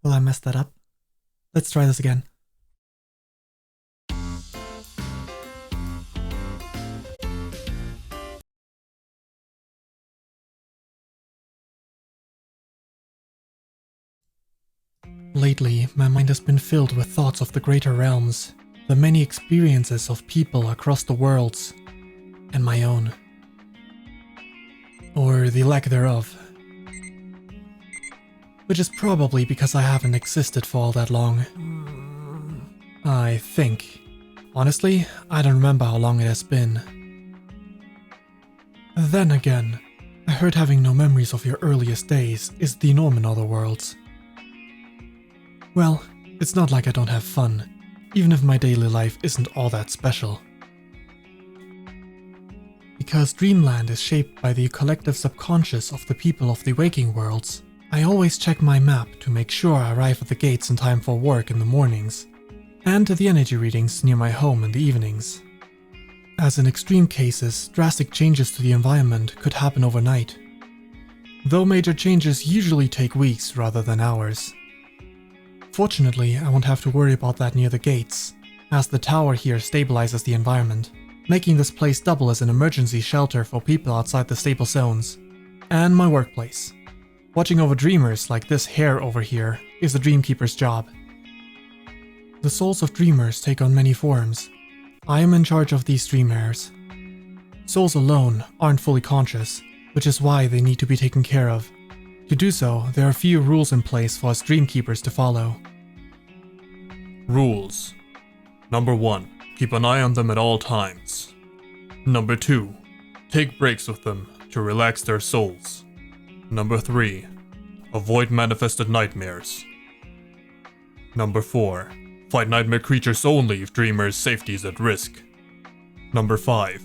Will I mess that up? Let's try this again. Lately, my mind has been filled with thoughts of the greater realms, the many experiences of people across the worlds, and my own. Or the lack thereof. Which is probably because I haven't existed for all that long. I think. Honestly, I don't remember how long it has been. Then again, I heard having no memories of your earliest days is the norm in other worlds. Well, it's not like I don't have fun, even if my daily life isn't all that special. Because Dreamland is shaped by the collective subconscious of the people of the waking worlds, I always check my map to make sure I arrive at the gates in time for work in the mornings, and to the energy readings near my home in the evenings. As in extreme cases, drastic changes to the environment could happen overnight, though major changes usually take weeks rather than hours. Fortunately, I won't have to worry about that near the gates, as the tower here stabilizes the environment, making this place double as an emergency shelter for people outside the stable zones. And my workplace. Watching over dreamers like this hare over here is the Dreamkeeper's job. The souls of dreamers take on many forms. I am in charge of these Dreamhares. Souls alone aren't fully conscious, which is why they need to be taken care of. To do so, there are a few rules in place for us Dreamkeepers to follow. Rules. Number 1. Keep an eye on them at all times. Number 2. Take breaks with them to relax their souls. Number 3. Avoid manifested nightmares. Number 4. Fight nightmare creatures only if dreamers' safety is at risk. Number 5.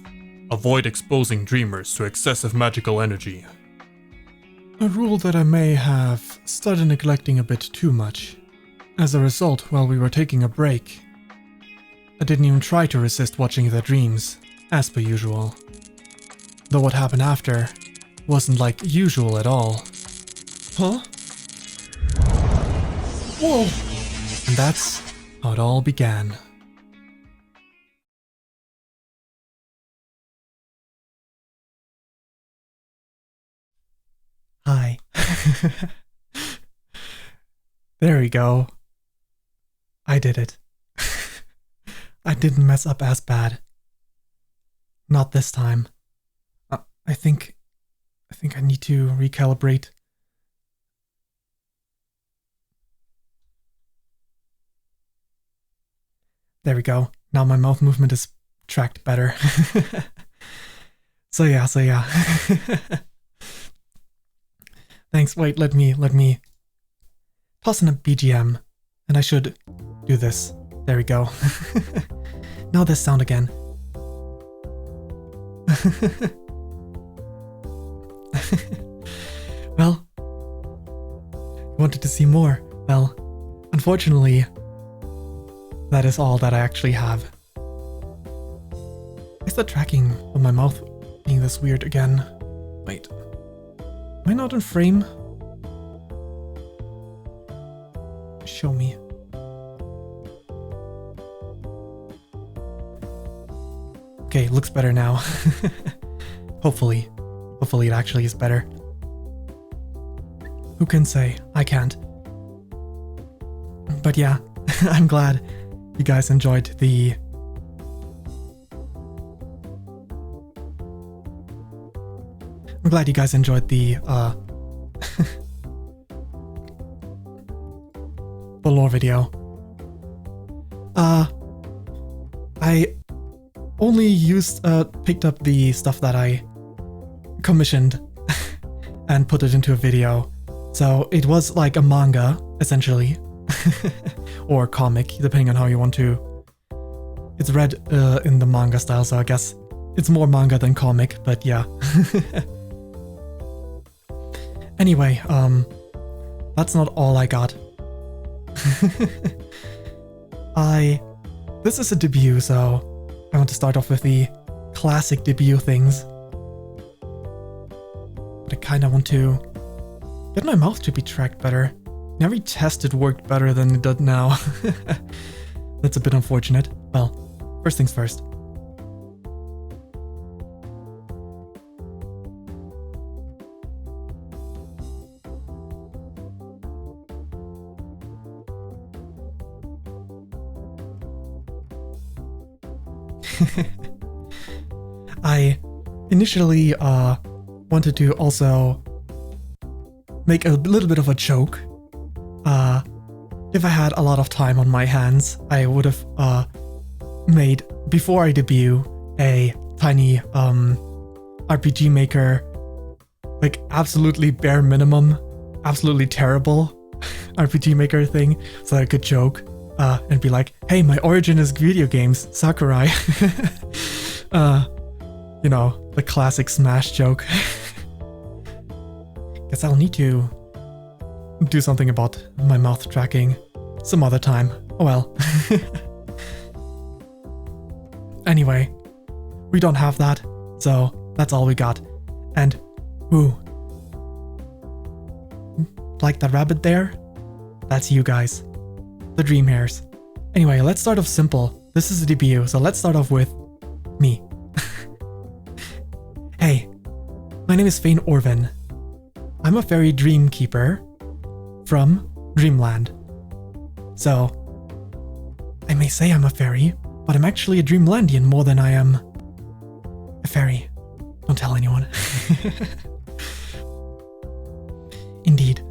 Avoid exposing dreamers to excessive magical energy. A rule that I may have started neglecting a bit too much. As a result, while we were taking a break, I didn't even try to resist watching their dreams, as per usual. Though what happened after wasn't like usual at all. Huh? Whoa! And that's how it all began. Hi. There we go. I did it. I didn't mess up as bad. Not this time. I think I need to recalibrate. There we go. Now my mouth movement is tracked better. So yeah. Thanks. Wait, let me toss in a BGM, and I should do this. There we go. Now this sound again. Well, wanted to see more. Well, unfortunately, that is all that I actually have. Is the tracking of my mouth being this weird again? Wait. Am I not in frame? Show me. Okay, looks better now. Hopefully it actually is better. Who can say? I can't. But yeah, I'm glad you guys enjoyed the... I'm glad you guys enjoyed the the lore video. I only picked up the stuff that I commissioned and put it into a video. So it was like a manga, essentially. Or comic, depending on how you want to. It's read in the manga style, so I guess it's more manga than comic, but yeah. Anyway, that's not all I got. This is a debut, so I want to start off with the classic debut things. But I kinda want to get my mouth to be tracked better. Every test it worked better than it does now. That's a bit unfortunate. Well, first things first. I initially wanted to also make a little bit of a joke. If I had a lot of time on my hands, I would have made, before I debut, a tiny RPG Maker, like absolutely bare minimum, absolutely terrible RPG Maker thing, so I could joke and be like, hey, my origin is video games, Sakurai. You know, the classic Smash joke. Guess I'll need to do something about my mouth tracking some other time. Oh well. Anyway, we don't have that, so that's all we got. And, ooh. Like that rabbit there? That's you guys. The Dreamhares. Anyway, let's start off simple. This is a debut, so let's start off with me. Hey, my name is Fayn Orvin. I'm a fairy dream keeper from Dreamland. So, I may say I'm a fairy, but I'm actually a Dreamlandian more than I am a fairy. Don't tell anyone. Indeed,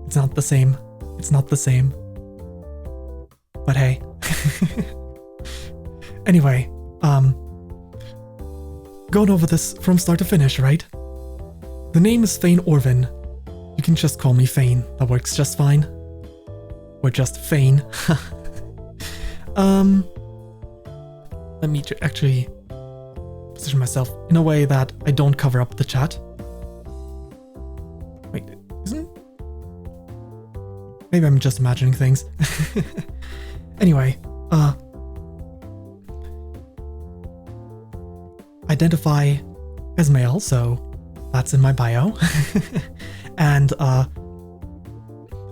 it's not the same. It's not the same. But hey. Anyway, going over this from start to finish, right? The name is Fayn Orvin. You can just call me Fayn. That works just fine. Or just Fayn. Let me actually position myself in a way that I don't cover up the chat. Wait, isn't? Maybe I'm just imagining things. Anyway, identify as male, so that's in my bio. And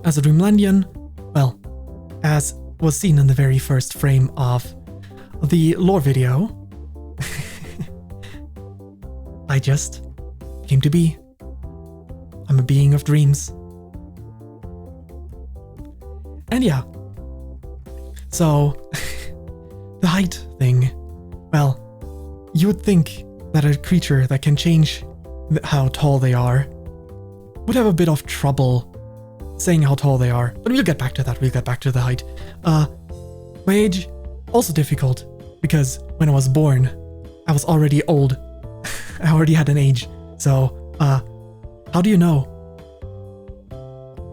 as a Dreamlandian, well, as was seen in the very first frame of the lore video, I just came to be. I'm a being of dreams. And yeah. So, the height thing, well, you would think that a creature that can change how tall they are would have a bit of trouble saying how tall they are, but we'll get back to that, we'll get back to the height. My age, also difficult, because when I was born, I was already old. I already had an age, so, how do you know?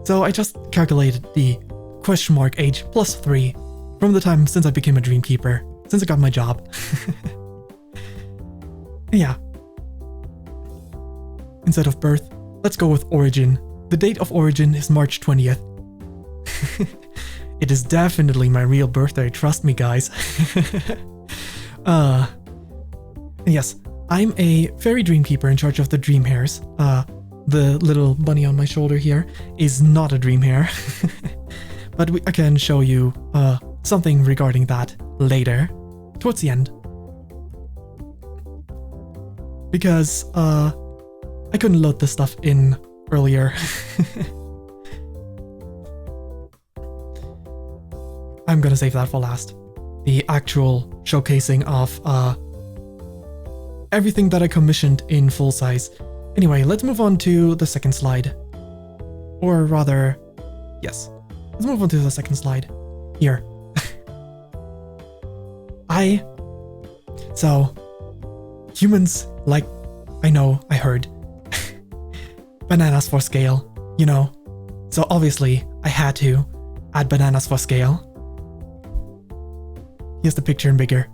So I just calculated the question mark age plus 3 from the time since I became a Dreamkeeper, since I got my job. Yeah. Instead of birth, let's go with origin. The date of origin is March 20th. It is definitely my real birthday, trust me guys. Yes, I'm a fairy Dreamkeeper in charge of the Dreamhares. The little bunny on my shoulder here is not a Dreamhare. But I can show you something regarding that later, towards the end. Because I couldn't load this stuff in earlier. I'm gonna save that for last. The actual showcasing of everything that I commissioned in full size. Anyway, let's move on to the second slide. Or rather, yes. Let's move on to the second slide. Here. So, humans like, I know, I heard, bananas for scale, you know. So obviously, I had to add bananas for scale. Here's the picture in bigger.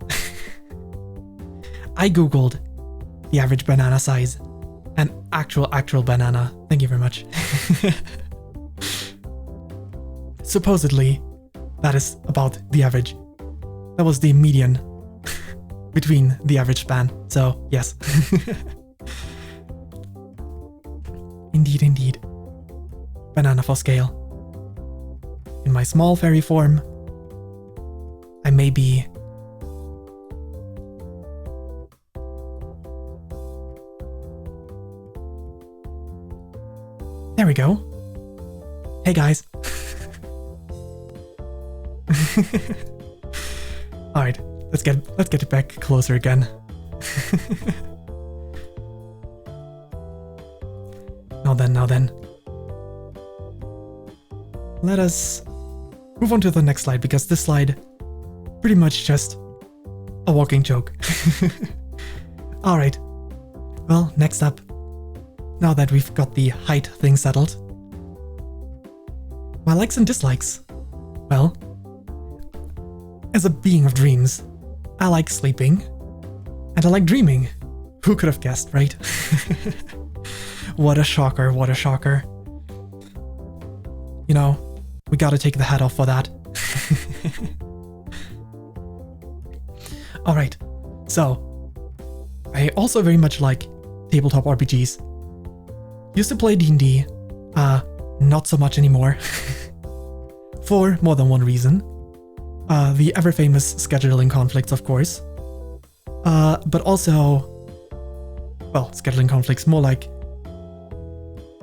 I googled the average banana size. An actual banana. Thank you very much. Supposedly, that is about the average. That was the median between the average span. So, yes. Indeed. Banana for scale. in my small fairy form. I may be... There we go. Hey guys. Alright, let's get it back closer again. Now then. Let us move on to the next slide, because this slide pretty much just a walking joke. Alright. Well, next up, now that we've got the height thing settled, my likes and dislikes. Well, as a being of dreams, I like sleeping and I like dreaming. Who could have guessed, right? What a shocker, what a shocker. You know, we gotta take the hat off for that. Alright, so I also very much like tabletop RPGs. Used to play D&D, not so much anymore. For more than one reason. The ever-famous scheduling conflicts, of course. But also... Well, scheduling conflicts, more like...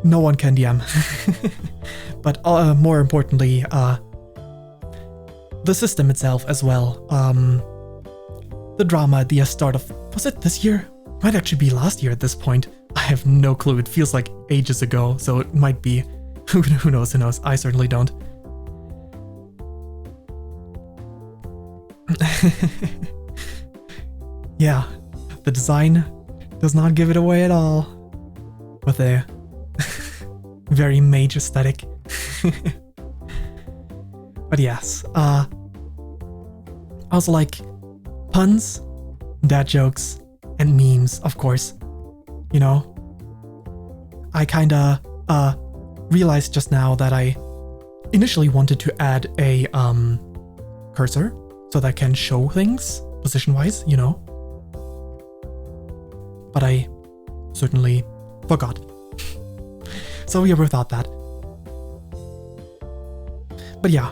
No one can DM. But more importantly, the system itself as well. The drama at the start of... Was it this year? Might actually be last year at this point. I have no clue. It feels like ages ago, so it might be. Who knows, who knows? I certainly don't. Yeah, the design does not give it away at all. With a very mage aesthetic. But yes, I also like puns, dad jokes, and memes, of course. You know, I kinda realized just now that I initially wanted to add a cursor so that I can show things position-wise, you know. But I certainly forgot. So yeah, without that. But yeah,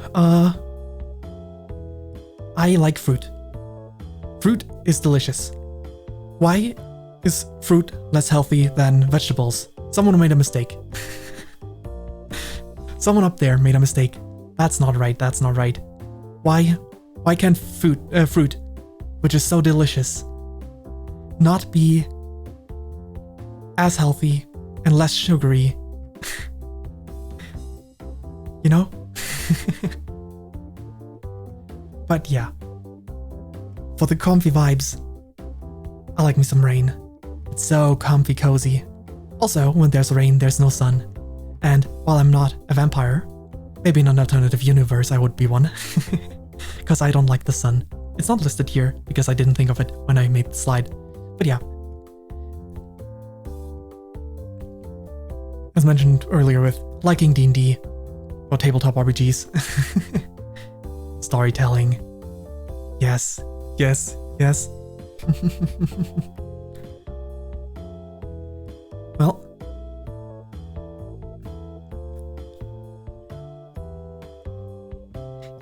I like fruit. Fruit is delicious. Why is fruit less healthy than vegetables? Someone made a mistake. Someone up there made a mistake. That's not right, that's not right. Why can't fruit, which is so delicious, not be as healthy and less sugary? You know? But yeah. For the comfy vibes, I like me some rain. It's so comfy cozy. Also, when there's rain, there's no sun. And while I'm not a vampire, maybe in an alternative universe I would be one. Because I don't like the sun. It's not listed here because I didn't think of it when I made the slide. But yeah. As mentioned earlier with liking D&D or tabletop RPGs. Storytelling. Yes. Well.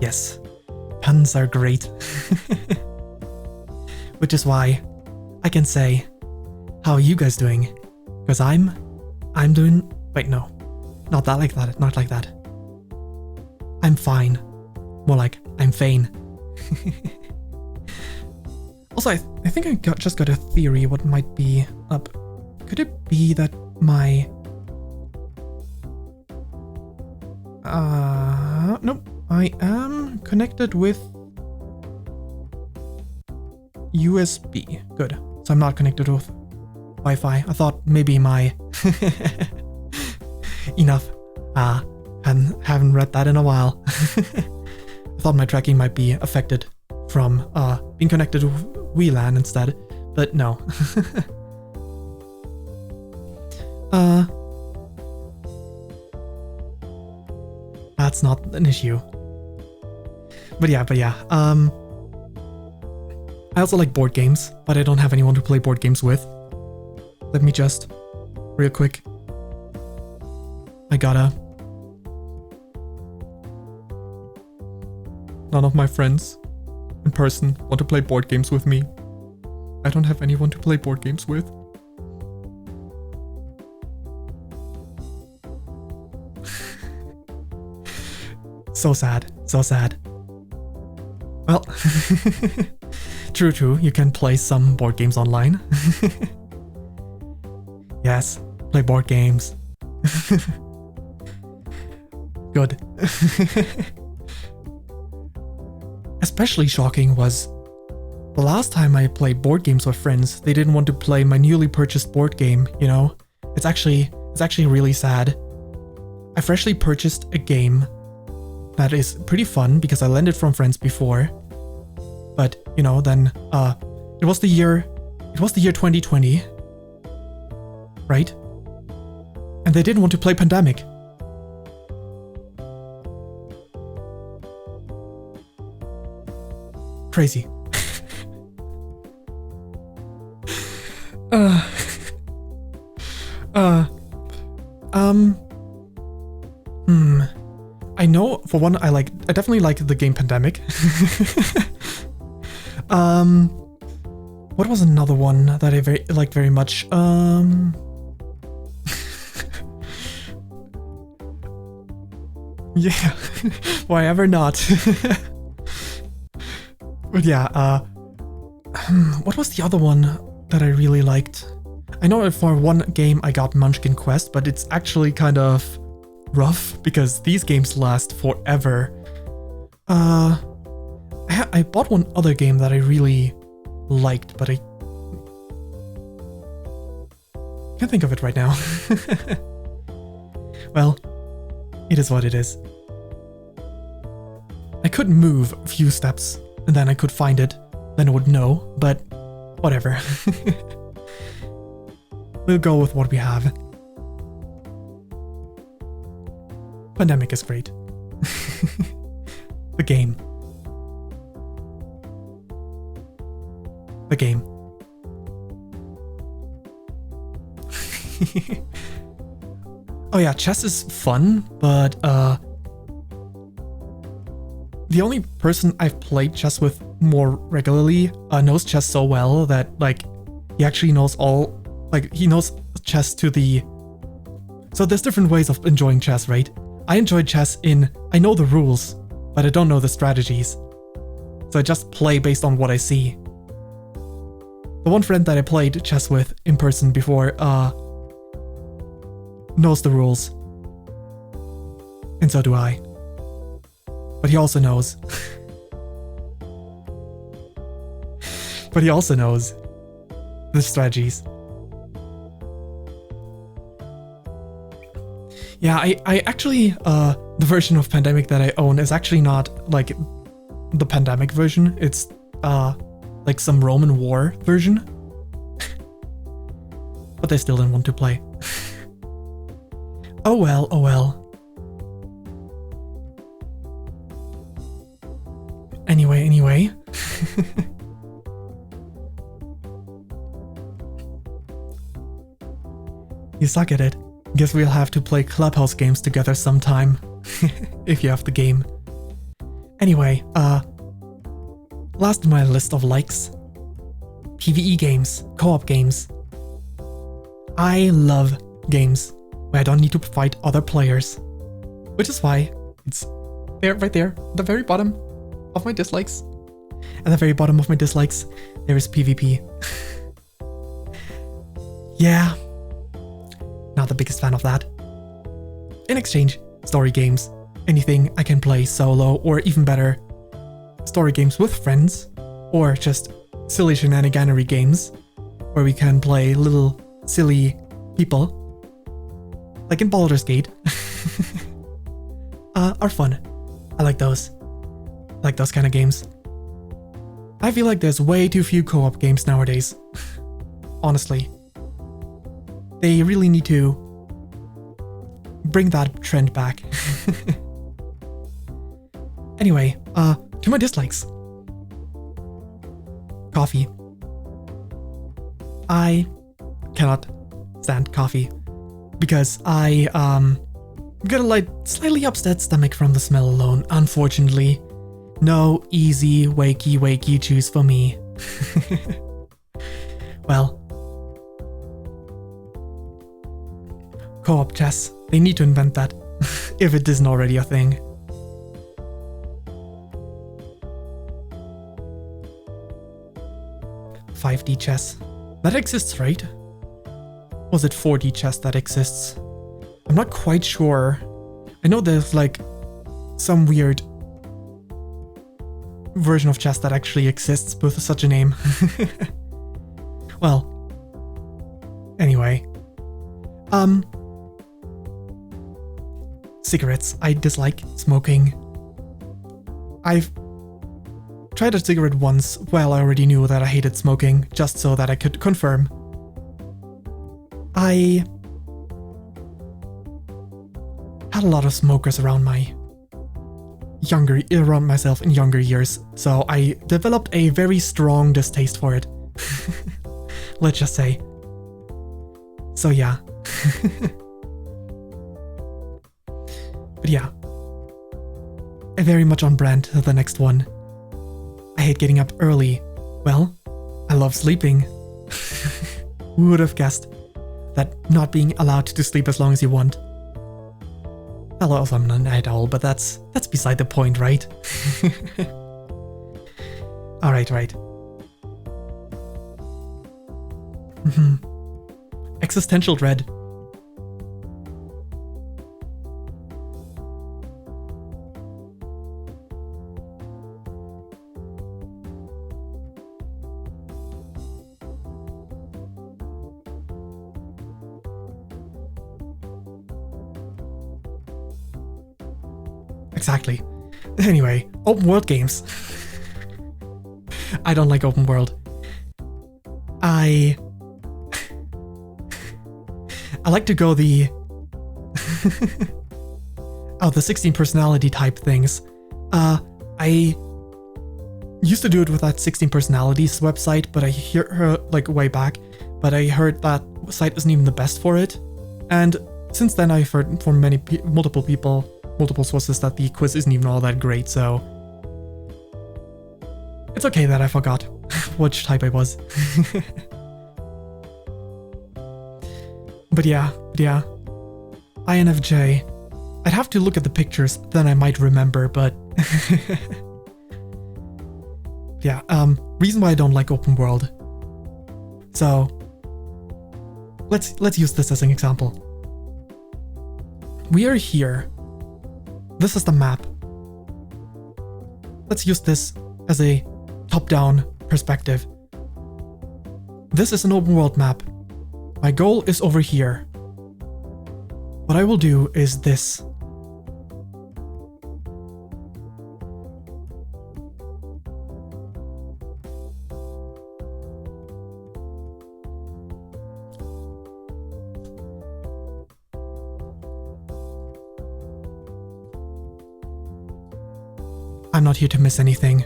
Yes. Puns are great. Which is why I can say, how are you guys doing? Because I'm doing... Wait, no. Not like that. I'm fine. More like, I'm Fayn. Also, I think I just got a theory what might be up. Could it be that my... Nope. I am connected with USB. Good. So I'm not connected with Wi-Fi. I thought maybe my... Enough. Haven't read that in a while. I thought my tracking might be affected from being connected to WLAN instead, but no. That's not an issue. But yeah. I also like board games, but I don't have anyone to play board games with. Let me just, real quick. I gotta none of my friends in person want to play board games with me. I don't have anyone to play board games with. So sad, so sad. Well, true, you can play some board games online. Yes, play board games. Good. Especially shocking was the last time I played board games with friends, they didn't want to play my newly purchased board game, you know? It's actually really sad. I freshly purchased a game that is pretty fun because I lent it from friends before. But, you know, then it was the year 2020, right? And they didn't want to play Pandemic. Crazy. I know, for one, I definitely like the game Pandemic. What was another one that I liked very much? Yeah, why ever not? But yeah, what was the other one that I really liked? I know for one game I got Munchkin Quest, but it's actually kind of rough because these games last forever. I bought one other game that I really liked, but I can't think of it right now. Well, it is what it is. I could move a few steps and then I could find it, then I would know, but whatever. We'll go with what we have. Pandemic is great. The game. The game. Oh yeah, chess is fun, but the only person I've played chess with more regularly knows chess so well that he actually knows he knows chess to the... So there's different ways of enjoying chess, right? I enjoy chess I know the rules, but I don't know the strategies. So I just play based on what I see. The one friend that I played chess with in person before knows the rules. And so do I. But he also knows. But he also knows the strategies. Yeah, I actually, the version of Pandemic that I own is actually not the Pandemic version. It's some Roman War version. But I still didn't want to play. Oh well, oh well. Anyway. You suck at it. Guess we'll have to play Clubhouse games together sometime. If you have the game. Anyway, last on my list of likes. PvE games, co-op games. I love games where I don't need to fight other players. Which is why it's there, right there, at the very bottom of my dislikes. At the very bottom of my dislikes, there is PvP. Yeah. Not the biggest fan of that. In exchange, story games. Anything I can play solo, or even better, story games with friends, or just silly shenaniganery games, where we can play little silly people, like in Baldur's Gate, are fun. I like those. I like those kind of games. I feel like there's way too few co-op games nowadays. Honestly. They really need to bring that trend back. Anyway, to my dislikes. Coffee. I cannot stand coffee because I get a slightly upset stomach from the smell alone, unfortunately. No easy wakey choose for me. Well, co-op chess. They need to invent that, if it isn't already a thing. .5D chess. That exists, right? Was it 4D chess that exists? I'm not quite sure. I know there's like some weird version of chess that actually exists with such a name. Well, anyway. Cigarettes. I dislike smoking. I've tried a cigarette once. Well, I already knew that I hated smoking, just so that I could confirm. I had a lot of smokers around myself in younger years, so I developed a very strong distaste for it. Let's just say. So yeah. But yeah. Very much on brand to the next one. I hate getting up early. Well, I love sleeping. Who would have guessed that not being allowed to sleep as long as you want? Well, also I'm not an night owl, but that's beside the point, right? Alright. Existential dread. Exactly. Anyway, open world games. I don't like open world. I like to go the the 16 personality type things. I used to do it with that 16 personalities website, but I hear like way back, but I heard that site isn't even the best for it. And since then I've heard from multiple sources that the quiz isn't even all that great, so it's okay that I forgot which type I was. But yeah, INFJ. I'd have to look at the pictures, then I might remember, but yeah, reason why I don't like open world. So let's use this as an example. We are here. This is the map. Let's use this as a top-down perspective. This is an open world map. My goal is over here. What I will do is this. I'm not here to miss anything.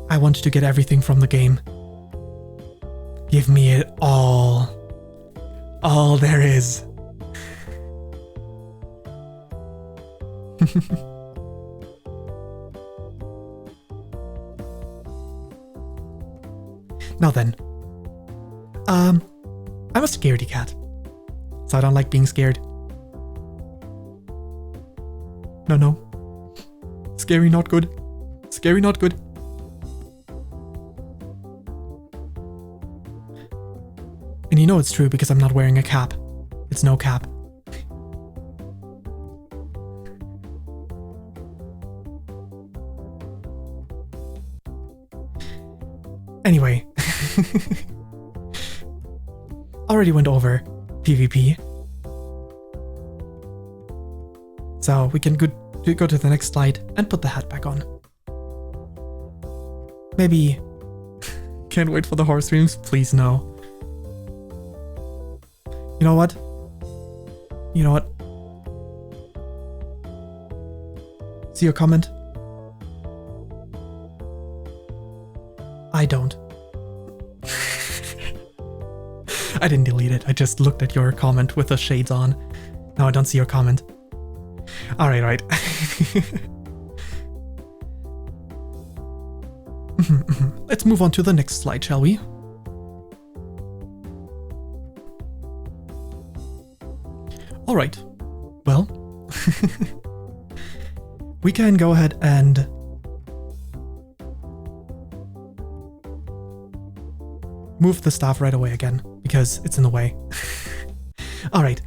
I want to get everything from the game. Give me it all. All there is. Now then. I'm a scaredy cat. So I don't like being scared. No. Scary, not good. Scary, not good. And you know it's true because I'm not wearing a cap. It's no cap. Anyway. Already went over PvP. So we can go to the next slide and put the hat back on. Maybe... Can't wait for the horror streams, please no. You know what? See your comment? I don't. I didn't delete it, I just looked at your comment with the shades on. Now I don't see your comment. Alright. Let's move on to the next slide, shall we? Alright, well, we can go ahead and move the staff right away again, because it's in the way. Alright,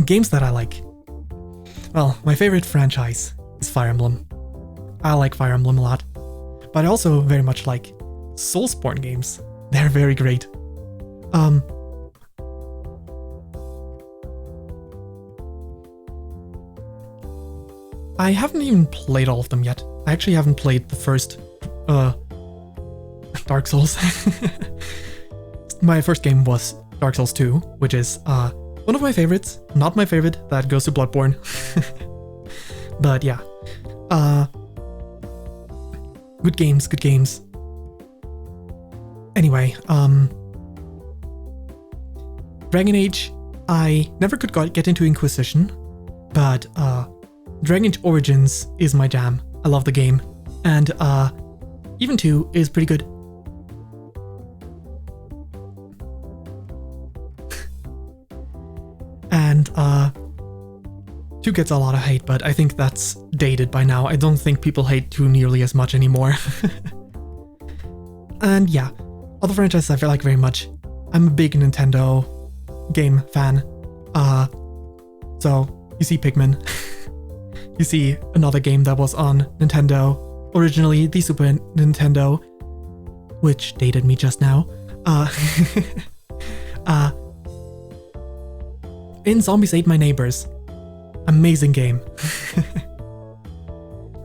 games that I like. Well, my favorite franchise is Fire Emblem. I like Fire Emblem a lot, but I also very much like Soulsborne games. They're very great. I haven't even played all of them yet. I actually haven't played the first Dark Souls. My first game was Dark Souls 2, which is one of my favorites. Not my favorite, that goes to Bloodborne. But yeah. Good games, good games. Anyway, Dragon Age, I never could get into Inquisition, but Dragon Age Origins is my jam. I love the game. And even 2 is pretty good. And 2 gets a lot of hate, but I think that's dated by now. I don't think people hate 2 nearly as much anymore. And yeah, other franchises I feel like very much. I'm a big Nintendo game fan. So you see Pikmin. You see another game that was on Nintendo, originally the Super Nintendo, which dated me just now. In Zombies Ate My Neighbors. Amazing game.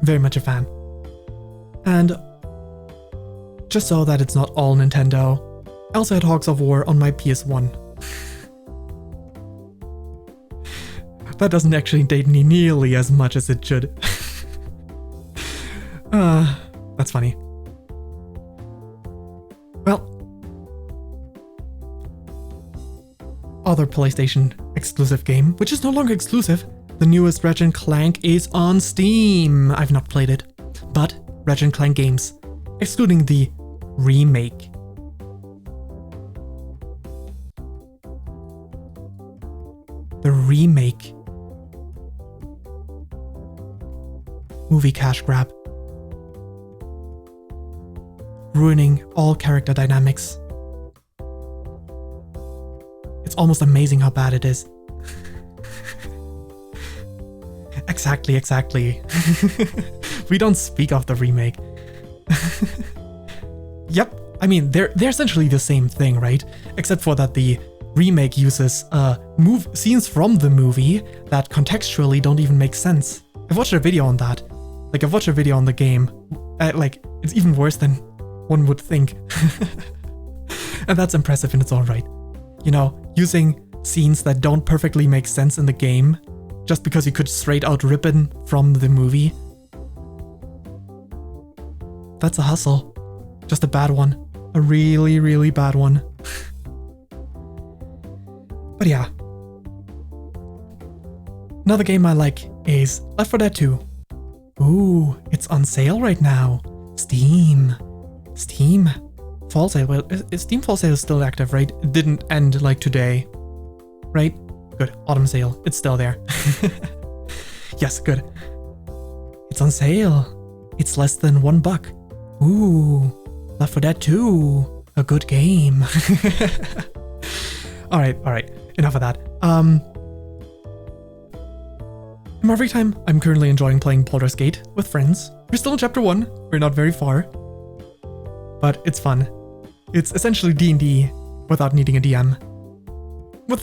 Very much a fan. And just so that it's not all Nintendo, I also had Hogs of War on my PS1. That doesn't actually date me nearly as much as it should. That's funny. Well, other PlayStation exclusive game, which is no longer exclusive. The newest Ratchet & Clank is on Steam. I've not played it, but Ratchet & Clank games, excluding the remake. The remake. Movie cash grab. Ruining all character dynamics. It's almost amazing how bad it is. Exactly. We don't speak of the remake. Yep, I mean, they're essentially the same thing, right? Except for that the remake uses scenes from the movie that contextually don't even make sense. I've watched a video on that. Like, I've watched a video on the game. Like, it's even worse than one would think. And that's impressive in its own right. You know, using scenes that don't perfectly make sense in the game just because you could straight out rip it from the movie. That's a hustle. Just a bad one. A really, really bad one. But yeah. Another game I like is Left 4 Dead 2. Ooh, it's on sale right now. Steam fall sale. Well, Steam fall sale is still active, right? It didn't end like today, right? Good. Autumn sale. It's still there. Yes, good. It's on sale. It's less than $1. Ooh, Left 4 Dead 2. A good game. All right. Enough of that. In my free time, I'm currently enjoying playing Baldur's Gate with friends. We're still in chapter 1. We're not very far. But it's fun. It's essentially D&D without needing a DM. With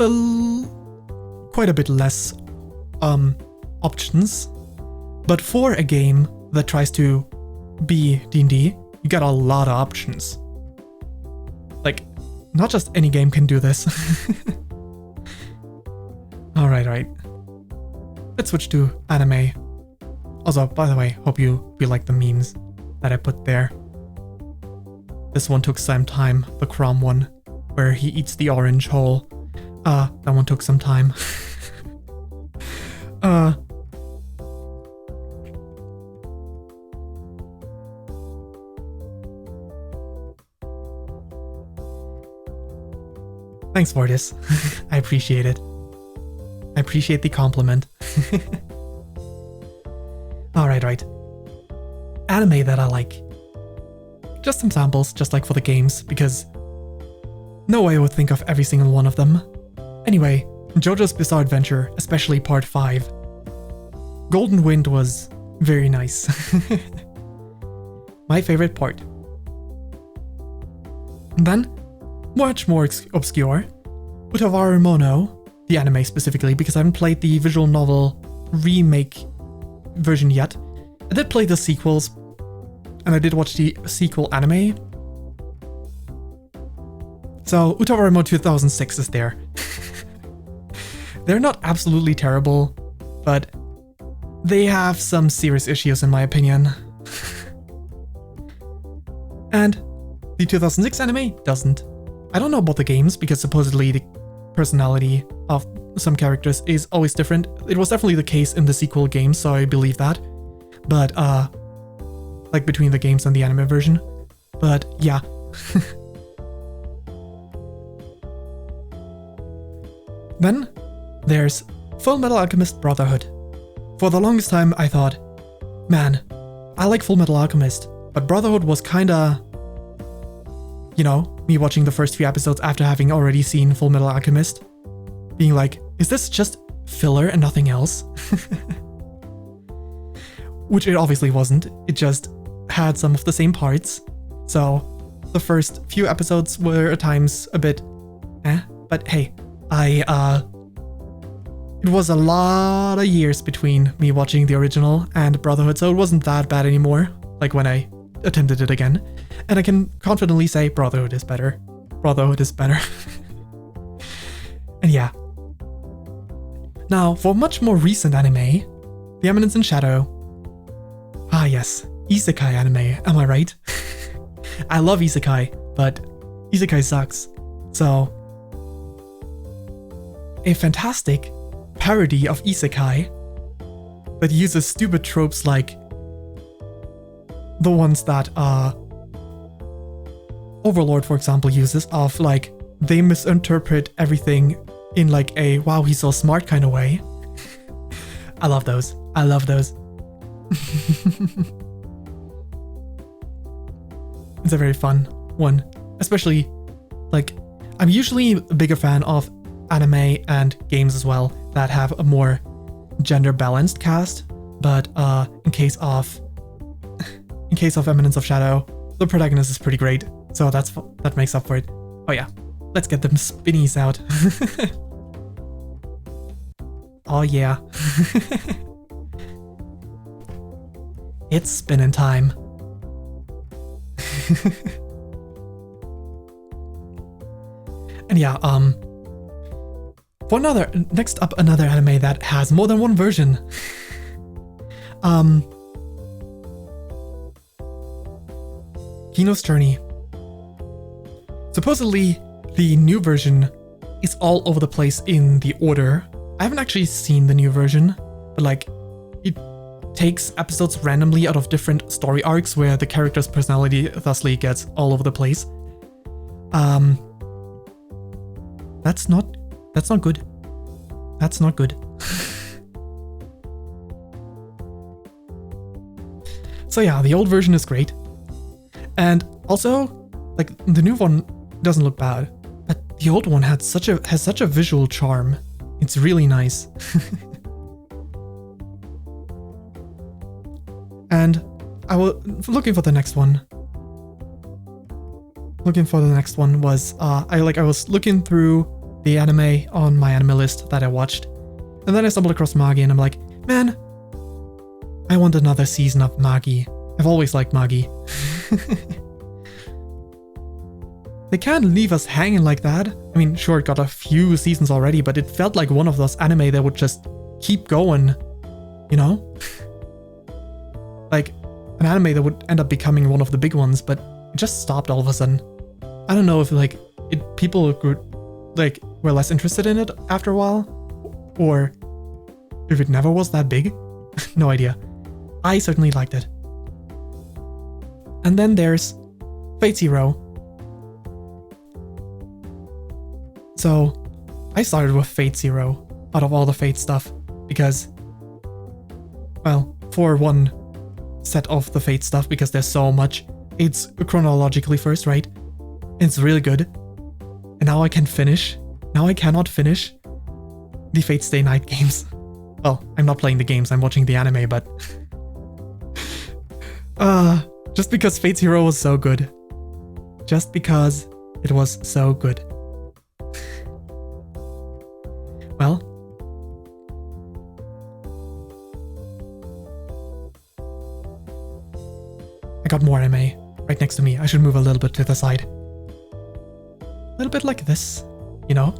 quite a bit less options. But for a game that tries to be D&D, you got a lot of options. Like, not just any game can do this. Alright. Let's switch to anime. Also, by the way, hope you like the memes that I put there. This one took some time, the Crom one, where he eats the orange whole. That one took some time. Thanks for this. I appreciate it. I appreciate the compliment. Right. Anime that I like. Just some samples, just like for the games, because no way I would think of every single one of them. Anyway, JoJo's Bizarre Adventure, especially Part 5. Golden Wind was very nice. My favorite part. And then, much more obscure, Utawara Mono, the anime specifically, because I haven't played the visual novel remake version yet. I did play the sequels, and I did watch the sequel anime. So, Utawara Mono 2006 is there. They're not absolutely terrible, but they have some serious issues in my opinion. And the 2006 anime doesn't. I don't know about the games because supposedly the personality of some characters is always different. It was definitely the case in the sequel game, so I believe that. But like between the games and the anime version. But yeah. Then there's Full Metal Alchemist Brotherhood. For the longest time I thought, man, I like Full Metal Alchemist, but Brotherhood was kinda, you know, me watching the first few episodes after having already seen Full Metal Alchemist, being like, is this just filler and nothing else? Which it obviously wasn't, it just had some of the same parts. So the first few episodes were at times a bit but hey, it was a lot of years between me watching the original and Brotherhood, so it wasn't that bad anymore, like when I attempted it again. And I can confidently say Brotherhood is better. Brotherhood is better. And yeah. Now, for much more recent anime, The Eminence in Shadow. Ah yes, isekai anime, am I right? I love isekai, but isekai sucks. So, a fantastic parody of isekai that uses stupid tropes like the ones that Overlord, for example, uses, of like they misinterpret everything in like a wow, he's so smart kind of way. I love those. I love those. It's a very fun one, especially like I'm usually a bigger fan of anime and games as well that have a more gender balanced cast, but in case of Eminence of Shadow, the protagonist is pretty great, so that makes up for it. Oh yeah, let's get them spinnies out. Oh yeah. It's spinning time. And yeah, for next up another anime that has more than one version. Kino's Journey. Supposedly, the new version is all over the place in the order. I haven't actually seen the new version, but like, it takes episodes randomly out of different story arcs where the character's personality thusly gets all over the place. That's not good. That's not good. So yeah, the old version is great. And also, like, the new one doesn't look bad, but the old one has such a visual charm. It's really nice. And I was looking for the next one. Was I was looking through the anime on my anime list that I watched, and then I stumbled across Magi, and I'm like, man, I want another season of Magi. I've always liked Magi. They can't leave us hanging like that. I mean, sure, it got a few seasons already, but it felt like one of those anime that would just keep going, you know? Like, an anime that would end up becoming one of the big ones, but it just stopped all of a sudden. I don't know if, like, people were less interested in it after a while, or if it never was that big. No idea. I certainly liked it. And then there's Fate Zero. So I started with Fate Zero out of all the Fate stuff because, well, for one set of the Fate stuff, because there's so much. It's chronologically first, right? It's really good. And now I can finish. Now I cannot finish the Fate Stay Night games. Well, I'm not playing the games, I'm watching the anime, but just because Fate Zero was so good. Just because it was so good. Well, I got more anime right next to me. I should move a little bit to the side. A little bit like this, you know?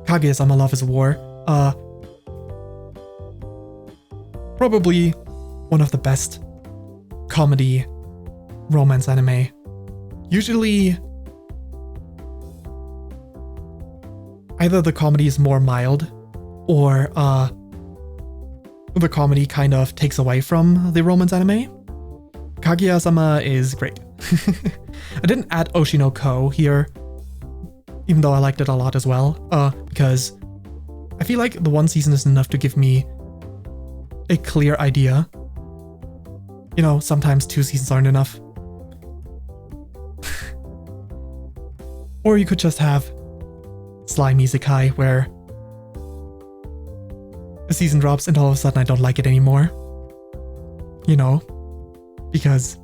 Kaguya-sama Love is War. Probably one of the best comedy romance anime. Usually, either the comedy is more mild, or the comedy kind of takes away from the romance anime. Kaguya-sama is great. I didn't add Oshinoko here, even though I liked it a lot as well, because I feel like the one season is enough to give me a clear idea. You know, sometimes 2 seasons aren't enough. Or you could just have Slime Isekai, where a season drops and all of a sudden I don't like it anymore. You know, because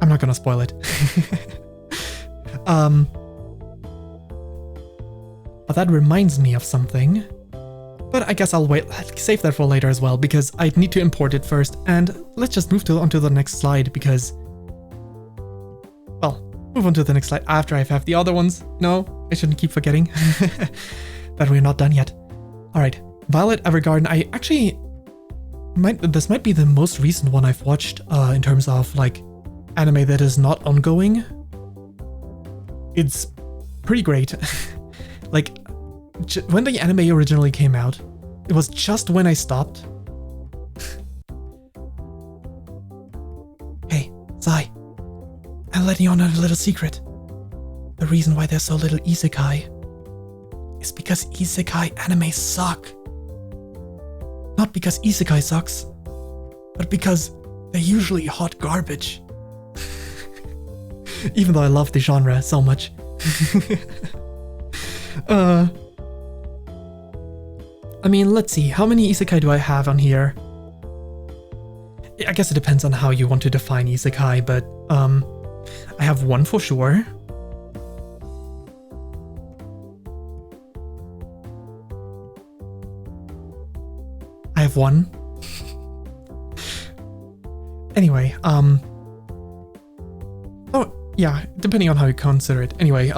I'm not gonna spoil it. But that reminds me of something. But I guess I'll save that for later as well, because I need to import it first. And let's just move onto the next slide, because, well, move on to the next slide after I have the other ones. No, I shouldn't keep forgetting that we're not done yet. All right, Violet Evergarden. I actually this might be the most recent one I've watched in terms of like anime that is not ongoing. It's pretty great. Like, when the anime originally came out, it was just when I stopped. Hey, Sai, I'm letting you on a little secret. The reason why there's so little isekai is because isekai anime suck. Not because isekai sucks, but because they're usually hot garbage. Even though I love the genre so much. I mean, let's see, how many isekai do I have on here? I guess it depends on how you want to define isekai, but I have one for sure. I have one. Anyway, oh, yeah, depending on how you consider it. Anyway,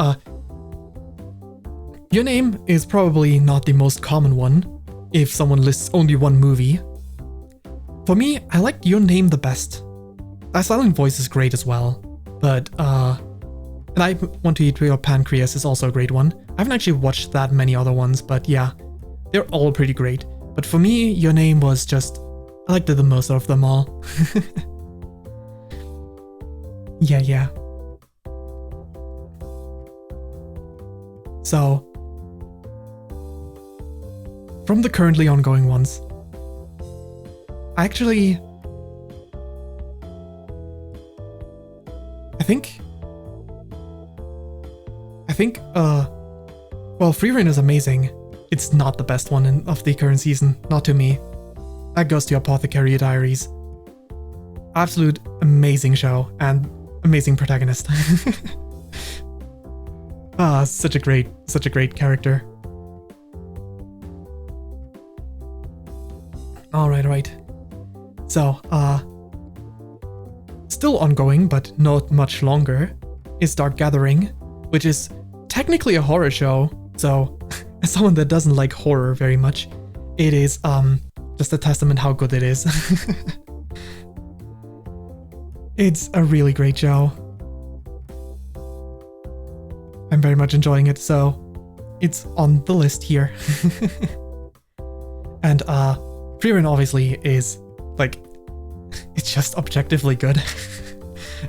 Your Name is probably not the most common one, if someone lists only one movie. For me, I like Your Name the best. That silent voice is great as well, but, and I Want to Eat Your Pancreas is also a great one. I haven't actually watched that many other ones, but yeah, they're all pretty great. But for me, Your Name was just, I liked it the most of them all. Yeah. So, from the currently ongoing ones, I think, well, Free Reign is amazing. It's not the best one of the current season, not to me. That goes to Apothecary Diaries. Absolute amazing show and amazing protagonist. Such a great character. Alright. So, still ongoing, but not much longer, is Dark Gathering, which is technically a horror show, so as someone that doesn't like horror very much, it is just a testament how good it is. It's a really great show. I'm very much enjoying it, so it's on the list here. And Free Reign obviously is like just objectively good.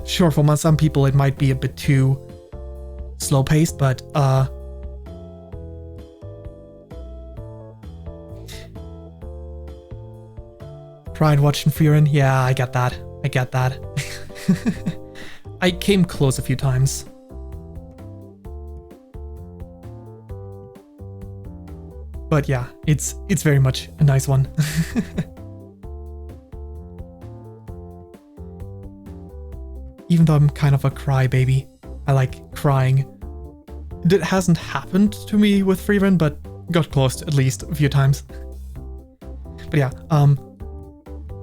Sure, for some people it might be a bit too slow paced, but tried watching Frieren. Yeah, I get that. I get that. I came close a few times. But yeah, it's very much a nice one. Even though I'm kind of a crybaby, I like crying. It hasn't happened to me with Frieren, but got close at least a few times. But yeah,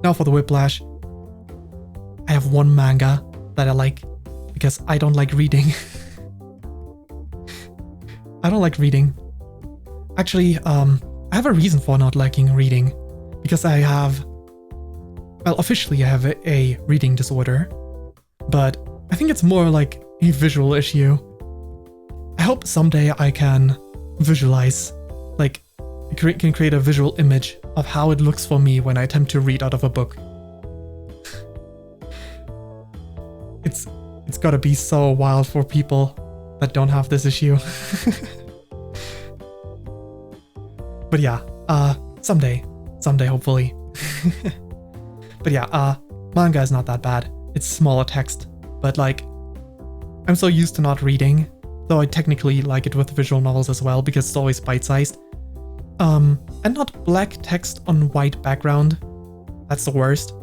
now for the Whiplash. I have one manga that I like because I don't like reading. I don't like reading. Actually, I have a reason for not liking reading, because I have, well, officially I have a reading disorder, but I think it's more like a visual issue. I hope someday I can visualize, like, can create a visual image of how it looks for me when I attempt to read out of a book. It's gotta be so wild for people that don't have this issue. But yeah, someday hopefully. But yeah, manga is not that bad. It's smaller text, but like, I'm so used to not reading, though I technically like it with visual novels as well because it's always bite-sized. And not black text on white background. That's the worst.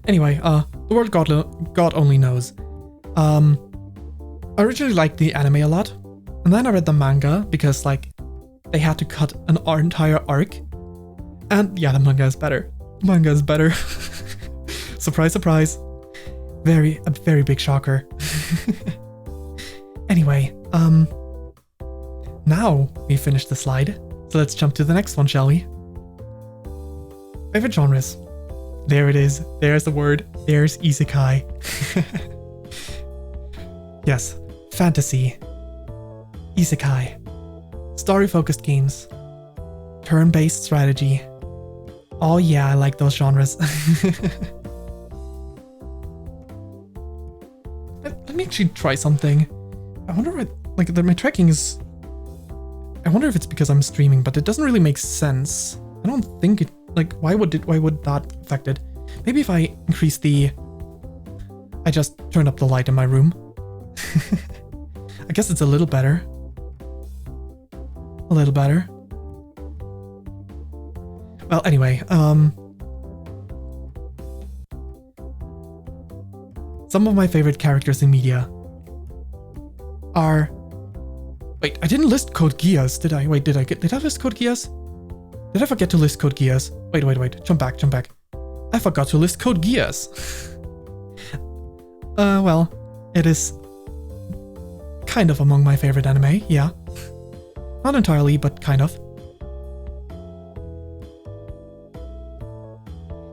Anyway, The World God Only Knows. I originally liked the anime a lot, and then I read the manga because, like, they had to cut an entire arc. And yeah, the manga is better. The manga is better. Surprise, surprise. A very big shocker. Anyway, now we finished the slide, so let's jump to the next one, shall we? Favorite genres. There it is. There's the word. There's isekai. Yes, fantasy. Isekai. Story-focused games. Turn-based strategy. Oh yeah, I like those genres. Let me actually try something. I wonder what, like, my tracking is... I wonder if it's because I'm streaming, but it doesn't really make sense. I don't think it, like, why would that affect it? Maybe if I increase the... I just turned up the light in my room. I guess it's a little better. A little better. Well, anyway, some of my favorite characters in media are... Wait, I didn't list Code Geass, did I? Wait, did I list Code Geass? Did I forget to list Code Geass? Wait, jump back. I forgot to list Code Geass. Well, it is kind of among my favorite anime, yeah. Not entirely, but kind of.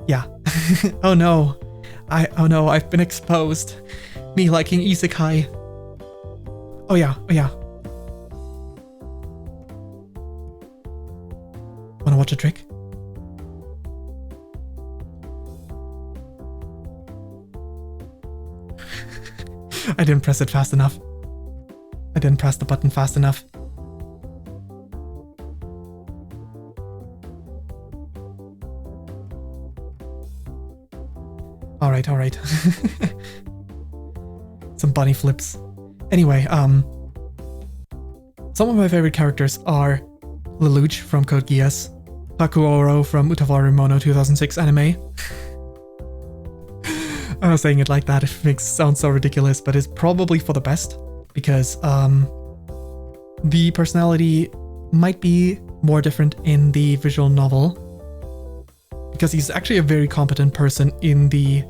Yeah. Oh no, I've been exposed. Me liking isekai. Oh yeah. Wanna watch a trick? I didn't press it fast enough. I didn't press the button fast enough. Alright. Some bunny flips. Anyway, some of my favorite characters are Lelouch from Code Geass, Hakuoro from Utawaru Mono 2006 anime. I was saying it like that, it makes it sound so ridiculous, but it's probably for the best, because the personality might be more different in the visual novel, because he's actually a very competent person in the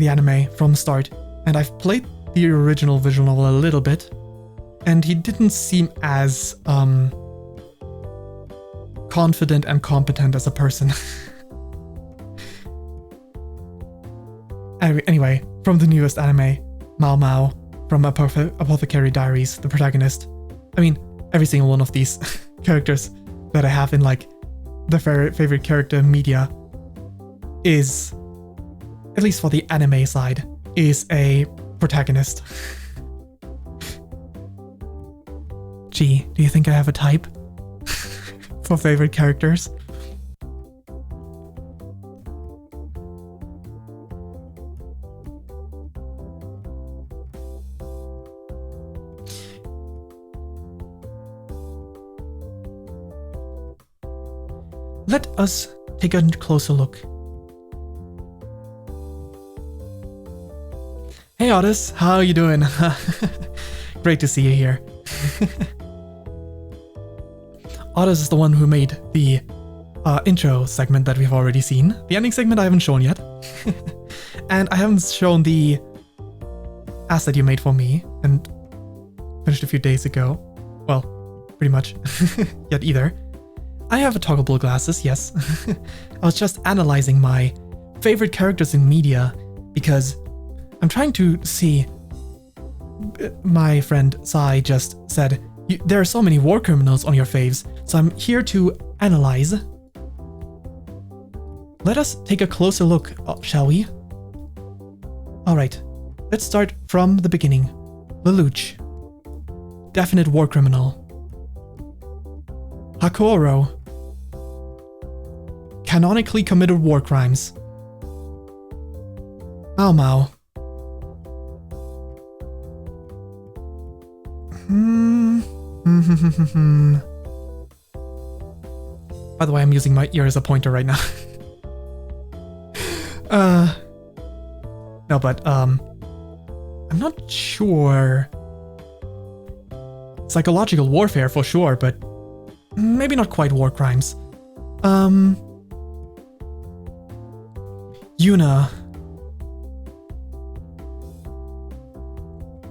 anime from the start, and I've played the original visual novel a little bit, and he didn't seem as confident and competent as a person. Anyway, from the newest anime, Mao Mao from Apothecary Diaries, the protagonist. I mean, every single one of these characters that I have in, like, the favorite character in media is, at least for the anime side, is a protagonist. Gee, do you think I have a type for favorite characters? Let us take a closer look. Hey Otis, how you doing? Great to see you here. Otis is the one who made the intro segment that we've already seen. The ending segment I haven't shown yet. And I haven't shown the asset you made for me and finished a few days ago. Well, pretty much. Yet either. I have a toggleable glasses, yes. I was just analyzing my favorite characters in media because I'm trying to see. My friend Sai just said, there are so many war criminals on your faves, so I'm here to analyze. Let us take a closer look, shall we? Alright, let's start from the beginning. Lelouch. Definite war criminal. Hakuoro. Canonically committed war crimes. Mao Mao. By the way, I'm using my ear as a pointer right now. No, but I'm not sure. Psychological warfare for sure, but maybe not quite war crimes. Yuna.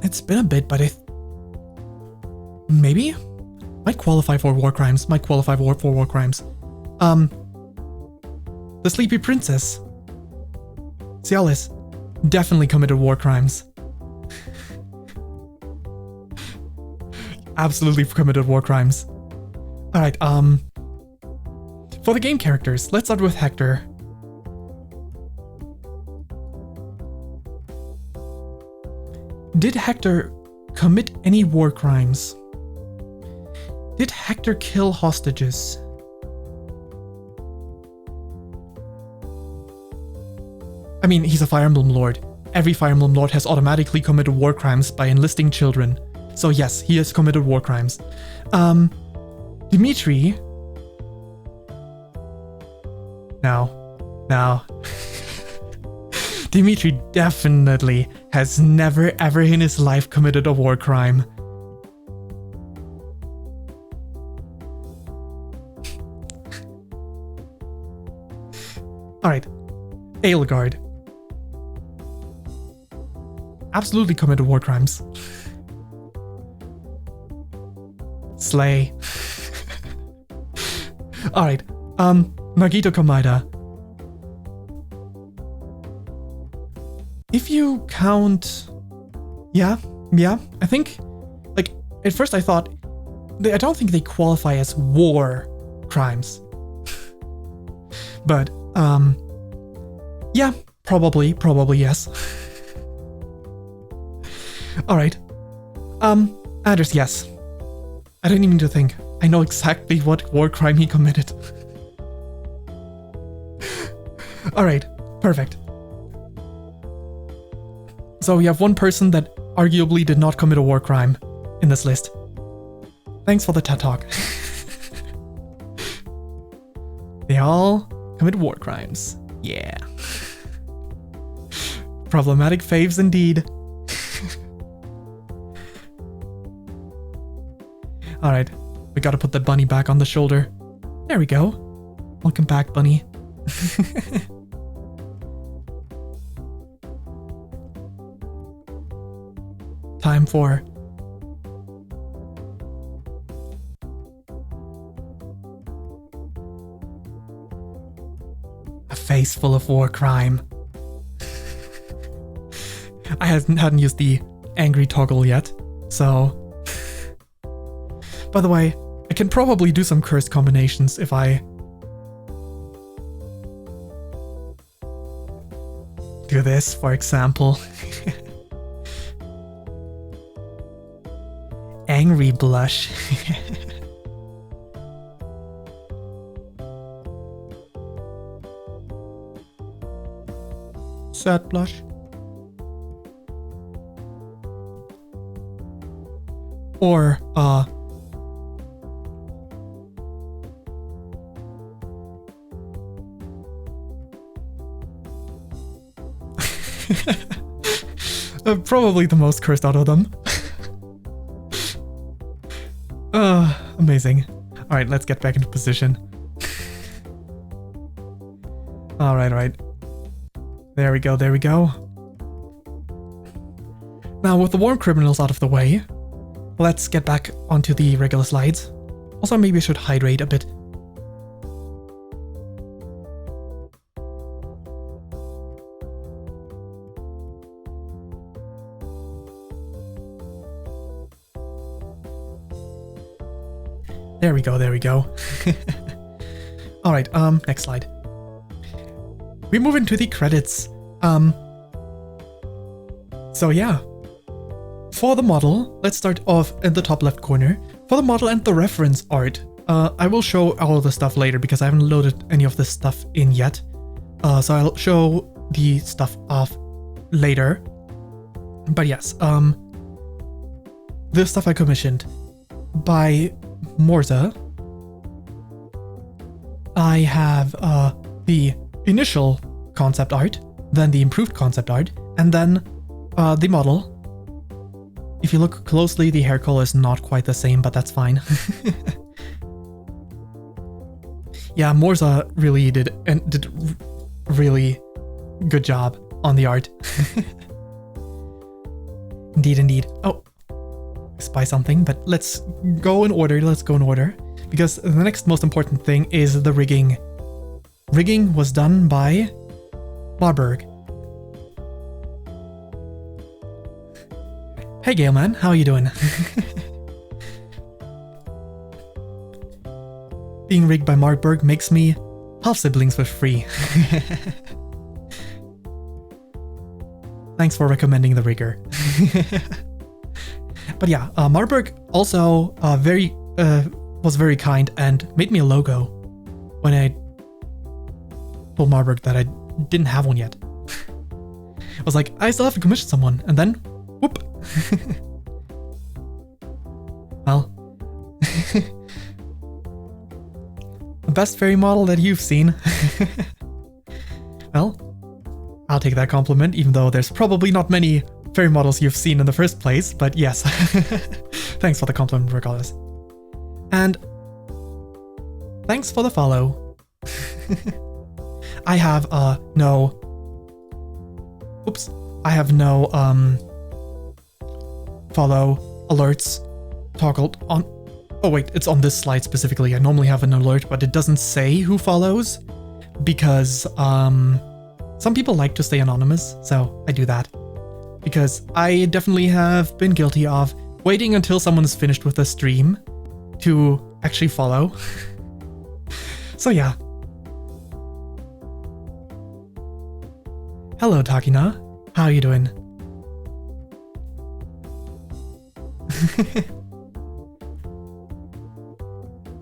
It's been a bit, but maybe? Might qualify for war crimes. Might qualify for war crimes. The Sleepy Princess. Cialis. Definitely committed war crimes. Absolutely committed war crimes. Alright, for the game characters, let's start with Hector. Did Hector commit any war crimes? Did Hector kill hostages? I mean, he's a Fire Emblem Lord. Every Fire Emblem Lord has automatically committed war crimes by enlisting children. So yes, he has committed war crimes. Dimitri... No. Dimitri definitely has never ever in his life committed a war crime. Alright. Aelgard. Absolutely committed war crimes. Slay. Alright. Nagito Komaeda. If you count... Yeah, I think... Like, at first I thought... I don't think they qualify as war crimes. But, yeah, probably yes. Alright. Anders, yes. I don't even need to think. I know exactly what war crime he committed. Alright, perfect. So we have one person that arguably did not commit a war crime in this list. Thanks for the TED Talk. They all commit war crimes. Yeah. Problematic faves indeed. Alright, we gotta put that bunny back on the shoulder. There we go. Welcome back, bunny. Time for... a face full of war crime. I hadn't used the angry toggle yet, so... By the way, I can probably do some cursed combinations if I do this, for example. Angry blush. Sad blush. Or, probably the most cursed out of them. Amazing. Alright, let's get back into position. Alright. There we go. Now, with the warm criminals out of the way, let's get back onto the regular slides. Also, maybe I should hydrate a bit. There we go. Alright, next slide. We move into the credits. So yeah. For the model, let's start off in the top left corner. For the model and the reference art, I will show all the stuff later because I haven't loaded any of this stuff in yet. So I'll show the stuff off later. But yes, this stuff I commissioned by Morza. I have the initial concept art, then the improved concept art, and then the model. If you look closely, the hair color is not quite the same, but that's fine. Yeah, Morza really did really good job on the art. Indeed. Oh, I spy something, but let's go in order. Because the next most important thing is the rigging. Rigging was done by Marburg. Hey Gale man, how are you doing? Being rigged by Marburg makes me half siblings with free. Thanks for recommending the rigger. But yeah, Marburg also was very kind and made me a logo when I told Marburg that I didn't have one yet. I was like, I still have to commission someone, and then whoop. Well, the best fairy model that you've seen. Well, I'll take that compliment, even though there's probably not many fairy models you've seen in the first place, but yes. Thanks for the compliment regardless. And thanks for the follow. I have no follow alerts toggled on. Oh wait, it's on this slide specifically. I normally have an alert, but it doesn't say who follows because some people like to stay anonymous, so I do that. Because I definitely have been guilty of waiting until someone is finished with the stream to actually follow. So yeah. Hello Takina, how are you doing?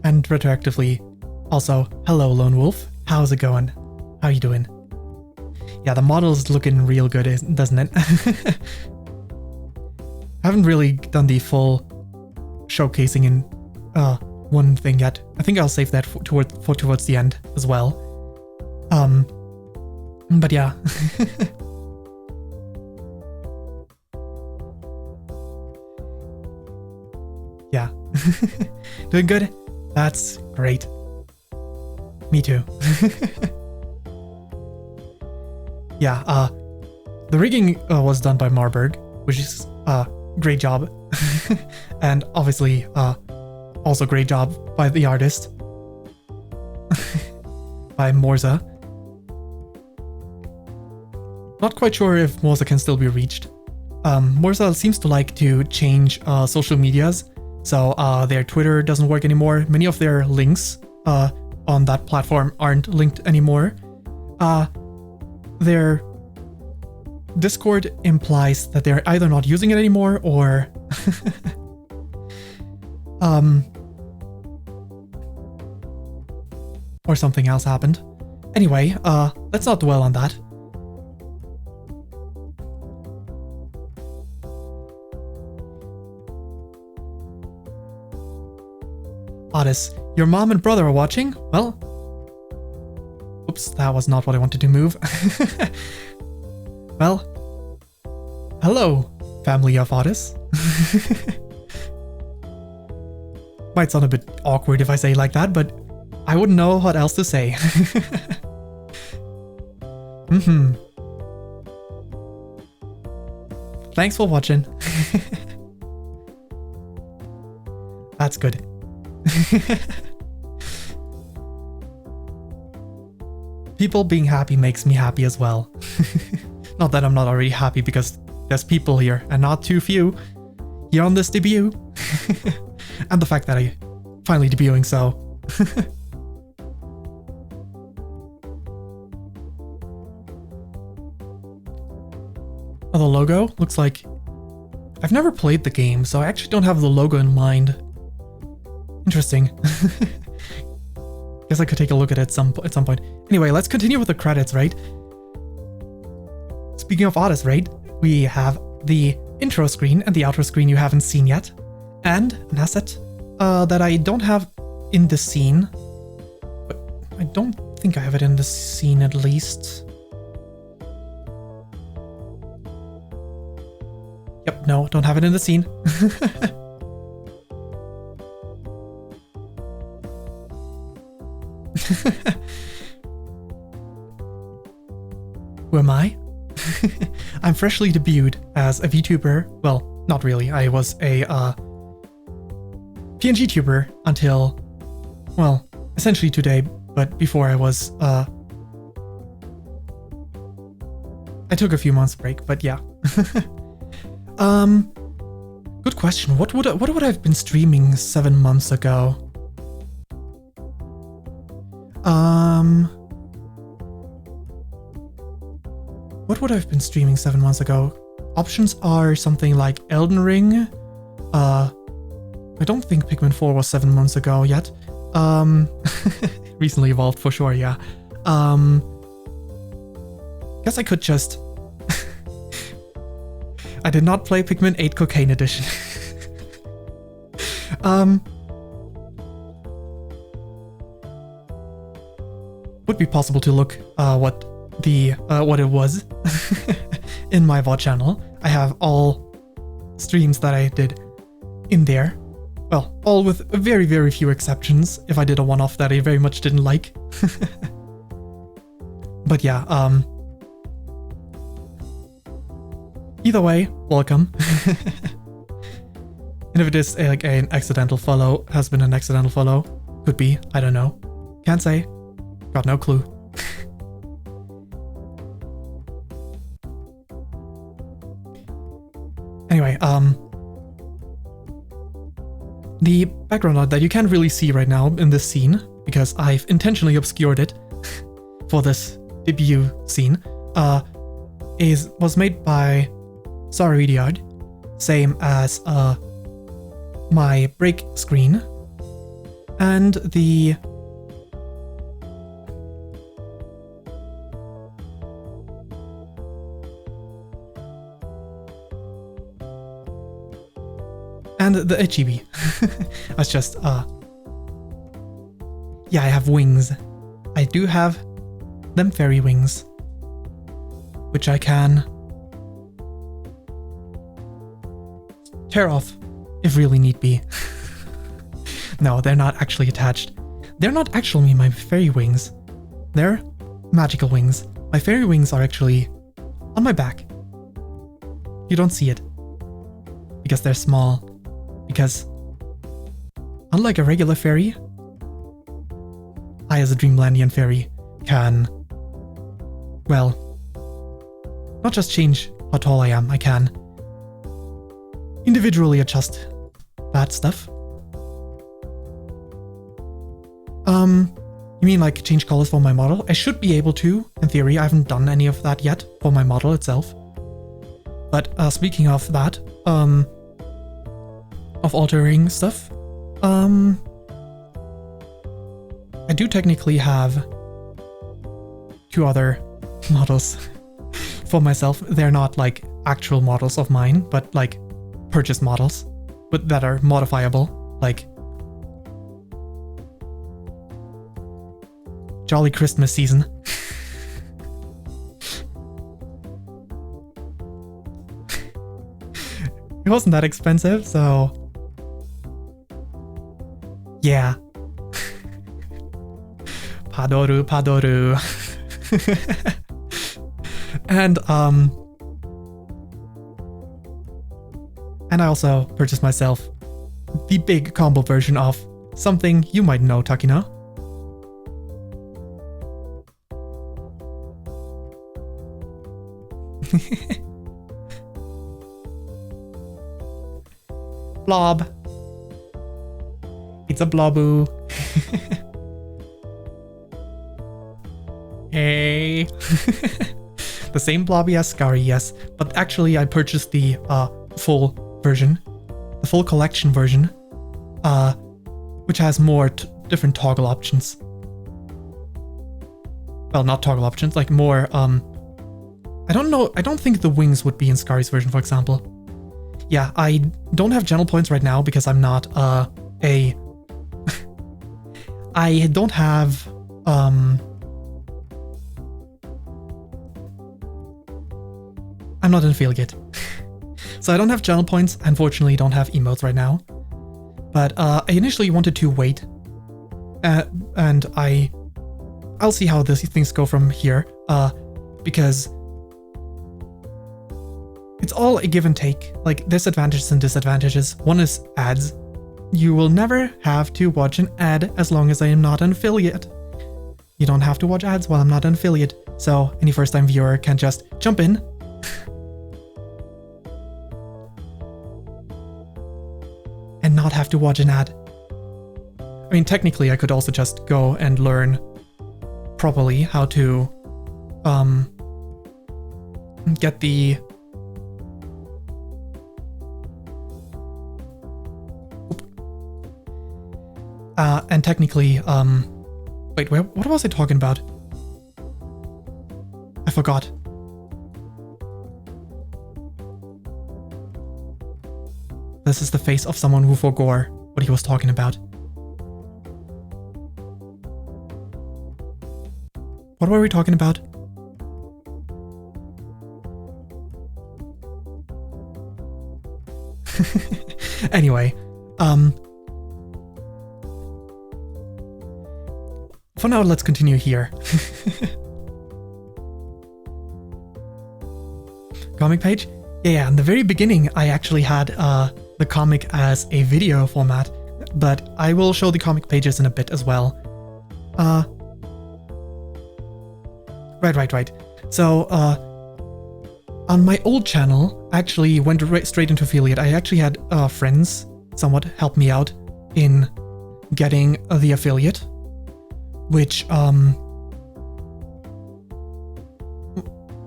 And retroactively, also, hello Lone Wolf, how's it going? How are you doing? Yeah, the model's looking real good, doesn't it? I haven't really done the full showcasing in one thing yet. I think I'll save that for towards the end as well. But yeah. Yeah. Doing good? That's great. Me too. Yeah, the rigging was done by Marburg, which is great job. And obviously also great job by the artist. By Morza. Not quite sure if Morza can still be reached. Morza seems to like to change social medias, so their Twitter doesn't work anymore. Many of their links on that platform aren't linked anymore. Their Discord implies that they're either not using it anymore or or something else happened. Anyway, let's not dwell on that. Otis, your mom and brother are watching? Well, oops, that was not what I wanted to move. Well, hello, family of Otis. Might sound a bit awkward if I say it like that, but I wouldn't know what else to say. Thanks for watching. That's good. People being happy makes me happy as well. Not that I'm not already happy because there's people here and not too few here on this debut. And the fact that I finally debuting, so. Oh, the logo looks like I've never played the game, so I actually don't have the logo in mind. Interesting. Guess I could take a look at it at some point. Anyway, let's continue with the credits, right? Speaking of Otis, right? We have the intro screen and the outro screen you haven't seen yet, and an asset that I don't have in the scene. But I don't think I have it in the scene, at least. Yep, no, don't have it in the scene. Who am I? I'm freshly debuted as a VTuber. Well, not really. I was a PNG tuber until, well, essentially today, but before I was, I took a few months break, but yeah. Good question. What would I have been streaming 7 months ago? What would I have been streaming 7 months ago? Options are something like Elden Ring. I don't think Pikmin 4 was 7 months ago yet. Recently evolved for sure, yeah. Guess I could just... I did not play Pikmin 8 Cocaine Edition. Would be possible to look what it was in my VOD channel. I have all streams that I did in there. Well, all with very, very few exceptions. If I did a one-off that I very much didn't like. But yeah, either way, welcome. And if it is like an accidental follow, has been an accidental follow, could be, I don't know. Can't say. Got no clue. Anyway, the background art that you can't really see right now in this scene, because I've intentionally obscured it for this debut scene, was made by DeviantArt, same as my break screen, and the HYYYPE. That's just, yeah, I have wings. I do have them fairy wings, which I can tear off if really need be. No, they're not actually attached. They're not actually my fairy wings. They're magical wings. My fairy wings are actually on my back. You don't see it because they're small. Because, unlike a regular fairy, I as a Dreamlandian fairy can, well, not just change how tall I am, I can individually adjust that stuff. You mean like change colors for my model? I should be able to, in theory. I haven't done any of that yet for my model itself. But speaking of that, of altering stuff, I do technically have 2 other models for myself. They're not like actual models of mine, but like purchase models, but that are modifiable, like Jolly Christmas season. It wasn't that expensive, so yeah. Padoru. And I also purchased myself the big combo version of something you might know, Takina. Blob. It's a bloboo. Hey. The same blobby as Scary, yes. But actually I purchased the full version. The full collection version. Which has more different toggle options. Well, not toggle options, like more, I don't know, I don't think the wings would be in Scary's version, for example. Yeah, I don't have channel points right now because I'm not, I don't have, I'm not an affiliate. So I don't have channel points, unfortunately don't have emotes right now. But I initially wanted to wait, and I'll see how things go from here, because it's all a give and take. Like, there's advantages and disadvantages. One is ads. You will never have to watch an ad as long as I am not an affiliate. You don't have to watch ads while I'm not an affiliate, so any first-time viewer can just jump in. And not have to watch an ad. I mean, technically, I could also just go and learn properly how to get the and technically wait, what was I talking about? I forgot. This is the face of someone who forgot what he was talking about. What were we talking about? Anyway, for now, let's continue here. Comic page? Yeah, in the very beginning, I actually had the comic as a video format, but I will show the comic pages in a bit as well. Right. So, on my old channel, I actually went straight into affiliate. I actually had friends somewhat help me out in getting the affiliate, which,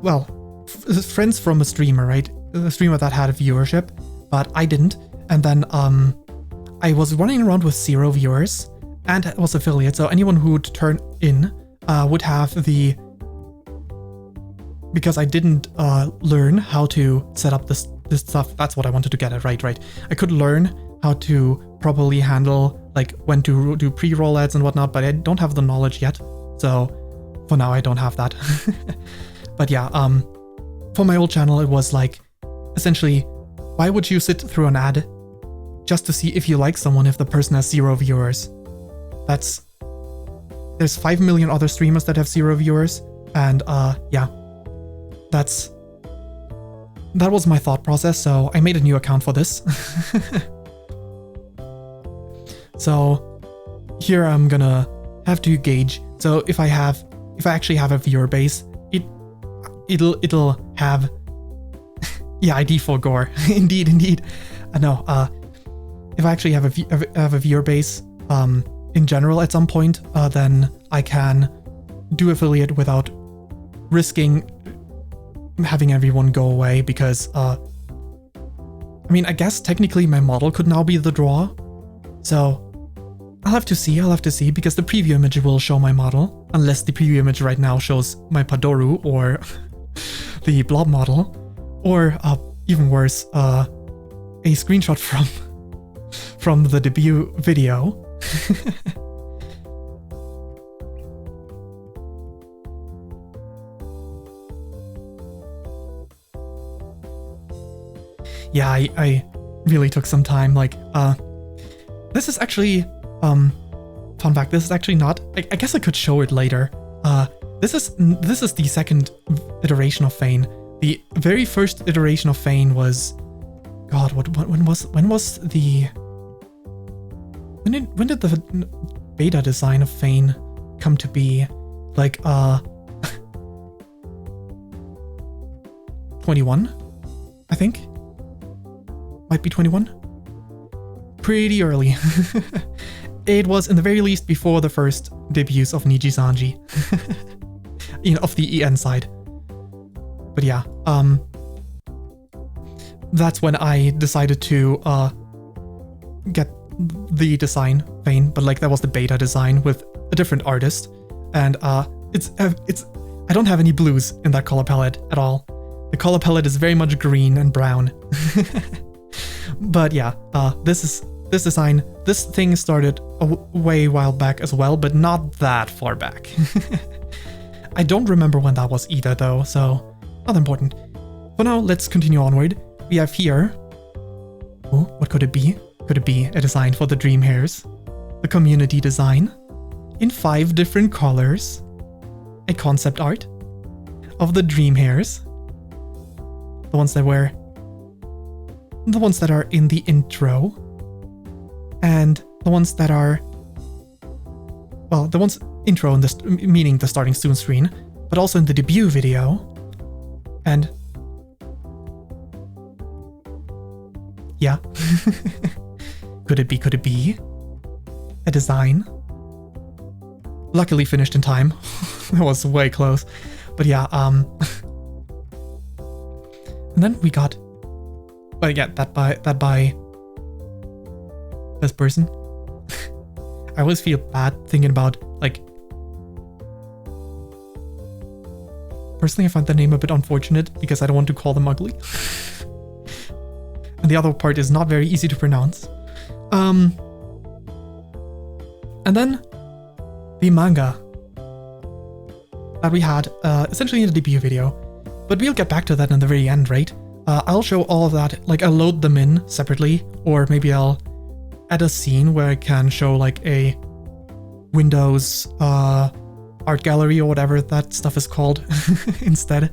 well, friends from a streamer, right? A streamer that had a viewership, but I didn't. And then I was running around with 0 viewers and was affiliate, so anyone who would turn in would have the... Because I didn't learn how to set up this stuff, that's what I wanted to get at, right. I could learn how to properly handle, like, when to do pre-roll ads and whatnot, but I don't have the knowledge yet, so for now I don't have that. But yeah, for my old channel, it was like, essentially, why would you sit through an ad just to see if you like someone if the person has 0 viewers? There's 5 million other streamers that have 0 viewers, and yeah. That was my thought process, so I made a new account for this. So here I'm gonna have to gauge. So if I actually have a viewer base, it'll have yeah, ID for gore. Indeed. No, if I actually have a viewer base in general at some point, then I can do affiliate without risking having everyone go away because, I mean, I guess technically my model could now be the draw. So I'll have to see because the preview image will show my model, unless the preview image right now shows my Padoru or the blob model, or even worse, a screenshot from the debut video. Yeah, I really took some time. Like, this is actually, fun fact, this is actually not, I guess I could show it later. This is the second iteration of Fayn. The very first iteration of Fayn was, God, when did the beta design of Fayn come to be? Like, 21, I think. Might be 21. Pretty early. It was in the very least before the first debuts of Niji-Sanji. You know, of the EN side. But yeah, that's when I decided to get the design Fayn, but like that was the beta design with a different artist, and it's I don't have any blues in that color palette at all. The color palette is very much green and brown. But yeah, this thing started a way while back as well, but not that far back. I don't remember when that was either though, so not important. For now, let's continue onward. We have here, oh, what could it be? Could it be a design for the Dreamhares? The community design in 5 different colors. A concept art of the Dreamhares. The ones that are in the intro, and the ones that are, well, the ones intro in this, meaning the starting soon screen, but also in the debut video, and yeah. Could it be a design? Luckily finished in time. That was way close, but yeah. And then we got, well, yeah, that by this person. I always feel bad thinking about, like, personally I find the name a bit unfortunate because I don't want to call them ugly. And the other part is not very easy to pronounce. And then the manga that we had essentially in the debut video, but we'll get back to that in the very end, right? I'll show all of that, like I'll load them in separately, or maybe I'll add a scene where I can show like a Windows art gallery or whatever that stuff is called instead.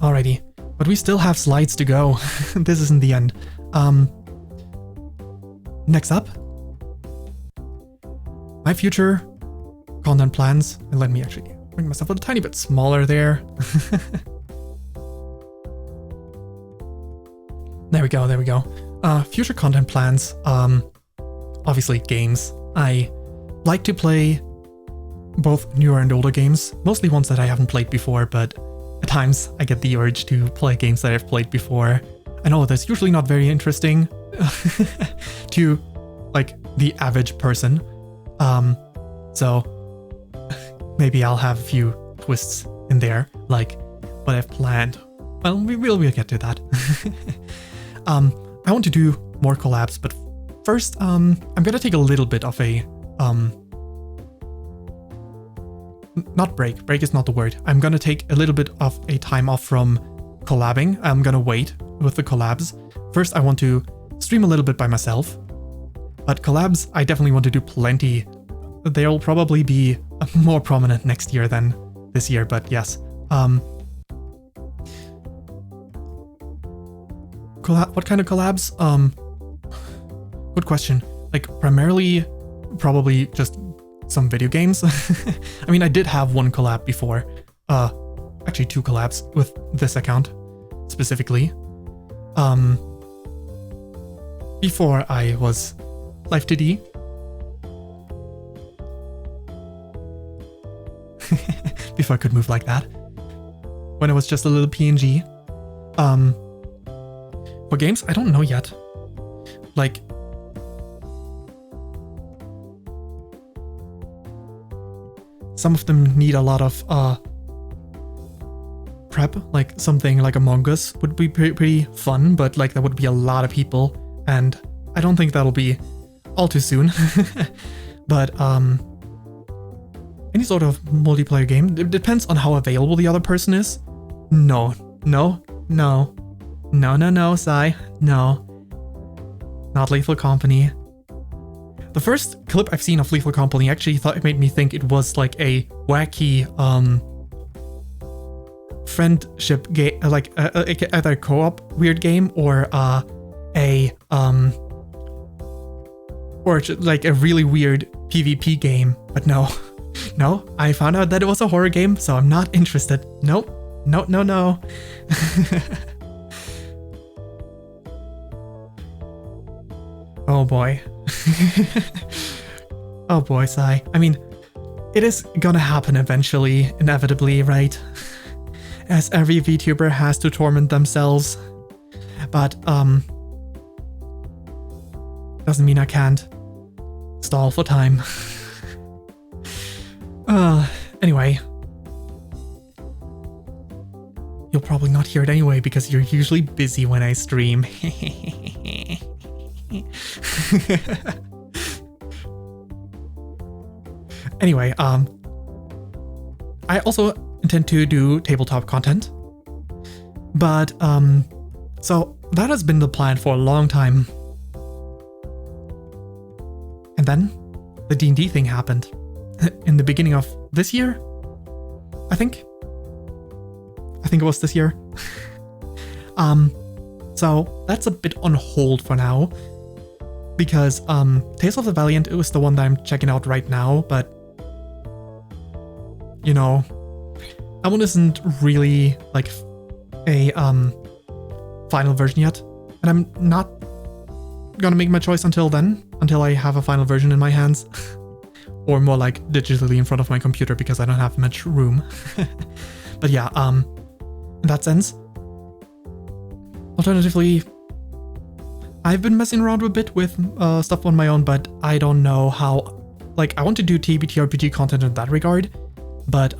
Alrighty, but we still have slides to go. This isn't the end. Next up, my future content plans. And let me actually bring myself a tiny bit smaller there. There we go. Future content plans. Obviously games. I like to play both newer and older games, mostly ones that I haven't played before, but at times I get the urge to play games that I've played before. I know that's usually not very interesting to like the average person. So maybe I'll have a few twists in there, like what I've planned. Well, we'll get to that. I want to do more collabs, but first, I'm gonna take a little bit of a, not break. Break is not the word. I'm gonna take a little bit of a time off from collabing. I'm gonna wait with the collabs. First, I want to stream a little bit by myself, but collabs, I definitely want to do plenty. They'll probably be more prominent next year than this year, but yes. What kind of collabs? Good question. Like, primarily, probably just some video games. I mean, I did have one collab before. Actually 2 collabs with this account, specifically. Before I was L2D. if I could move like that. When it was just a little PNG. For games, I don't know yet. Like, some of them need a lot of prep, like something like Among Us would be pretty fun, but like that would be a lot of people, and I don't think that'll be all too soon. But any sort of multiplayer game, it depends on how available the other person is. No, Sai, no. Not Lethal Company. The first clip I've seen of Lethal Company actually made me think it was like a wacky friendship game, like either a co-op weird game or like a really weird PvP game. But no, I found out that it was a horror game, so I'm not interested. Nope. No. Oh boy. Oh boy, Sai. I mean, it is gonna happen eventually, inevitably, right? As every VTuber has to torment themselves. But, doesn't mean I can't stall for time. Anyway. You'll probably not hear it anyway because you're usually busy when I stream. Anyway, I also intend to do tabletop content. But, so that has been the plan for a long time. And then the D&D thing happened in the beginning of this year, I think it was this year. So that's a bit on hold for now because Tales of the Valiant, it was the one that I'm checking out right now, but you know, that one isn't really like a final version yet, and I'm not gonna make my choice until I have a final version in my hands. Or more like digitally in front of my computer because I don't have much room. But yeah, in that sense. Alternatively, I've been messing around a bit with stuff on my own, but I don't know how, like, I want to do TBTRPG content in that regard, but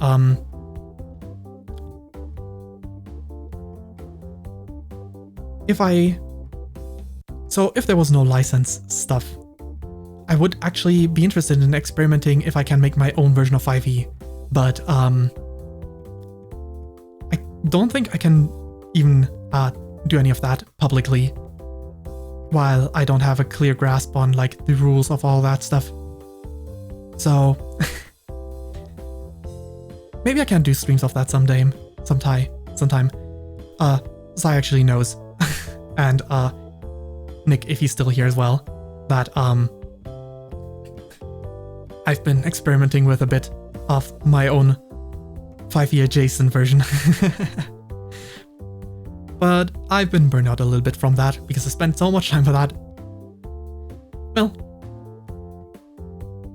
if there was no license stuff, I would actually be interested in experimenting if I can make my own version of 5e, but I don't think I can even do any of that publicly while I don't have a clear grasp on like the rules of all that stuff. So maybe I can do streams of that sometime. Sai actually knows, and Nick, if he's still here as well, that I've been experimenting with a bit of my own 5e adjacent version. But I've been burned out a little bit from that because I spent so much time for that. Well,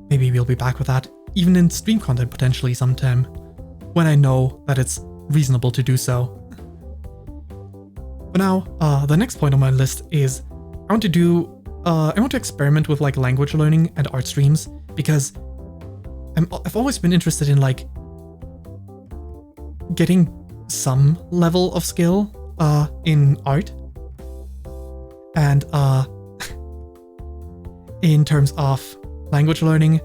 maybe we'll be back with that, even in stream content potentially sometime, when I know that it's reasonable to do so. For now, the next point on my list is I want to experiment with like language learning and art streams, because I've always been interested in like getting some level of skill in art, and in terms of language learning,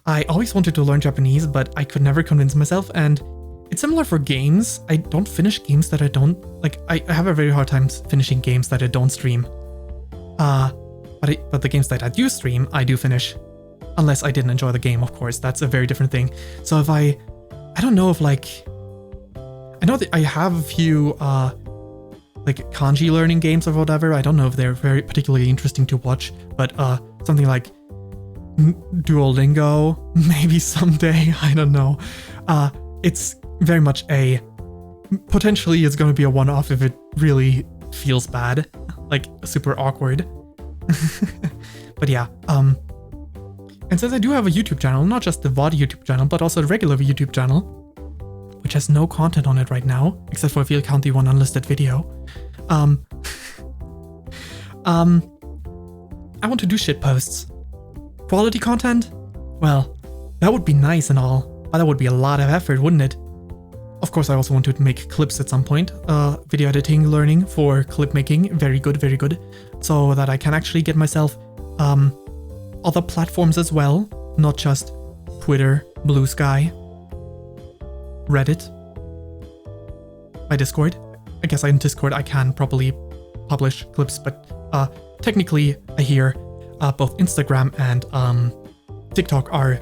I always wanted to learn Japanese, but I could never convince myself. And it's similar for games. I don't finish games that I don't like. I have a very hard time finishing games that I don't stream. But the games that I do stream, I do finish. Unless I didn't enjoy the game, of course. That's a very different thing. So if I don't know if like, I know that I have a few like kanji learning games or whatever. I don't know if they're very particularly interesting to watch, but something like Duolingo, maybe someday. I don't know. It's very much potentially it's going to be a one-off if it really feels bad, like super awkward. But yeah, and since I do have a YouTube channel, not just the VOD YouTube channel, but also the regular YouTube channel, which has no content on it right now, except for if you count the one unlisted video. I want to do shit posts. Quality content? Well, that would be nice and all, but that would be a lot of effort, wouldn't it? Of course, I also want to make clips at some point. Video editing, learning for clip making, very good, so that I can actually get myself other platforms as well, not just Twitter, Bluesky, Reddit, my Discord. I guess in Discord I can probably publish clips, but technically I hear both Instagram and TikTok are,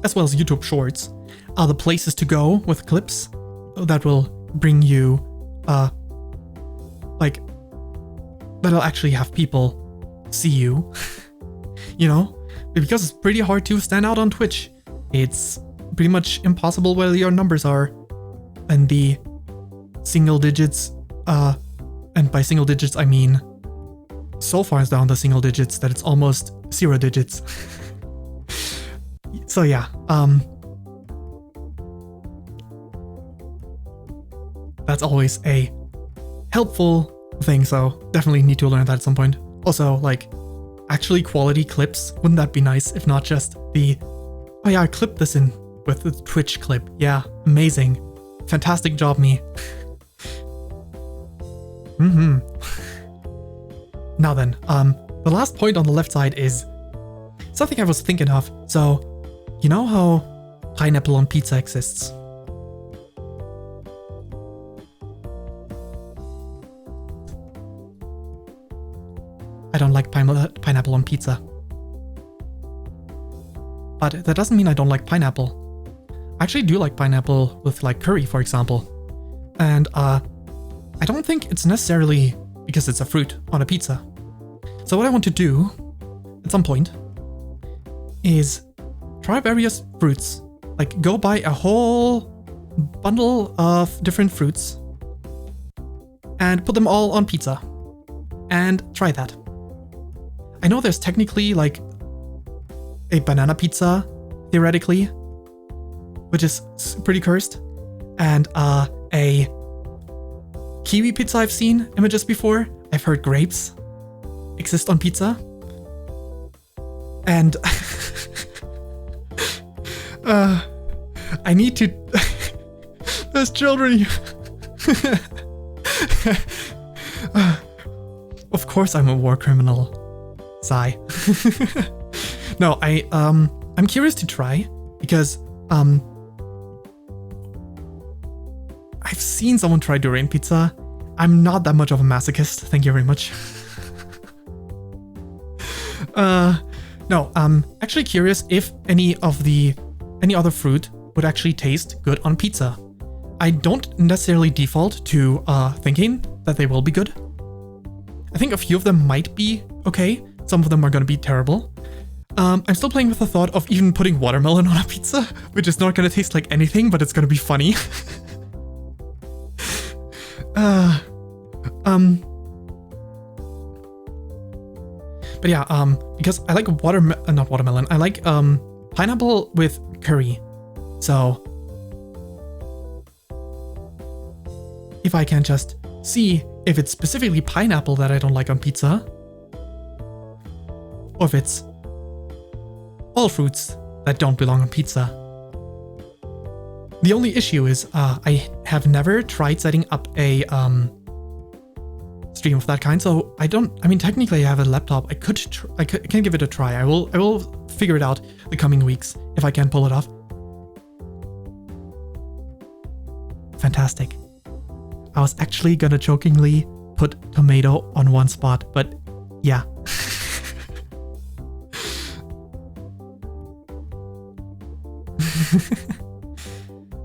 as well as YouTube Shorts, are the places to go with clips that will bring you, that'll actually have people see you, you know? Because it's pretty hard to stand out on Twitch. It's pretty much impossible where your numbers are in the single digits, and by single digits I mean so far it's down the single digits that it's almost 0 digits. So yeah, that's always a helpful thing, so definitely need to learn that at some point. Also, like, actually quality clips, wouldn't that be nice if not just the, oh yeah, I clipped this in with the Twitch clip. Yeah, amazing. Fantastic job, me. Now then, the last point on the left side is something I was thinking of. So, you know how pineapple on pizza exists? I don't like pineapple on pizza. But that doesn't mean I don't like pineapple. I actually do like pineapple with like curry, for example. And I don't think it's necessarily because it's a fruit on a pizza. So what I want to do at some point is try various fruits. Like go buy a whole bundle of different fruits and put them all on pizza and try that. I know there's technically like a banana pizza, theoretically, which is pretty cursed, and a kiwi pizza I've seen images before. I've heard grapes exist on pizza. And I need to... There's children. Of course I'm a war criminal. Sigh. No, I'm curious to try because I've seen someone try durian pizza. I'm not that much of a masochist, thank you very much. No, I'm actually curious if any other fruit would actually taste good on pizza. I don't necessarily default to thinking that they will be good. I think a few of them might be okay. Some of them are going to be terrible. I'm still playing with the thought of even putting watermelon on a pizza, which is not going to taste like anything, but it's going to be funny. But yeah, because I like not watermelon, I like pineapple with curry. So if I can just see if it's specifically pineapple that I don't like on pizza, or if it's all fruits that don't belong on pizza. The only issue is I have never tried setting up a stream of that kind, so I mean, technically I have a laptop. I can give it a try. I will figure it out the coming weeks if I can pull it off. Fantastic. I was actually gonna jokingly put tomato on one spot, but yeah.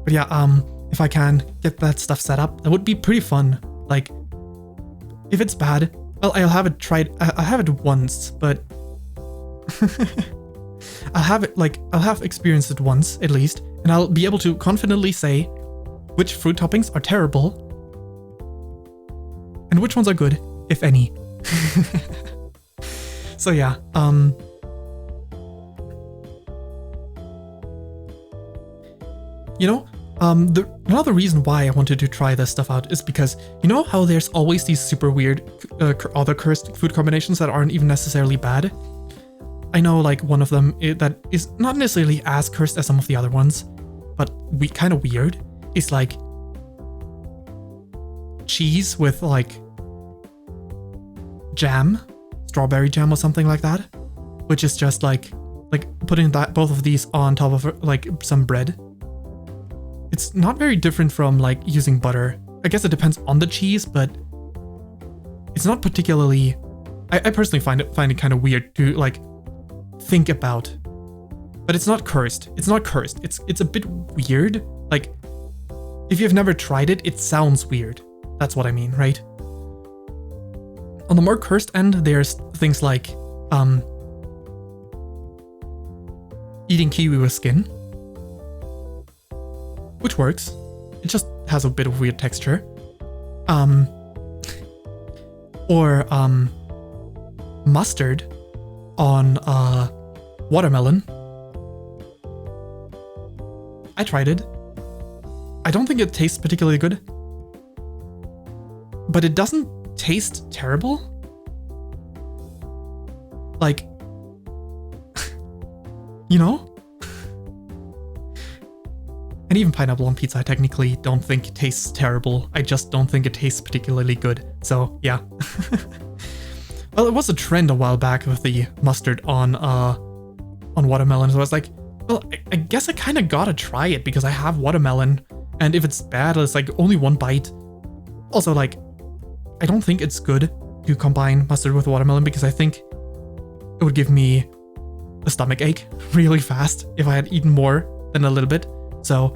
But yeah, if I can get that stuff set up, that would be pretty fun. Like, if it's bad, well, I'll have it tried. I'll have it once, but I'll have experienced it once at least, and I'll be able to confidently say which fruit toppings are terrible and which ones are good, if any. So yeah, you know, Another reason why I wanted to try this stuff out is because you know how there's always these super weird other cursed food combinations that aren't even necessarily bad? I know like one of them that is not necessarily as cursed as some of the other ones, but kind of weird, is like cheese with like jam, strawberry jam or something like that, which is just like putting both of these on top of like some bread. It's not very different from like using butter. I guess it depends on the cheese, but it's not particularly. I personally find it kind of weird to like think about, but it's not cursed. It's not cursed. It's a bit weird. Like if you've never tried it, it sounds weird. That's what I mean, right? On the more cursed end, there's things like eating kiwi with skin, which works. It just has a bit of weird texture. Or mustard on watermelon. I tried it. I don't think it tastes particularly good, but it doesn't taste terrible. Like, you know? And even pineapple on pizza I technically don't think tastes terrible. I just don't think it tastes particularly good. So, yeah. Well, it was a trend a while back with the mustard on watermelon. So I was like, well, I guess I kind of gotta try it because I have watermelon. And if it's bad, it's like only one bite. Also, like, I don't think it's good to combine mustard with watermelon because I think it would give me a stomach ache really fast if I had eaten more than a little bit. So,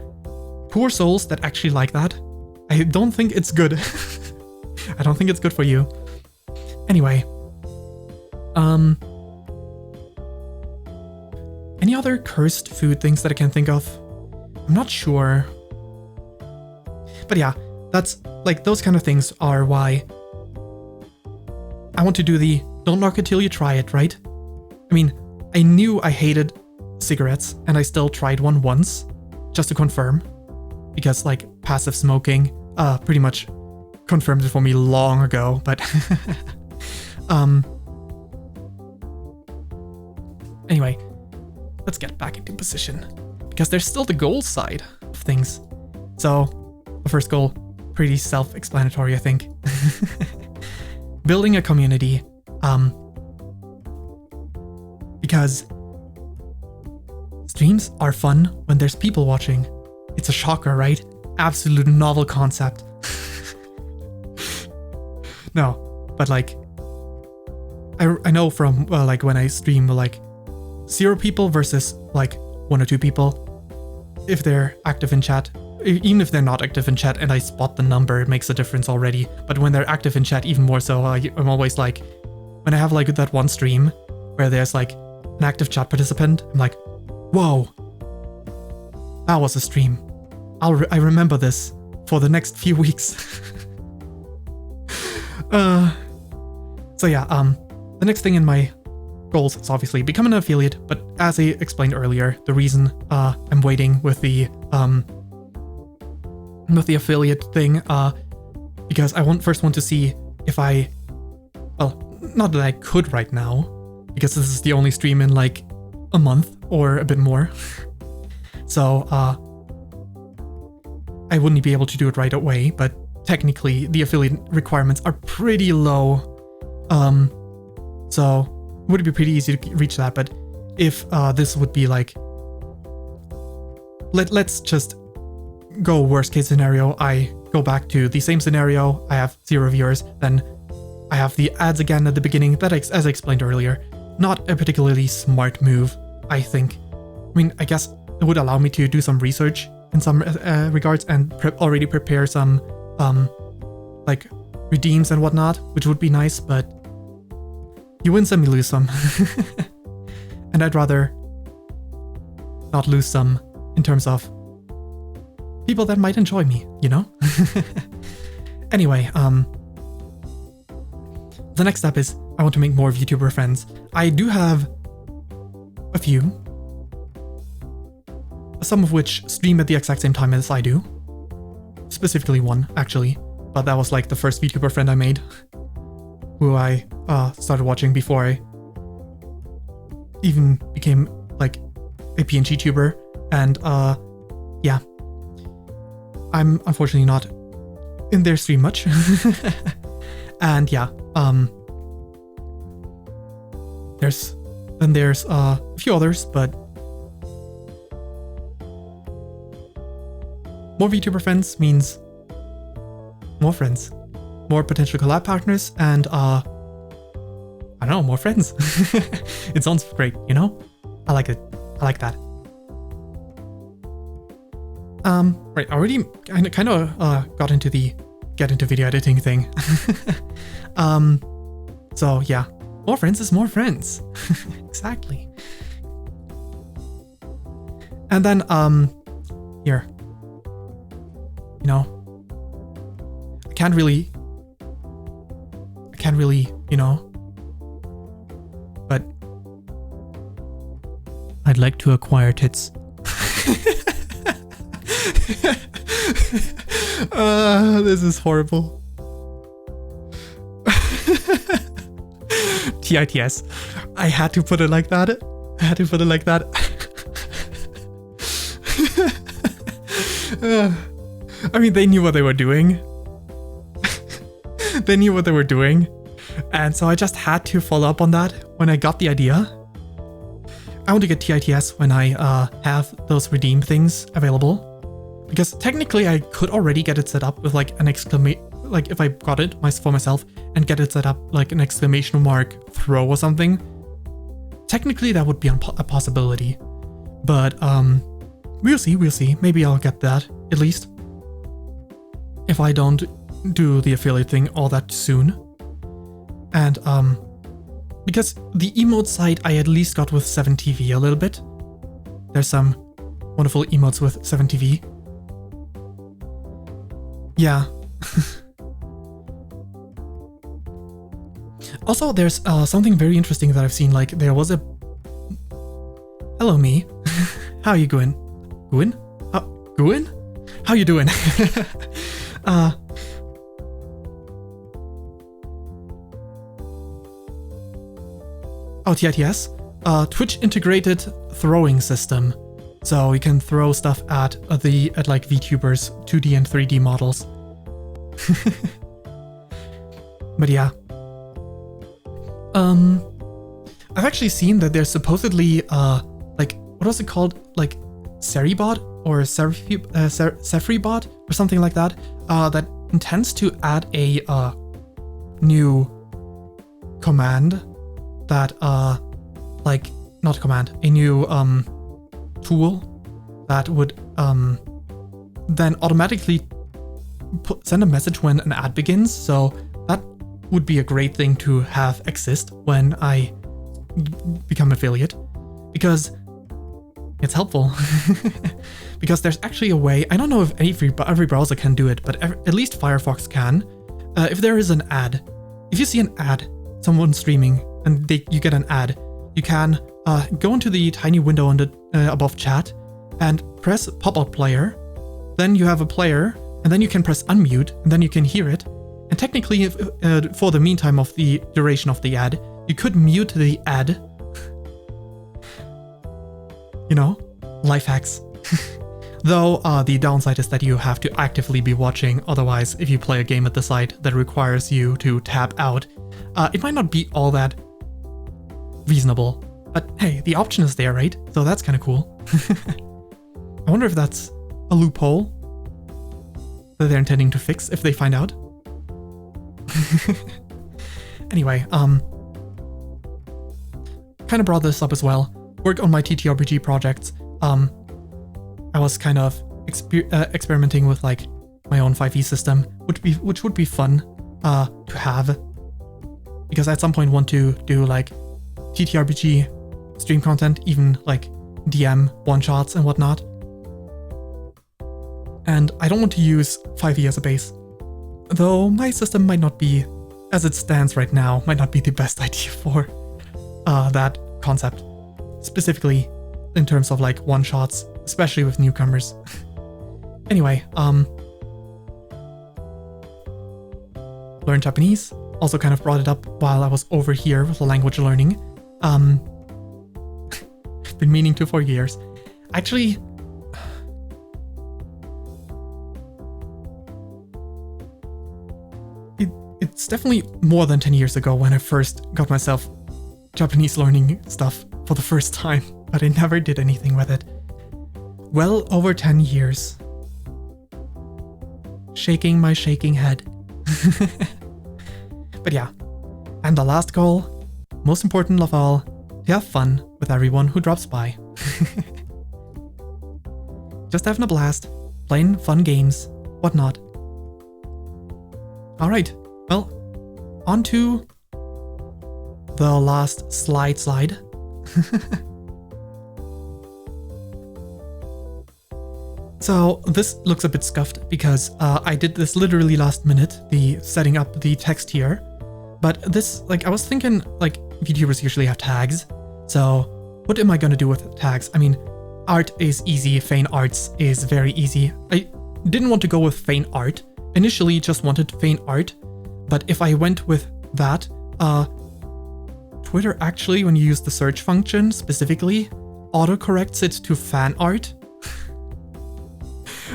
poor souls that actually like that. I don't think it's good. I don't think it's good for you. Anyway. Any other cursed food things that I can think of? I'm not sure. But yeah, that's like those kind of things are why I want to do the don't knock it till you try it, right? I mean, I knew I hated cigarettes and I still tried one once just to confirm, because like passive smoking pretty much confirmed it for me long ago, but anyway, let's get back into position because there's still the goal side of things. So the first goal, pretty self-explanatory, I think. Building a community, because streams are fun when there's people watching. It's a shocker, right? Absolute novel concept. No, but like, I know from like when I stream like 0 people versus like 1 or 2 people, if they're active in chat, even if they're not active in chat and I spot the number, it makes a difference already. But when they're active in chat, even more so, I'm always like, when I have like that one stream where there's like an active chat participant, I'm like, whoa, that was a stream. I remember this for the next few weeks. So yeah, the next thing in my goals is obviously become an affiliate, but as I explained earlier, the reason I'm waiting with the affiliate thing, because I first want to see if well, not that I could right now, because this is the only stream in like a month or a bit more. So I wouldn't be able to do it right away, but technically the affiliate requirements are pretty low. So it would be pretty easy to reach that, but if this would be like, let's just go worst case scenario, I go back to the same scenario, I have 0 viewers, then I have the ads again at the beginning. That, as I explained earlier, not a particularly smart move, I think. I mean, I guess it would allow me to do some research in some regards and already prepare some like redeems and whatnot, which would be nice, but you win some, you lose some. And I'd rather not lose some in terms of people that might enjoy me, you know? Anyway, the next step is I want to make more YouTuber friends. I do have a few. some of which stream at the exact same time as I do. Specifically one, actually. But that was like the first VTuber friend I made, who I started watching before I even became like a PNG tuber. And yeah, I'm unfortunately not in their stream much. And yeah, there's a few others, but more VTuber friends means more friends, more potential collab partners, and I don't know, more friends. It sounds great, you know? I like it. I like that. Right, I already kind of got into the get into video editing thing. So yeah, more friends is more friends. Exactly. And then here, you know, I can't really, you know, but I'd like to acquire tits. This is horrible. TITS. I had to put it like that. I had to put it like that. I mean, they knew what they were doing. They knew what they were doing. And so I just had to follow up on that when I got the idea. I want to get TITS when I have those redeem things available. Because technically I could already get it set up with like an like if I got it for myself and get it set up like an exclamation mark throw or something. Technically that would be a possibility. But we'll see. Maybe I'll get that at least. If I don't do the affiliate thing all that soon. And because the emote site I at least got with 7TV a little bit. There's some wonderful emotes with 7TV. Yeah. Also, there's something very interesting that I've seen. Like, there was a... Hello, me. How you going? Going? Going? How you doing? Oh, TITS? Twitch integrated throwing system. So you can throw stuff at like VTubers 2D and 3D models. But yeah. I've actually seen that there's supposedly like, what was it called? Like Seribot or Sefribot or something like that, that intends to add a new command that like, not command, a new tool that would then automatically send a message when an ad begins. So that would be a great thing to have exist when I become affiliate, because it's helpful. Because there's actually a way, I don't know if every browser can do it, but at least Firefox can. If there is an ad, if you see an ad, someone streaming, and you get an ad, you can go into the tiny window on the above chat and press pop-up player. Then you have a player, and then you can press unmute, and then you can hear it. And technically, if, for the meantime of the duration of the ad, you could mute the ad. You know, life hacks. Though the downside is that you have to actively be watching. Otherwise, if you play a game at the site that requires you to tap out, it might not be all that reasonable. But hey, the option is there, right? So that's kind of cool. I wonder if that's a loophole that they're intending to fix if they find out. Anyway, kind of brought this up as well. Worked on my TTRPG projects. I was kind of experimenting with like my own 5e system, which would be fun to have, because I at some point want to do like TTRPG stream content, even like DM one-shots and whatnot. And I don't want to use 5e as a base, though my system might not be, as it stands right now, might not be the best idea for that concept, specifically in terms of like one-shots, especially with newcomers. Anyway, learn Japanese. Also kind of brought it up while I was over here with the language learning. Been meaning to for years. Actually, it's definitely more than 10 years ago when I first got myself Japanese learning stuff for the first time, but I never did anything with it. Well over 10 years. Shaking my shaking head. But yeah, and the last goal, most important of all, to have fun with everyone who drops by. Just having a blast, playing fun games, whatnot. Alright, well, on to the last slide. So this looks a bit scuffed because I did this literally last minute, the setting up the text here. But this, like, I was thinking, like, VTubers usually have tags. So what am I gonna do with tags? I mean, art is easy, Fayn arts is very easy. I didn't want to go with Fayn art. Initially just wanted Fayn art, but if I went with that, Twitter actually, when you use the search function specifically, autocorrects it to fan art.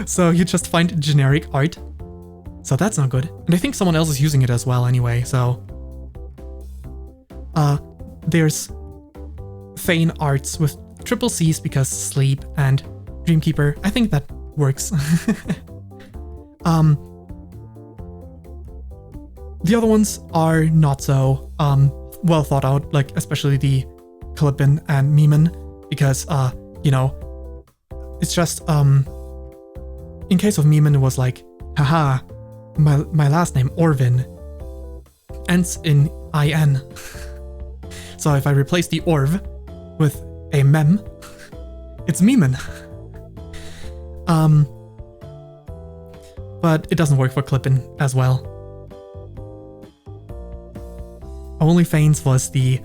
So you just find generic art. So that's not good. And I think someone else is using it as well anyway, so... there's Fayn arts with triple C's because sleep and Dreamkeeper. I think that works. The other ones are not so well thought out, like especially the Clippin and Meeman, because you know, it's just in case of Meeman it was like, haha, my last name Orvin ends in IN. So if I replace the Orv with a mem, it's Meeman. But it doesn't work for Clippin as well. OnlyFains was the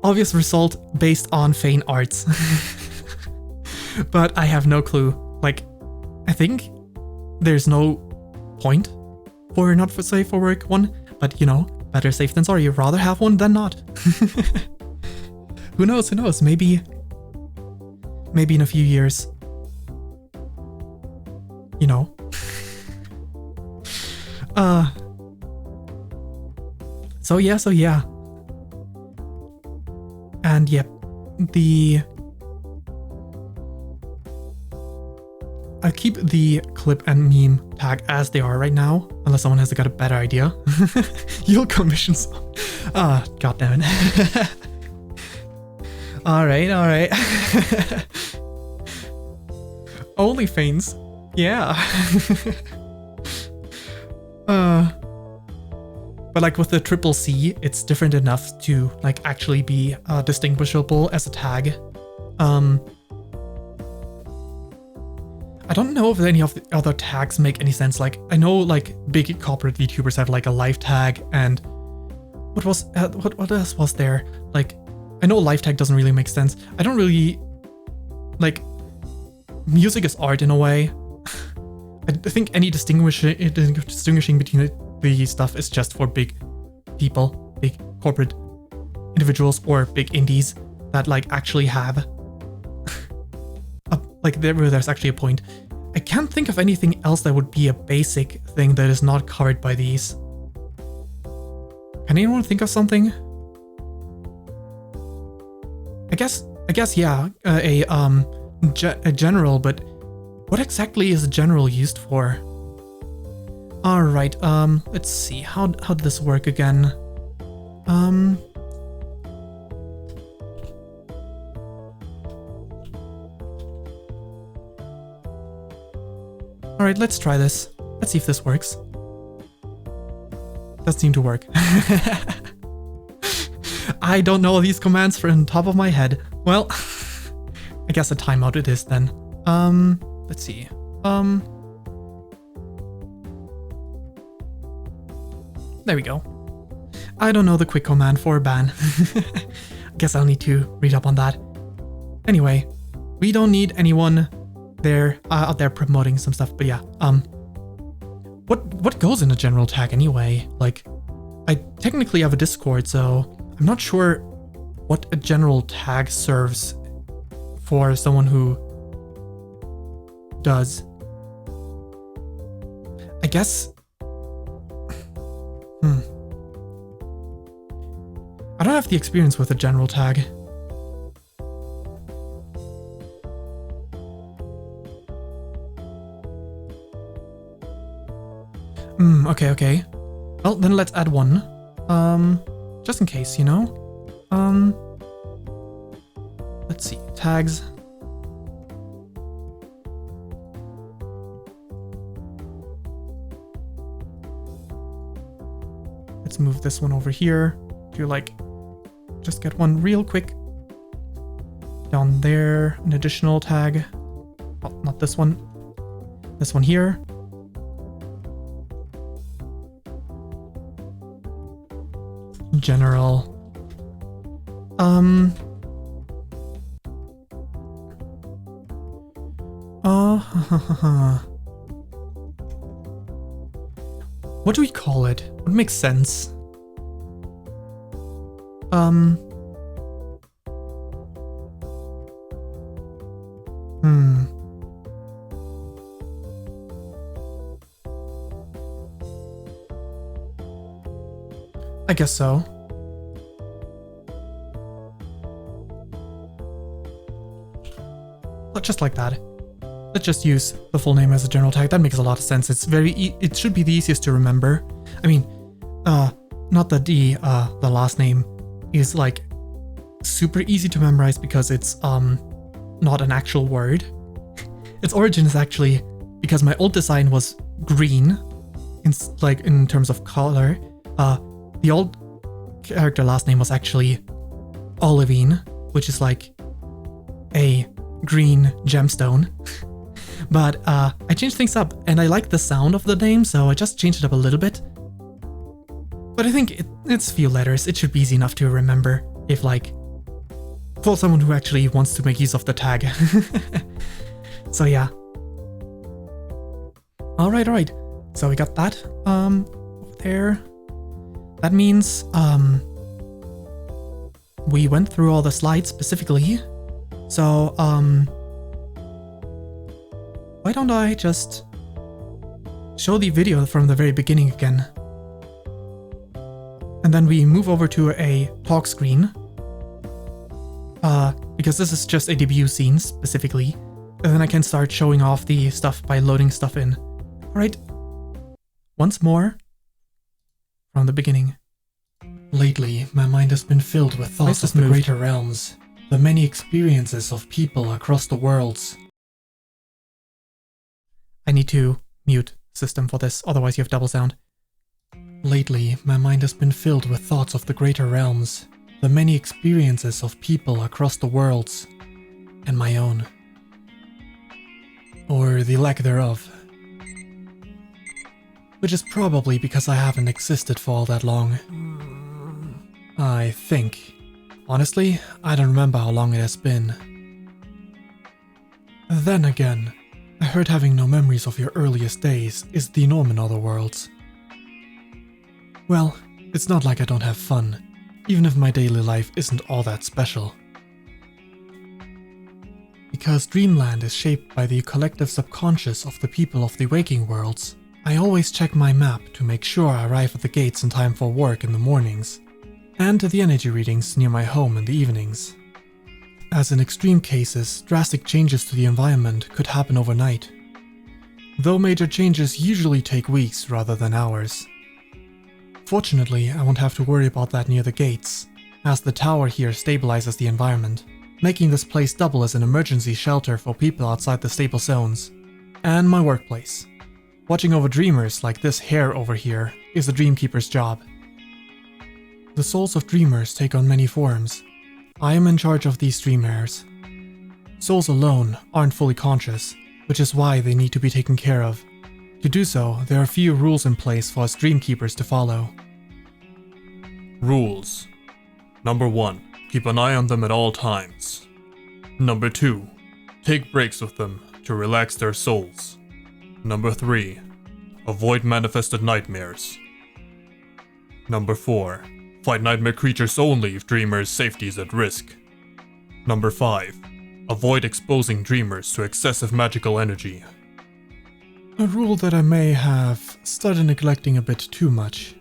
obvious result based on Fayn arts. But I have no clue. Like, I think there's no point for not for safe for work one, but you know, better safe than sorry. You'd rather have one than not. Who knows? Who knows? Maybe in a few years. You know. So yeah. And yep, I'll keep the clip and meme tag as they are right now, unless someone has got a better idea. You'll commission some. God damn it. Alright. OnlyFans. Yeah. But like with the triple C, it's different enough to like actually be distinguishable as a tag. I don't know if any of the other tags make any sense. Like, I know like big corporate VTubers have like a live tag, and what else was there? Like, I know live tag doesn't really make sense. I don't really like, music is art in a way. I think any distinguishing between the stuff is just for big people, big corporate individuals, or big indies that like actually have like there's actually a point. I can't think of anything else that would be a basic thing that is not covered by these. Can anyone think of something? I guess yeah, a general, but what exactly is a general used for? All right, let's see. How did this work again? All right, let's try this. Let's see if this works. Doesn't seem to work. I don't know these commands from the top of my head. Well, I guess a timeout it is then. Let's see. There we go. I don't know the quick command for ban. Guess I'll need to read up on that. Anyway, we don't need anyone they're out there promoting some stuff. But yeah, what goes in a general tag anyway? Like, I technically have a Discord, so I'm not sure what a general tag serves for someone who does. I guess. I don't have the experience with a general tag. Okay. Well, then let's add one. Just in case, you know? Let's see. Tags. Let's move this one over here to like just get one real quick down there, an additional tag. Oh, not this one. This one here. General. What do we call it? What makes sense? I guess so. Just like that. Let's just use the full name as a general tag. That makes a lot of sense. It's it should be the easiest to remember. I mean, not the the last name is like super easy to memorize because it's not an actual word. Its origin is actually because my old design was green, in terms of color. The old character last name was actually Olivine, which is like a green gemstone. But I changed things up and I like the sound of the name, so I just changed it up a little bit. But I think it's few letters. It should be easy enough to remember if like for someone who actually wants to make use of the tag. So yeah. Alright. So we got that over there. That means we went through all the slides specifically. So why don't I just show the video from the very beginning again? And then we move over to a talk screen. Because this is just a debut scene specifically. And then I can start showing off the stuff by loading stuff in. Alright. Once more. From the beginning. Lately, my mind has been filled with thoughts of the greater realms, the many experiences of people across the worlds. I need to mute system for this, otherwise you have double sound. Lately, my mind has been filled with thoughts of the greater realms, the many experiences of people across the worlds, and my own. Or the lack thereof. Which is probably because I haven't existed for all that long. I think. Honestly, I don't remember how long it has been. Then again, I heard having no memories of your earliest days is the norm in other worlds. Well, it's not like I don't have fun, even if my daily life isn't all that special. Because Dreamland is shaped by the collective subconscious of the people of the waking worlds, I always check my map to make sure I arrive at the gates in time for work in the mornings, and to the energy readings near my home in the evenings. As in extreme cases, drastic changes to the environment could happen overnight, though major changes usually take weeks rather than hours. Fortunately, I won't have to worry about that near the gates, as the tower here stabilizes the environment, making this place double as an emergency shelter for people outside the stable zones. And my workplace. Watching over dreamers like this hare over here is the Dreamkeeper's job. The souls of dreamers take on many forms. I am in charge of these Dreamhares. Souls alone aren't fully conscious, which is why they need to be taken care of. To do so, there are a few rules in place for us Dreamkeepers to follow. Rules. Number 1. Keep an eye on them at all times. Number 2. Take breaks with them to relax their souls. Number 3. Avoid manifested nightmares. Number 4. Fight nightmare creatures only if dreamers' safety is at risk. Number 5. Avoid exposing dreamers to excessive magical energy. A rule that I may have started neglecting a bit too much.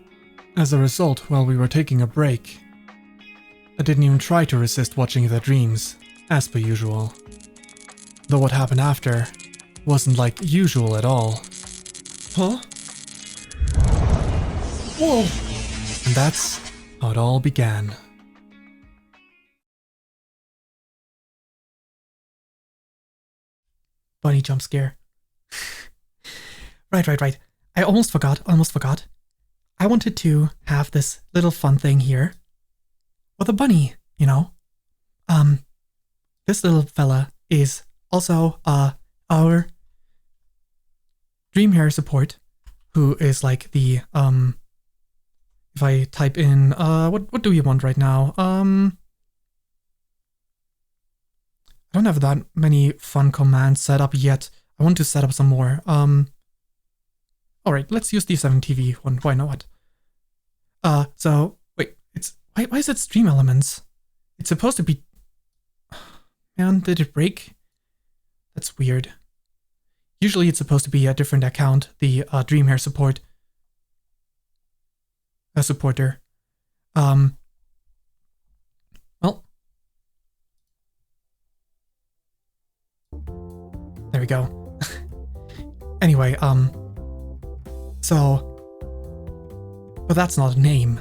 As a result, while we were taking a break, I didn't even try to resist watching their dreams, as per usual. Though what happened after wasn't like usual at all. Huh? Whoa! And that's how it all began. Bunny jump scare. Right. I almost forgot. I wanted to have this little fun thing here with a bunny, you know? This little fella is also our Dreamhare support, who is like the if I type in what do we want right now? I don't have that many fun commands set up yet. I want to set up some more. Alright, let's use the 7TV one. Why not? So wait, it's why is it stream elements? It's supposed to be. Man, did it break? That's weird. Usually it's supposed to be a different account, the Dreamhare support. A supporter. Well. There we go. Anyway, so. But that's not a name.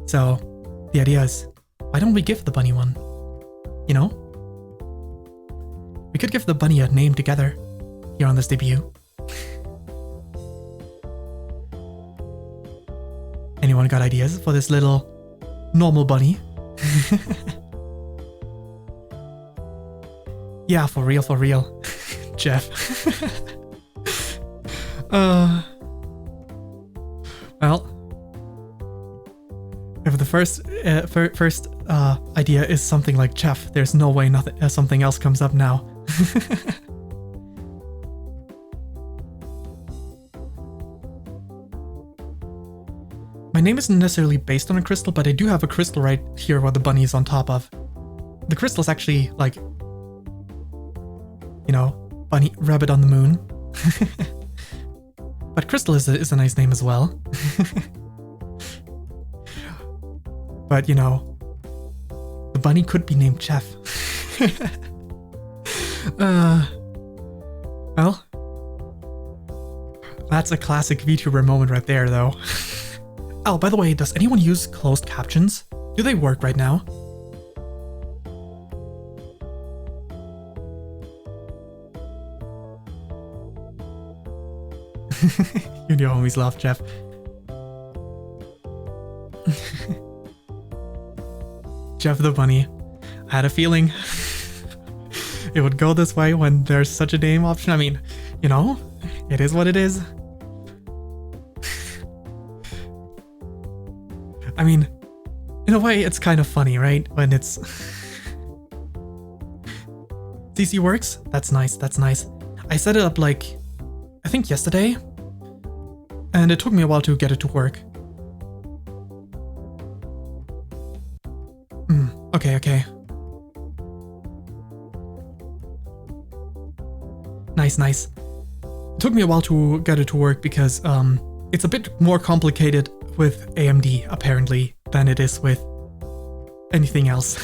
So, the idea is, why don't we give the bunny one? You know? We could give the bunny a name together here on this debut. Anyone got ideas for this little normal bunny? Yeah, for real. Jeff. Well, if the first idea is something like Jeff, there's no way something else comes up now. My name isn't necessarily based on a crystal, but I do have a crystal right here where the bunny is on top of. The crystal's actually like, you know, bunny rabbit on the moon. But Crystal is a nice name as well. But you know, the bunny could be named Jeff. Well, that's a classic VTuber moment right there, though. Oh, by the way, does anyone use closed captions? Do they work right now? You and your homies laugh, Jeff. Jeff the bunny. I had a feeling it would go this way when there's such a name option. I mean, you know, it is what it is. I mean, in a way, it's kind of funny, right? When it's... CC works? That's nice. I set it up like, I think yesterday. And it took me a while to get it to work. Okay. Nice. It took me a while to get it to work because it's a bit more complicated with AMD, apparently, than it is with anything else.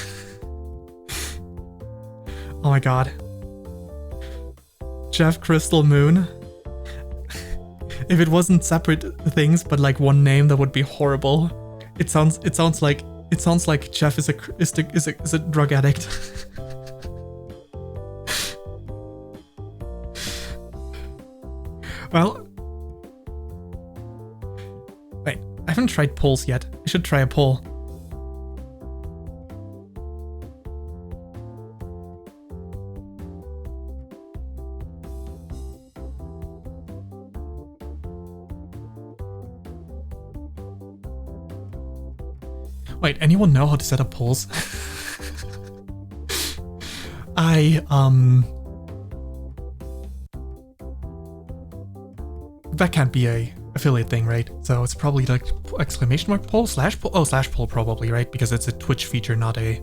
Oh my god. Jeff Crystal Moon. If it wasn't separate things, but like one name, that would be horrible. It sounds like Jeff is a drug addict. Well, wait, I haven't tried polls yet. I should try a poll. Wait, anyone know how to set up polls? that can't be a affiliate thing, right? So it's probably like exclamation mark poll slash poll. Oh, slash poll probably, right? Because it's a Twitch feature, not a...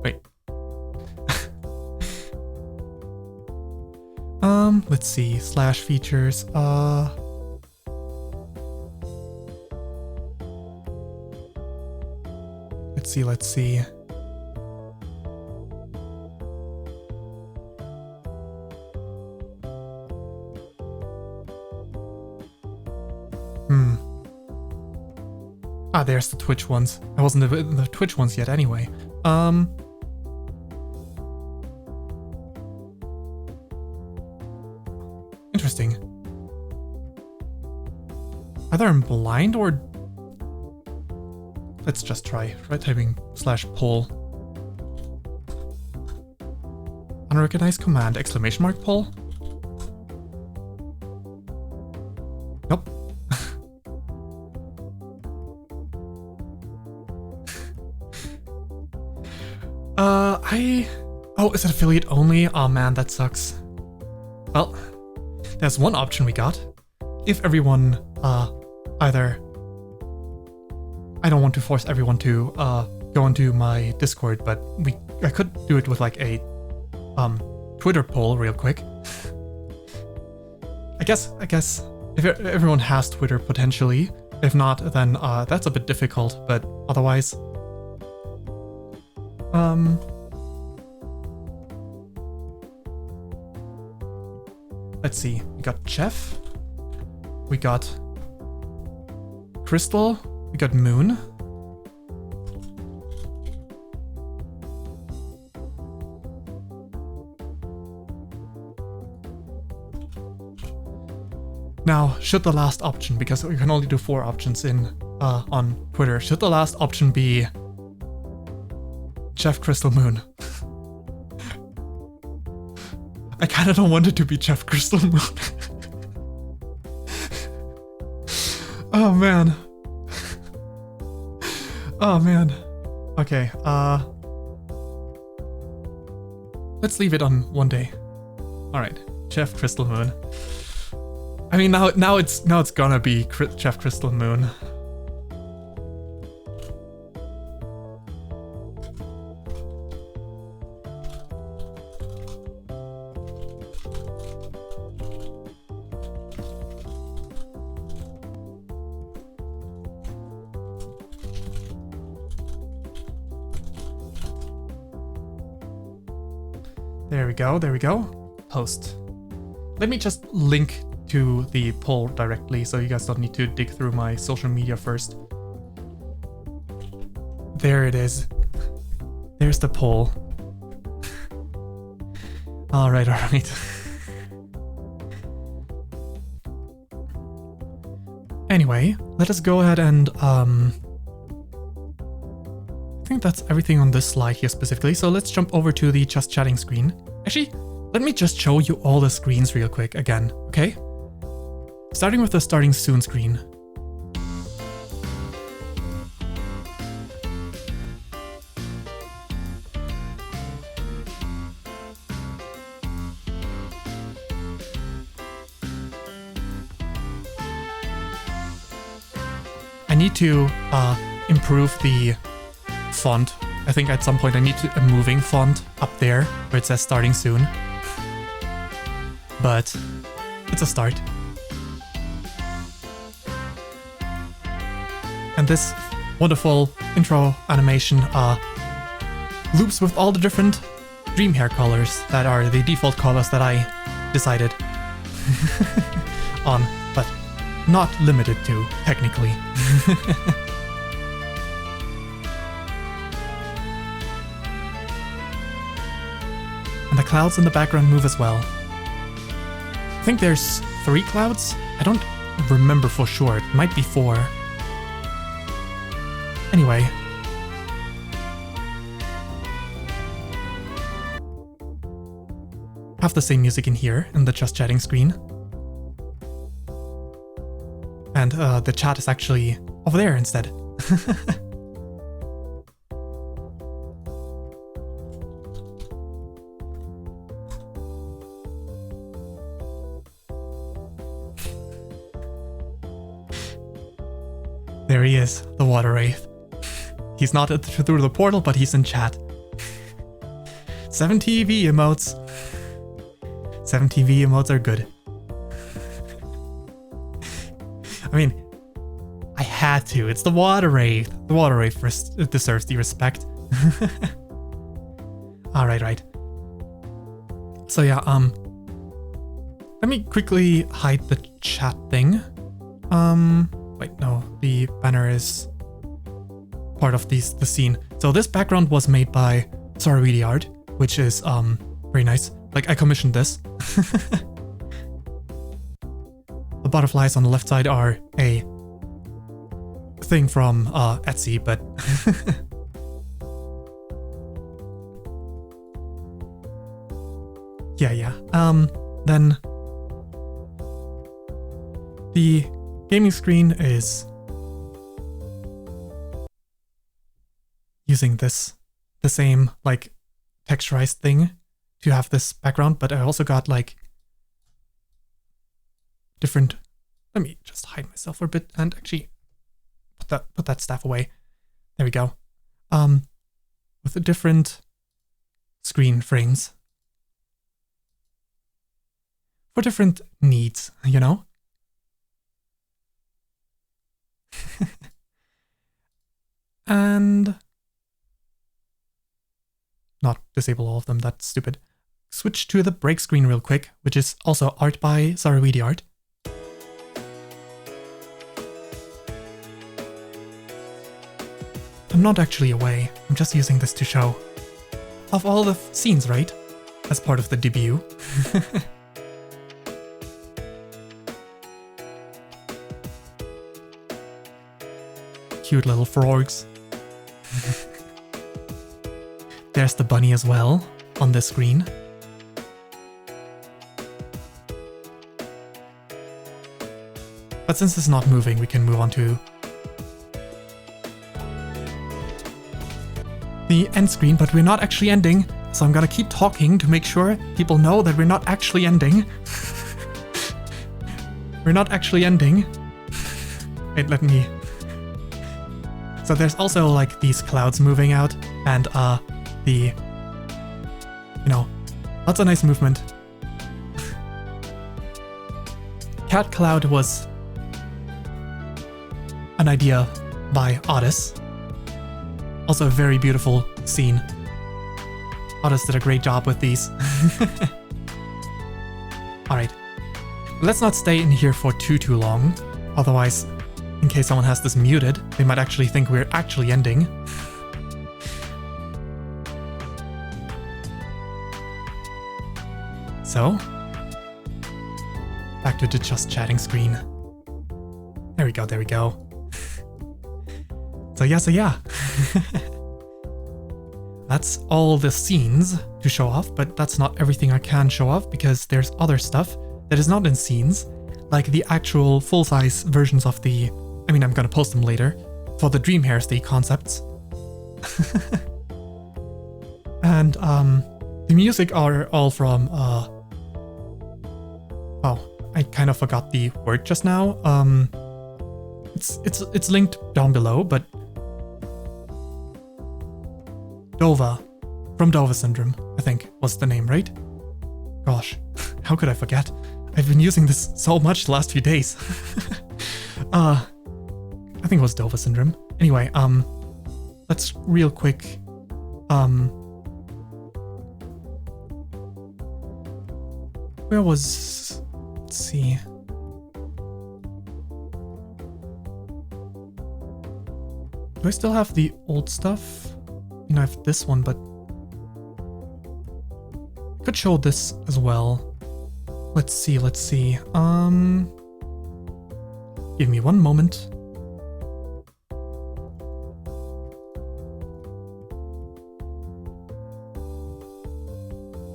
Wait. Let's see. Slash features. Let's see. Ah, there's the Twitch ones. I wasn't in the Twitch ones yet anyway. Interesting. Either I'm blind or... Let's just try typing slash poll. Unrecognized command, exclamation mark poll? Nope. Oh, is it affiliate only? Oh man, that sucks. Well, there's one option we got. If everyone, either... I don't want to force everyone to, go into my Discord, but I could do it with like a, Twitter poll real quick. I guess if everyone has Twitter potentially. If not, then, that's a bit difficult, but otherwise... Let's see, we got Jeff, we got Crystal, we got Moon. Now, should the last option, because we can only do 4 options in on Twitter, should the last option be Jeff Crystal Moon? I kinda don't want it to be Jeff Crystal Moon. Oh man. Oh man. Okay, let's leave it on one day. Alright, Jeff Crystal Moon. I mean, now it's gonna be Jeff Crystal Moon. There we go. Post. Let me just link to the poll directly so you guys don't need to dig through my social media first. There it is. There's the poll. Alright. Anyway, let us go ahead and I think that's everything on this slide here specifically, so let's jump over to the just chatting screen. Actually, let me just show you all the screens real quick again, okay? Starting with the starting soon screen. I need to improve the font. I think at some point I need a moving font up there where it says starting soon. But it's a start. And this wonderful intro animation loops with all the different Dreamhare colors that are the default colors that I decided on, but not limited to, technically. And the clouds in the background move as well. I think there's 3 clouds? I don't remember for sure, it might be 4. Anyway. Have the same music in here, in the just chatting screen. And the chat is actually over there instead. There he is, the water wraith. He's not through the portal, but he's in chat. 7 TV emotes. 7 TV emotes are good. I mean, I had to. It's the water wraith. The water wraith deserves the respect. Alright, right. So yeah, let me quickly hide the chat thing. Wait, no, the banner is part of the scene. So this background was made by DeviantArt, which is very nice. Like, I commissioned this. The butterflies on the left side are a thing from Etsy, but yeah. Then the gaming screen is using the same like texturized thing to have this background, but I also got like different. Let me just hide myself for a bit and actually put that staff away. There we go. With the different screen frames for different needs, you know? And not disable all of them, that's stupid. Switch to the break screen real quick, which is also art by DeviantArt. I'm not actually away, I'm just using this to show off all the scenes, right? As part of the debut. Cute little frogs. There's the bunny as well on the screen. But since it's not moving, we can move on to the end screen, but we're not actually ending, so I'm gonna keep talking to make sure people know that we're not actually ending. We're not actually ending. Wait, let me... So there's also like these clouds moving out and the, you know, lots of nice movement. Cat Cloud was an idea by Otis. Also a very beautiful scene. Otis did a great job with these. Alright. Let's not stay in here for too long. Otherwise, in case someone has this muted, they might actually think we're actually ending. So, back to the just chatting screen. There we go, there we go. So yeah. That's all the scenes to show off, but that's not everything I can show off because there's other stuff that is not in scenes, like the actual full-size versions of the... I mean, I'm gonna post them later, for the Dreamhare the concepts. And the music are all from... Oh, I kind of forgot the word just now. It's linked down below, but Dova, from Dova Syndrome, I think was the name, right? Gosh, how could I forget? I've been using this so much the last few days. I think it was Dova Syndrome. Anyway, let's real quick, where was, let's see. Do I still have the old stuff? I have this one, but I could show this as well. Let's see. Give me one moment.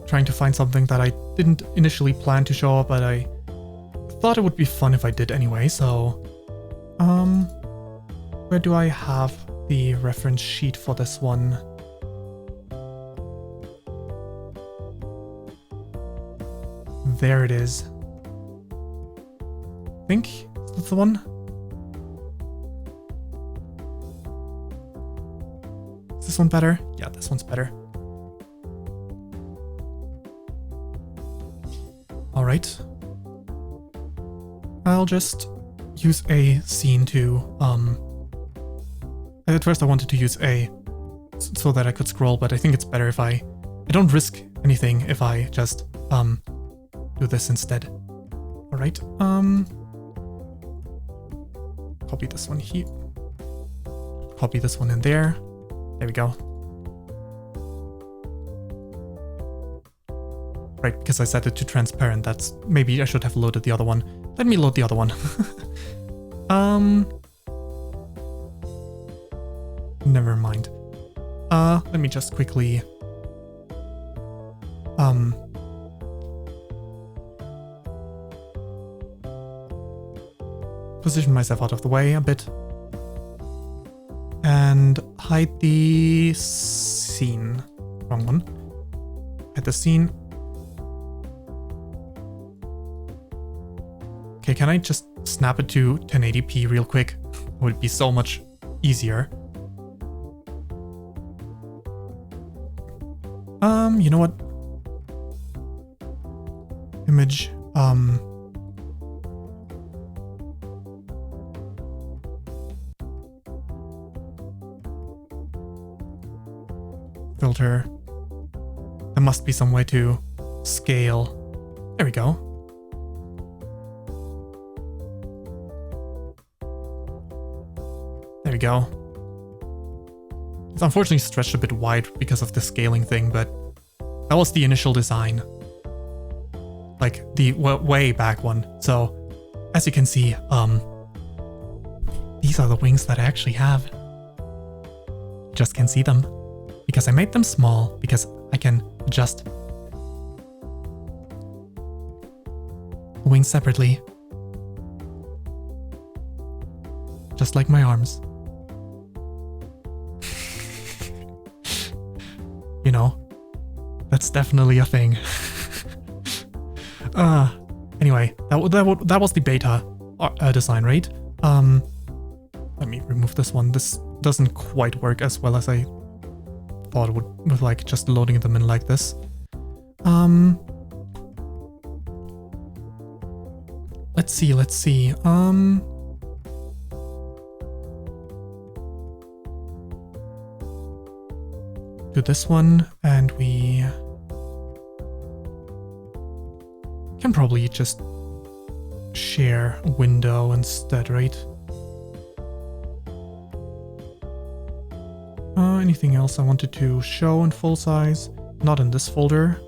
Trying to find something that I didn't initially plan to show up, but I thought it would be fun if I did anyway, so... Where do I have the reference sheet for this one? There it is. I think that's the one. Is this one better? Yeah, this one's better. All right. I'll just use a scene to, at first I wanted to use A so that I could scroll, but I think it's better if I don't risk anything if I just, do this instead. All right, copy this one here. Copy this one in there. There we go. Right, because I set it to transparent. That's maybe I should have loaded the other one. Let me load the other one. Never mind. Let me just quickly position myself out of the way a bit and hide the scene. Wrong one. Hide the scene. Okay, can I just snap it to 1080p real quick? It would be so much easier. You know what? Image, filter. There must be some way to scale. There we go. There we go. It's unfortunately stretched a bit wide because of the scaling thing, but that was the initial design. Like the way back one. So as you can see, these are the wings that I actually have. You just can't see them because I made them small because I can adjust wings separately. Just like my arms. You know, that's definitely a thing. Anyway, that was the beta design, right? Let me remove this one. This doesn't quite work as well as I thought it would, with like just loading them in like this. Let's see. Do this one, and we can probably just share a window instead, right? Anything else I wanted to show in full size? Not in this folder.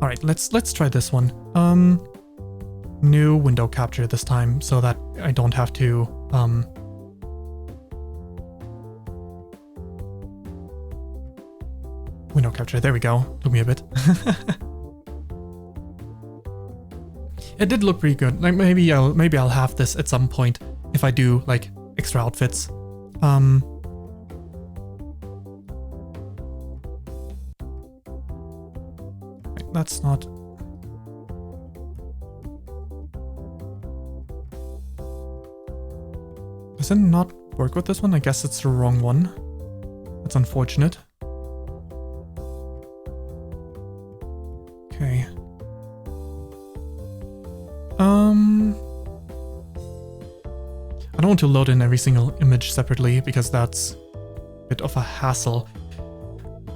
All right, let's try this one. New window capture this time so that I don't have to window capture. There we go. Took me a bit. It did look pretty good. Like maybe I'll have this at some point if I do like extra outfits. That's not. Does it not work with this one? I guess it's the wrong one. That's unfortunate. Okay. I don't want to load in every single image separately because that's a bit of a hassle.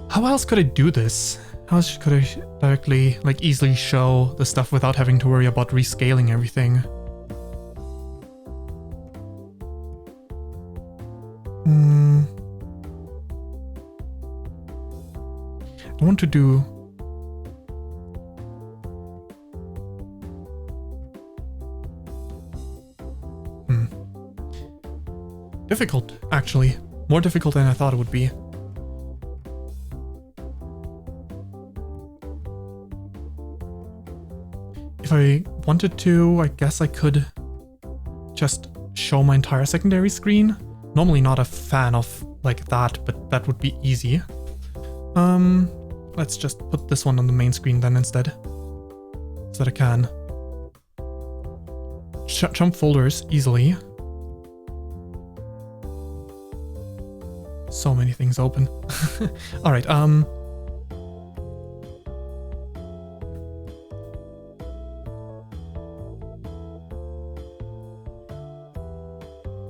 How else could I do this? How else could I directly, like, easily show the stuff without having to worry about rescaling everything? I want to do... Difficult, actually. More difficult than I thought it would be. If I wanted to, I guess I could just show my entire secondary screen. Normally not a fan of like that, but that would be easy. Let's just put this one on the main screen then instead. So that I can jump folders easily. So many things open. All right,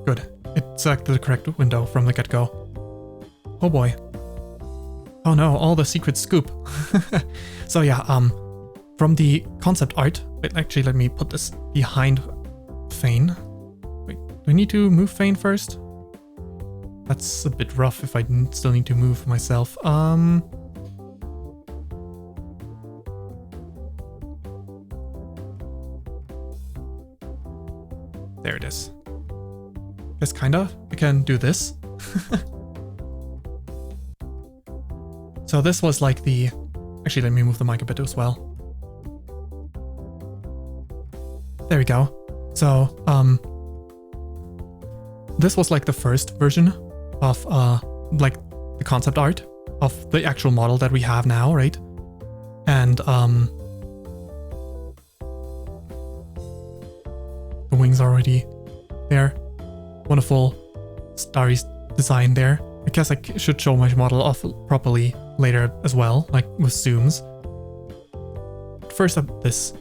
good. It selected the correct window from the get-go. Oh boy. Oh no, all the secret scoop. So yeah, from the concept art, wait, actually let me put this behind Fayn. Wait, do I need to move Fayn first? That's a bit rough if I still need to move myself. There it is. Guess kinda. I can do this. So this was like the... Actually, let me move the mic a bit as well. There we go. So, this was like the first version of, like, the concept art of the actual model that we have now, right? And, the wings are already there. Wonderful starry design there. I guess I should show my model off properly later as well, like with zooms. First up, this.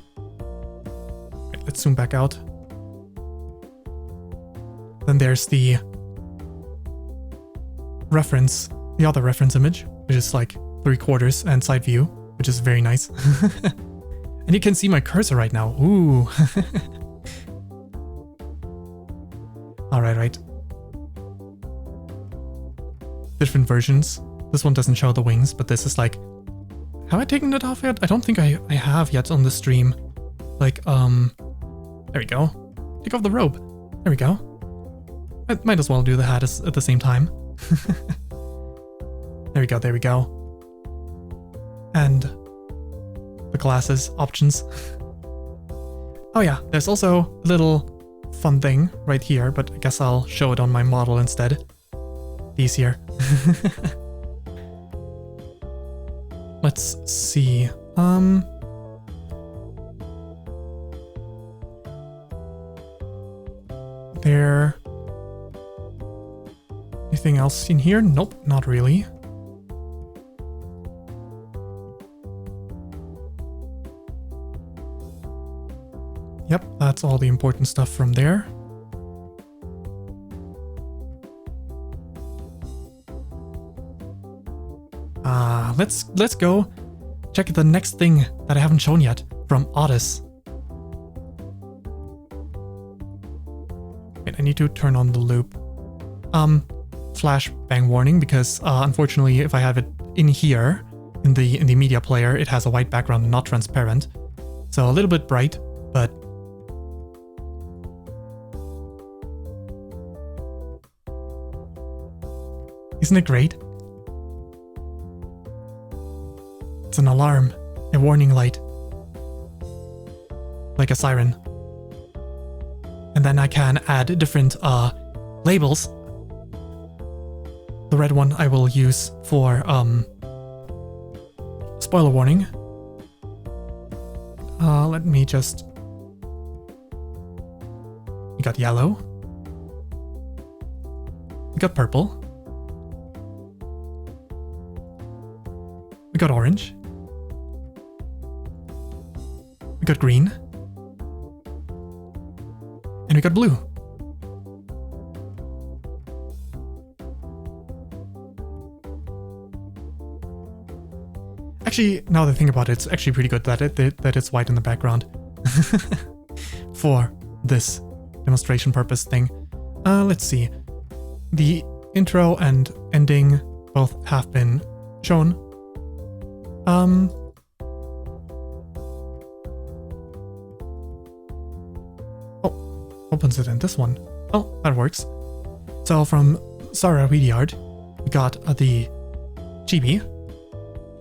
Right, let's zoom back out. Then there's the reference, the other reference image, which is like 3/4 and side view, which is very nice. And you can see my cursor right now. Ooh. Right. Different versions. This one doesn't show the wings, but this is like... Have I taken it off yet? I don't think I have yet on the stream. Like, there we go. Take off the robe. There we go. I might as well do the hat at the same time. There we go. And the glasses options. Oh yeah, there's also a little fun thing right here, but I guess I'll show it on my model instead. These here. Let's see. There... Anything else in here? Nope, not really. Yep, that's all the important stuff from there. Let's go check the next thing that I haven't shown yet from Otis. Wait, I need to turn on the loop. Flash bang warning, because unfortunately if I have it in here in the media player, it has a white background and not transparent. So a little bit bright, but isn't it great? It's an alarm, a warning light, like a siren. And then I can add different labels. The red one I will use for spoiler warning. Let me just... We got yellow. We got purple. We got orange. We got green. And we got blue. Actually, now that I think about it, it's actually pretty good that it's white in the background. For this demonstration purpose thing. Let's see. The intro and ending both have been shown. Opens it in this one. Oh, that works. So from Sarah DeviantArt, we got the chibi.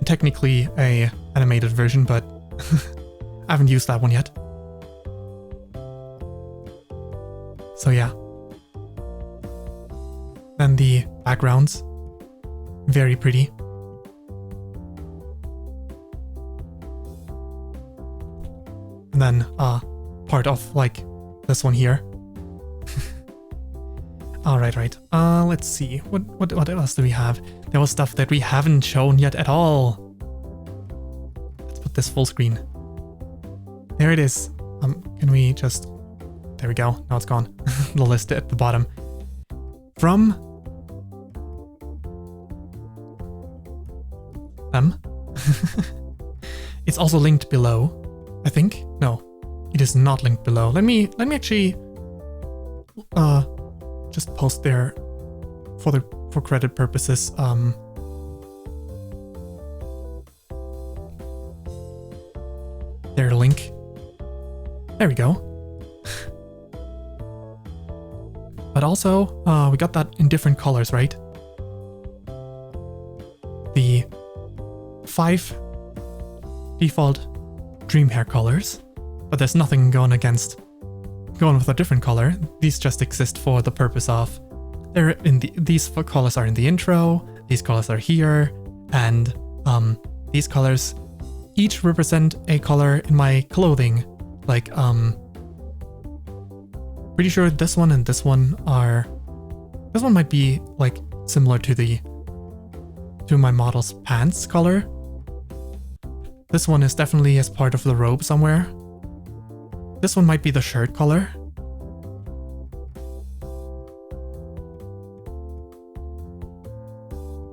Technically a animated version, but I haven't used that one yet. So yeah. Then the backgrounds, very pretty. And then part of like this one here. Alright, right. Let's see. What else do we have? There was stuff that we haven't shown yet at all. Let's put this full screen. There it is. Can we just... There we go. Now it's gone. The list at the bottom. From... them. It's also linked below, I think. No, it is not linked below. Let me actually just post there for credit purposes. Their link. There we go. But also, we got that in different colors, right? The 5 default Dreamhare colors, but there's nothing going with a different color. These just exist for the purpose of these colors are in the intro, these colors are here, and these colors each represent a color in my clothing. Like pretty sure this one and this one might be like similar to my model's pants color. This one is definitely as part of the robe somewhere. This one might be the shirt color.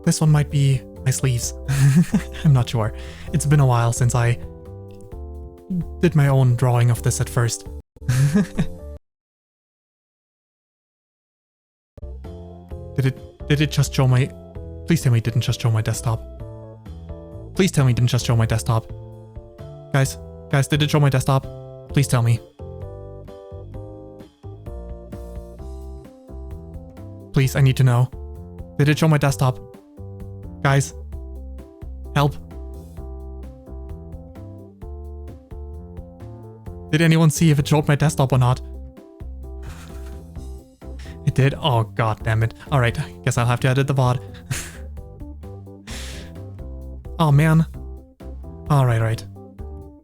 This one might be my sleeves. I'm not sure. It's been a while since I did my own drawing of this at first. Did it just show my... Please tell me it didn't just show my desktop. Please tell me it didn't just show my desktop. Guys, did it show my desktop? Please tell me. Please, I need to know. Did it show my desktop? Guys, help. Did anyone see if it showed my desktop or not? It did? Oh, god damn it. Alright, guess I'll have to edit the VOD. Oh man. Alright, right.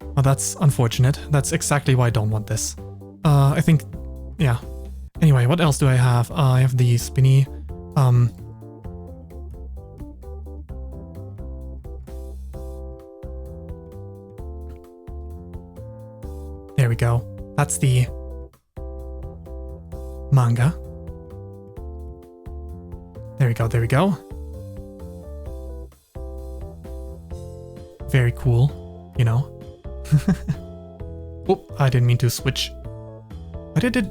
Well, that's unfortunate. That's exactly why I don't want this. I think... yeah. Anyway, what else do I have? I have the spinny... There we go. That's the... manga. There we go, there we go. Very cool, you know. Oh, I didn't mean to switch. Why did it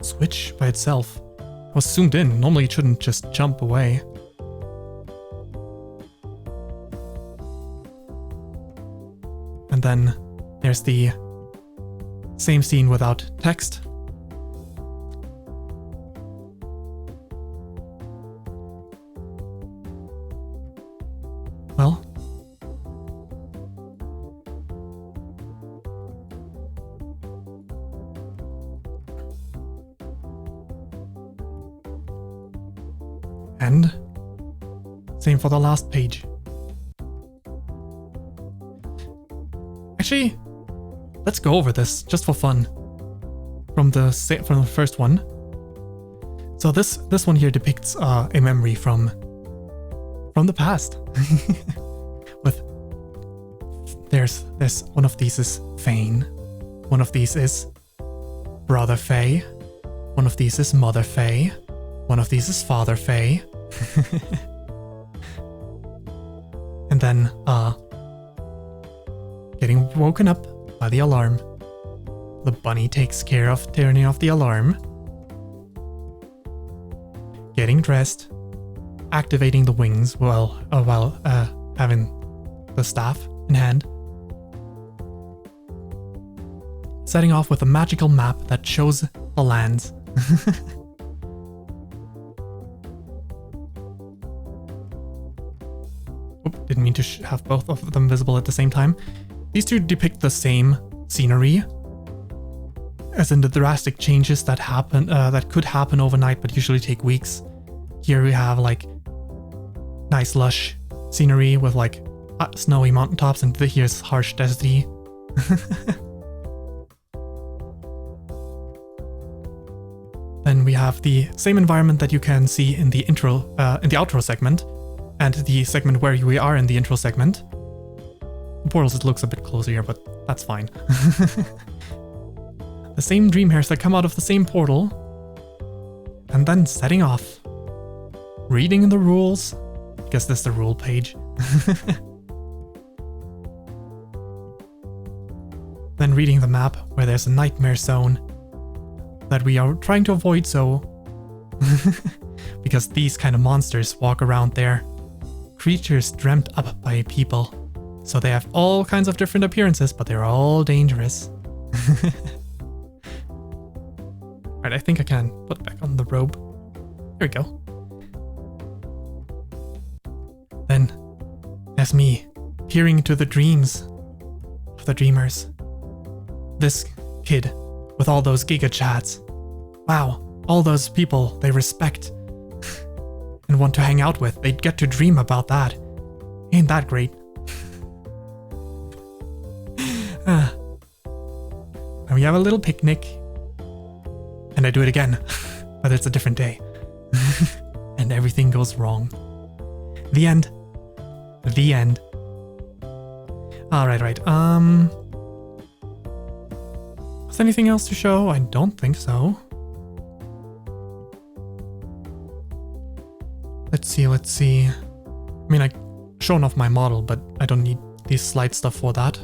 switch by itself? I was zoomed in. Normally it shouldn't just jump away. And then there's the same scene without text. Well, and same for the last page. Actually, let's go over this just for fun from the first one. So this one here depicts a memory from the past. With there's one of these is Fayn, one of these is Brother Faye, one of these is Mother Faye, one of these is Father Faye. And then getting woken up by the alarm. The bunny takes care of turning off the alarm. Getting dressed. Activating the wings while having the staff in hand. Setting off with a magical map that shows the lands. Oop, didn't mean to have both of them visible at the same time. These two depict the same scenery, as in the drastic changes that happen, that could happen overnight but usually take weeks. Here we have like nice lush scenery with like snowy mountaintops, and here's harsh deserty. have the same environment that you can see in the outro segment, and the segment where we are in the intro segment. The portals, it looks a bit closer here, but that's fine. The same Dreamhares that come out of the same portal, and then setting off. Reading the rules. Guess this is the rule page. Then reading the map where there's a nightmare zone that we are trying to avoid, so because these kind of monsters walk around there. Creatures dreamt up by people. So they have all kinds of different appearances, but they're all dangerous. Right, I think I can put back on the robe. There we go. Then there's me peering into the dreams of the dreamers. This kid with all those giga chats. Wow, all those people they respect and want to hang out with. They get to dream about that. Ain't that great? And we have a little picnic. And I do it again, but it's a different day. And everything goes wrong. The end. The end. Alright, right. Is there anything else to show? I don't think so. Let's see. I mean, I've shown off my model, but I don't need these slide stuff for that.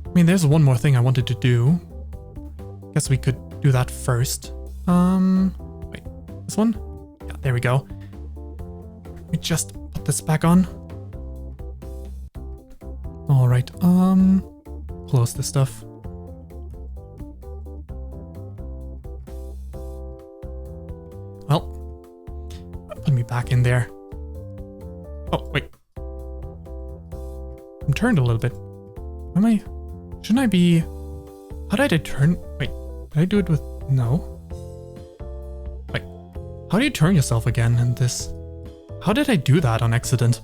I mean, there's one more thing I wanted to do. Guess we could do that first. Wait, this one? Yeah, there we go. Let me just put this back on. Alright, close this stuff. Well, put me back in there. Oh, wait. I'm turned a little bit. Am I? Shouldn't I be? How did I turn? Wait, did I do it with? No. Wait, how do you turn yourself again in this? How did I do that on accident?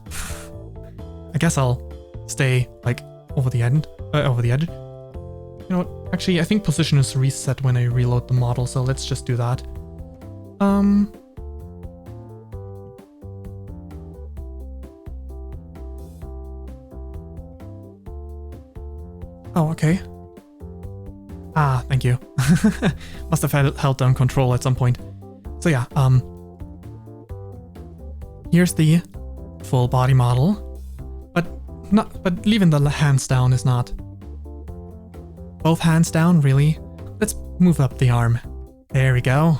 I guess I'll stay like over the end, over the edge. You know what? Actually, I think position is reset when I reload the model, so let's just do that. Oh, okay. Ah, thank you. Must have held down control at some point. So yeah, here's the full body model, but leaving the hands down is not. Both hands down, really? Let's move up the arm. There we go.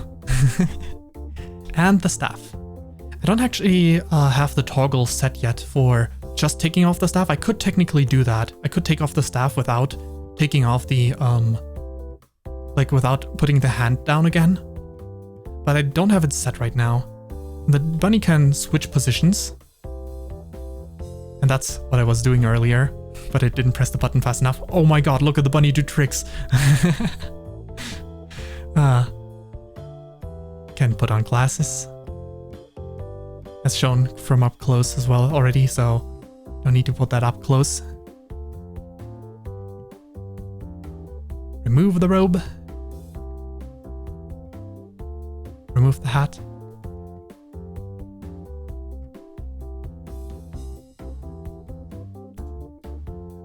And the staff. I don't actually have the toggle set yet for just taking off the staff. I could technically do that. I could take off the staff without taking off the, like without putting the hand down again. But I don't have it set right now. The bunny can switch positions. And that's what I was doing earlier, but I didn't press the button fast enough. Oh my god, look at the bunny do tricks. Can put on glasses. As shown from up close as well already, so don't need to put that up close. Remove the robe. Remove the hat.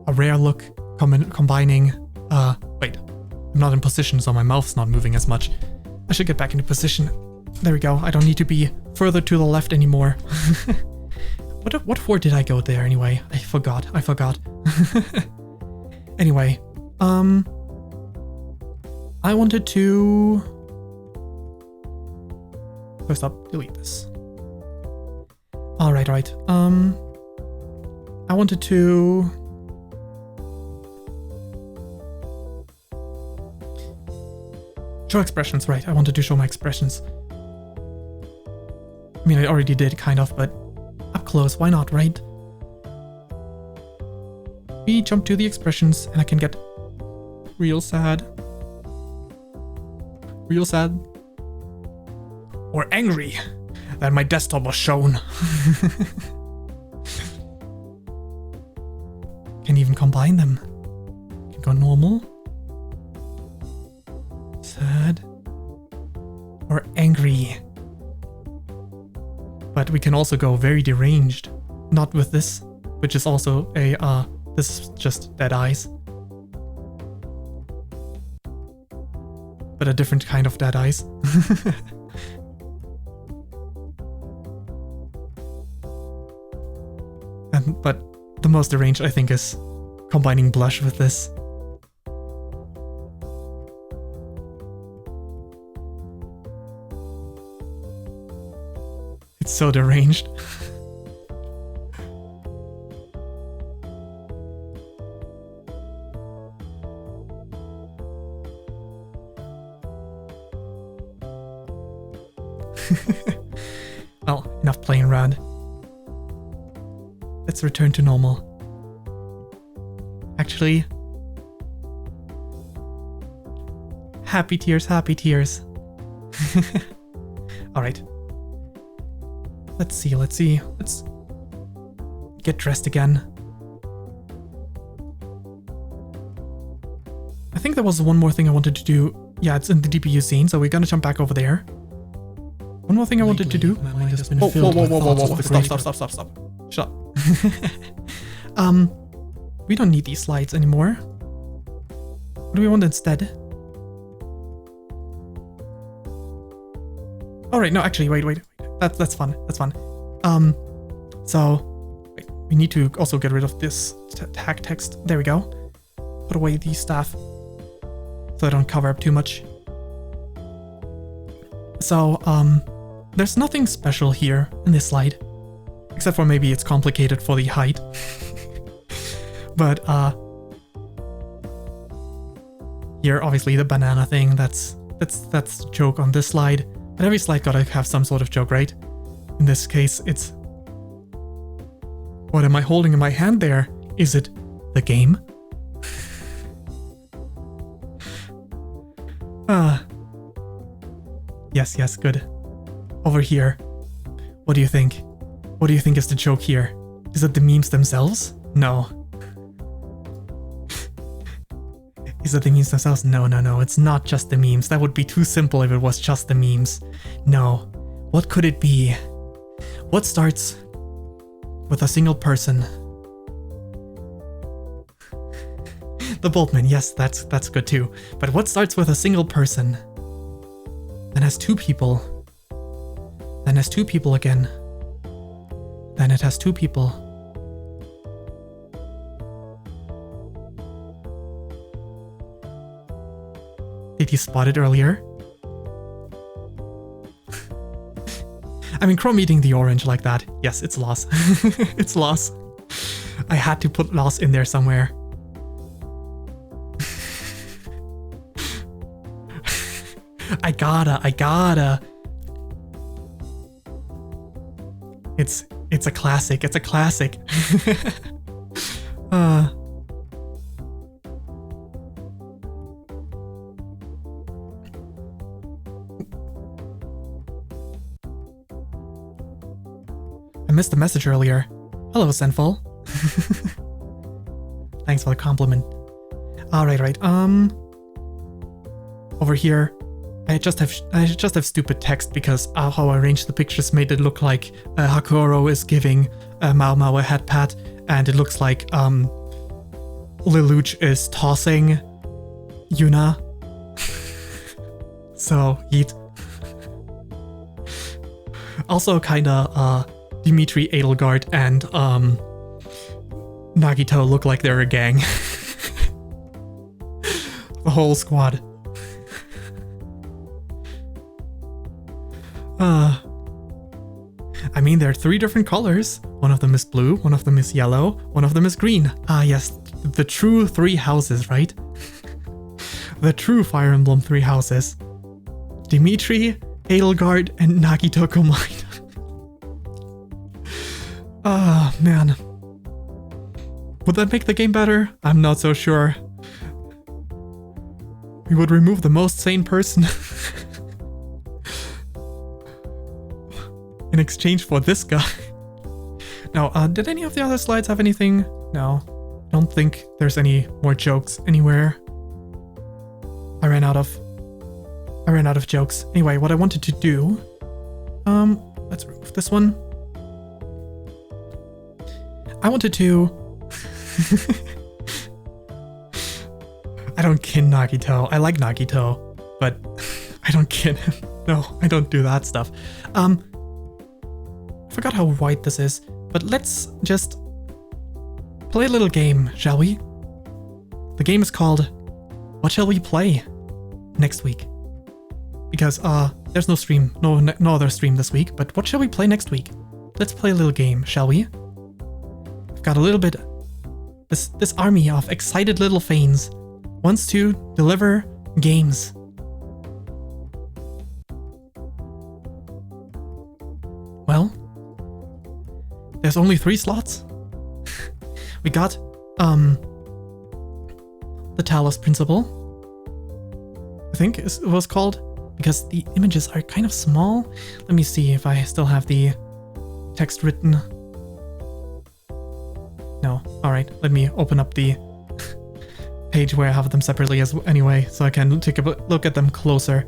A rare look combining, wait, I'm not in position, so my mouth's not moving as much. I should get back into position. There we go. I don't need to be further to the left anymore. What for did I go there anyway? I forgot. Anyway, I wanted to... First up, delete this. Alright. I wanted to... Show expressions, right. I wanted to show my expressions. I mean, I already did, kind of, but up close, why not, right? We jump to the expressions, and I can get real sad. Real sad. Or angry that my desktop was shown. Can even combine them. Can go normal. we can also go very deranged. Not with this, which is also a, this is just dead eyes. But a different kind of dead eyes. But the most deranged, I think, is combining blush with this. It's so deranged. Well, enough playing around. Let's return to normal. Actually, happy tears, happy tears. Alright. Let's see. Let's get dressed again. I think there was one more thing I wanted to do. Yeah, it's in the DPU scene, so we're gonna jump back over there. One more thing I wanted to do. Whoa. Stop. Shut up. We don't need these slides anymore. What do we want instead? Alright, no, actually, wait. That's fun. So wait, we need to also get rid of this tag text. There we go. Put away these stuff so I don't cover up too much. So, there's nothing special here in this slide. Except for maybe it's complicated for the height. But, here, obviously, the banana thing, that's the joke on this slide. But every slide gotta have some sort of joke, right? In this case, it's... What am I holding in my hand there? Is it the game? Yes, good. Over here. What do you think? What do you think is the joke here? Is it the memes themselves? No. Is it the memes themselves? No, it's not just the memes. That would be too simple if it was just the memes. No. What could it be? What starts with a single person? The Boltman, yes, that's good too. But what starts with a single person? Then has two people. Then has two people again. Then it has two people. Did you spot it earlier? I mean, Chrome eating the orange like that. Yes, it's loss. It's loss. I had to put loss in there somewhere. I gotta. It's a classic. It's a classic. I missed the message earlier. Hello, Senful. Thanks for the compliment. Alright. Over here, I just have stupid text because how I arranged the pictures made it look like Hakuro is giving Mao Mao a head pat, and it looks like Lelouch is tossing Yuna. So yeet. Also kinda Dimitri Edelgard and Nagito look like they're a gang. The whole squad. I mean, there are three different colors. One of them is blue, one of them is yellow, one of them is green. Ah, yes, the true three houses, right? The true Fire Emblem three houses. Dimitri, Edelgard, and Nagito combined. Ah, man. Would that make the game better? I'm not so sure. We would remove the most sane person. In exchange for this guy. Now, did any of the other slides have anything? No. I don't think there's any more jokes anywhere. I ran out of jokes. Anyway, what I wanted to do... let's remove this one. I wanted to... I don't kin Nagito. I like Nagito, but I don't kin him. No, I don't do that stuff. I forgot how white this is, but let's just play a little game, shall we? The game is called What Shall We Play Next Week? Because there's no stream, no other stream this week, but what shall we play next week? Let's play a little game, shall we? I've got a little bit... This army of excited little Fayns wants to deliver games. Well, there's only 3 slots. We got, the Talos Principle, I think it was called, because the images are kind of small. Let me see if I still have the text written. No, alright, let me open up the page where I have them separately as anyway, so I can take a look at them closer.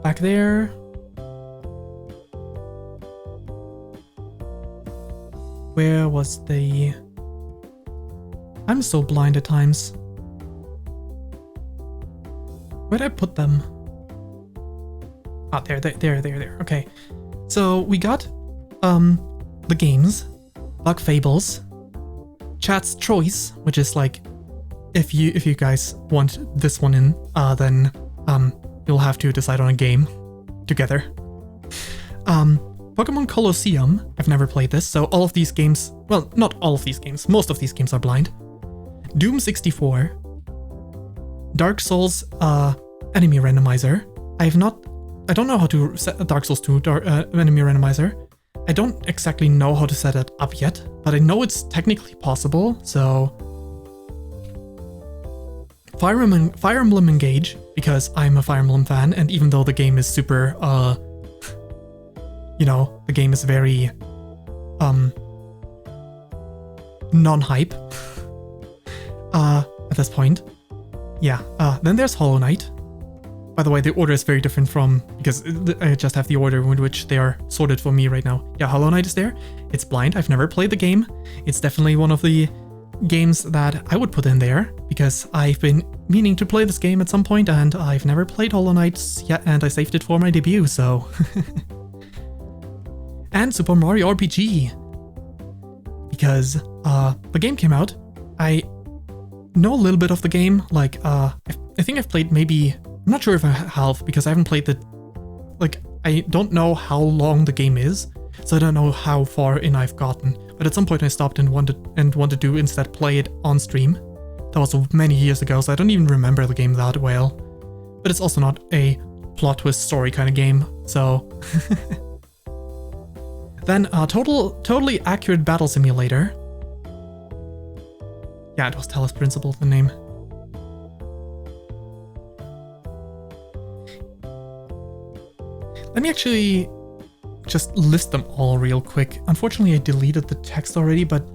Back there. Where was the... I'm so blind at times. Where'd I put them? Ah, there. Okay. So we got the games, Bug Fables, Chat's Choice, which is like if you guys want this one in, then you'll have to decide on a game together. Pokemon Colosseum, I've never played this, so all of these games, well, not all of these games, most of these games are blind. Doom 64, Dark Souls Enemy Randomizer. I don't know how to set a Dark Souls 2 Enemy Randomizer. I don't exactly know how to set it up yet, but I know it's technically possible, so... Fire Emblem Engage, because I'm a Fire Emblem fan, and even though the game is super, you know, the game is very, non-hype, at this point. Yeah, then there's Hollow Knight. By the way, the order is very different from, because I just have the order in which they are sorted for me right now. Yeah, Hollow Knight is there. It's blind. I've never played the game. It's definitely one of the games that I would put in there, because I've been meaning to play this game at some point, and I've never played Hollow Knight yet, and I saved it for my debut, so... And Super Mario RPG, because the game came out. I know a little bit of the game, like I think I've played maybe, I'm not sure if I have, because I haven't played the, like, I don't know how long the game is, so I don't know how far in I've gotten, but at some point I stopped and wanted to instead play it on stream. That was many years ago, so I don't even remember the game that well, but it's also not a plot twist story kind of game, so... Then totally accurate battle simulator. Yeah, it was Talos Principle, the name. Let me actually just list them all real quick. Unfortunately, I deleted the text already, but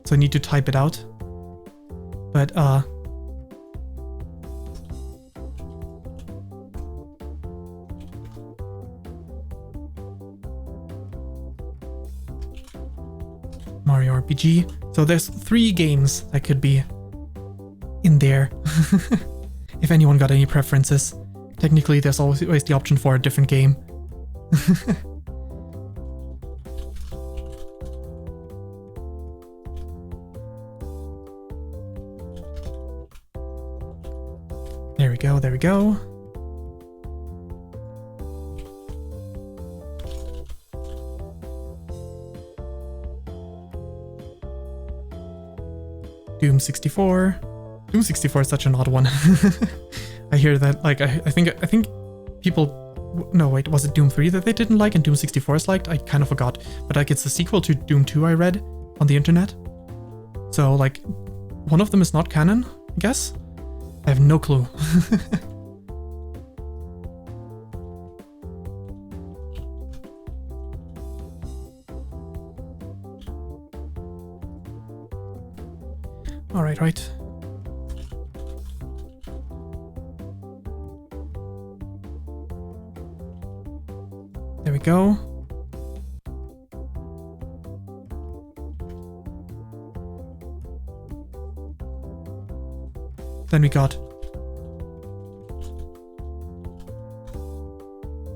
so I need to type it out. But Mario RPG. So there's 3 games that could be in there. If anyone got any preferences. Technically, there's always the option for a different game. There we go. Doom 64. Doom 64 is such an odd one. I hear that, like, I think people... No, wait, was it Doom 3 that they didn't like and Doom 64 is liked? I kind of forgot. But, like, it's a sequel to Doom 2 I read on the internet. So, like, one of them is not canon, I guess? I have no clue. Right. There we go. Then we got...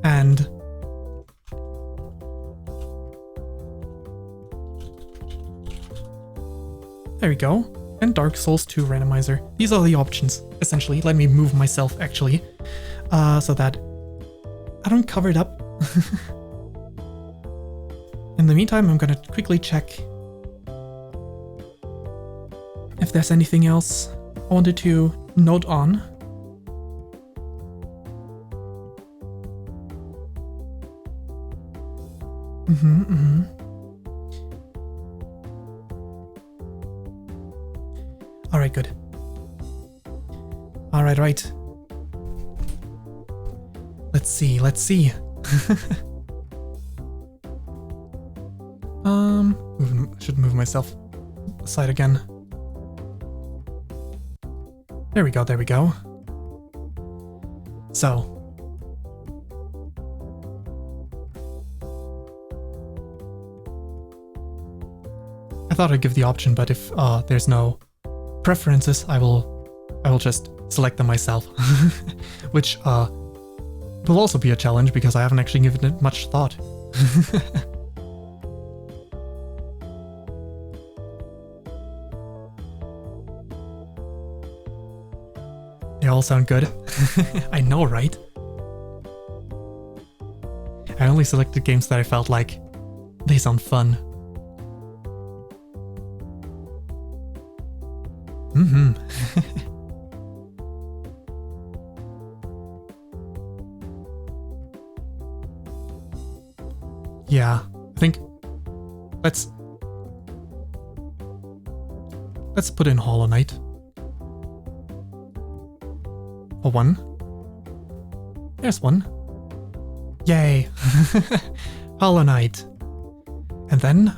And... There we go. And Dark Souls 2 randomizer. These are the options, essentially. Let me move myself, actually, so that I don't cover it up. In the meantime, I'm gonna quickly check if there's anything else I wanted to note on. Alright, good. Alright. Let's see. Should move myself aside again. There we go. So. I thought I'd give the option, but if there's no preferences, I will just select them myself. Which will also be a challenge because I haven't actually given it much thought. They all sound good. I know, right? I only selected games that I felt like they sound fun. Yeah, I think let's put in Hollow Knight. For one. There's one. Yay! Hollow Knight. And then,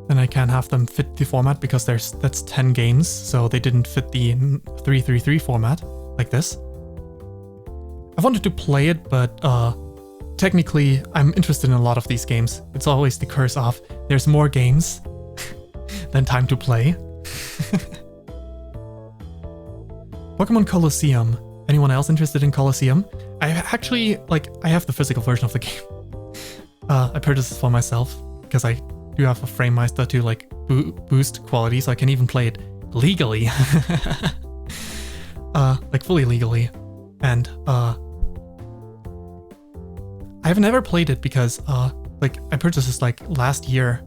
then I can't have them fit the format because that's 10 games, so they didn't fit the 333 format, like this. I wanted to play it, but technically I'm interested in a lot of these games. It's always the curse of there's more games than time to play. Pokemon Colosseum. Anyone else interested in Colosseum? I actually, I have the physical version of the game. I purchased this for myself because I do have a FrameMeister to boost quality, so I can even play it legally. Fully legally. And I've never played it because I purchased this last year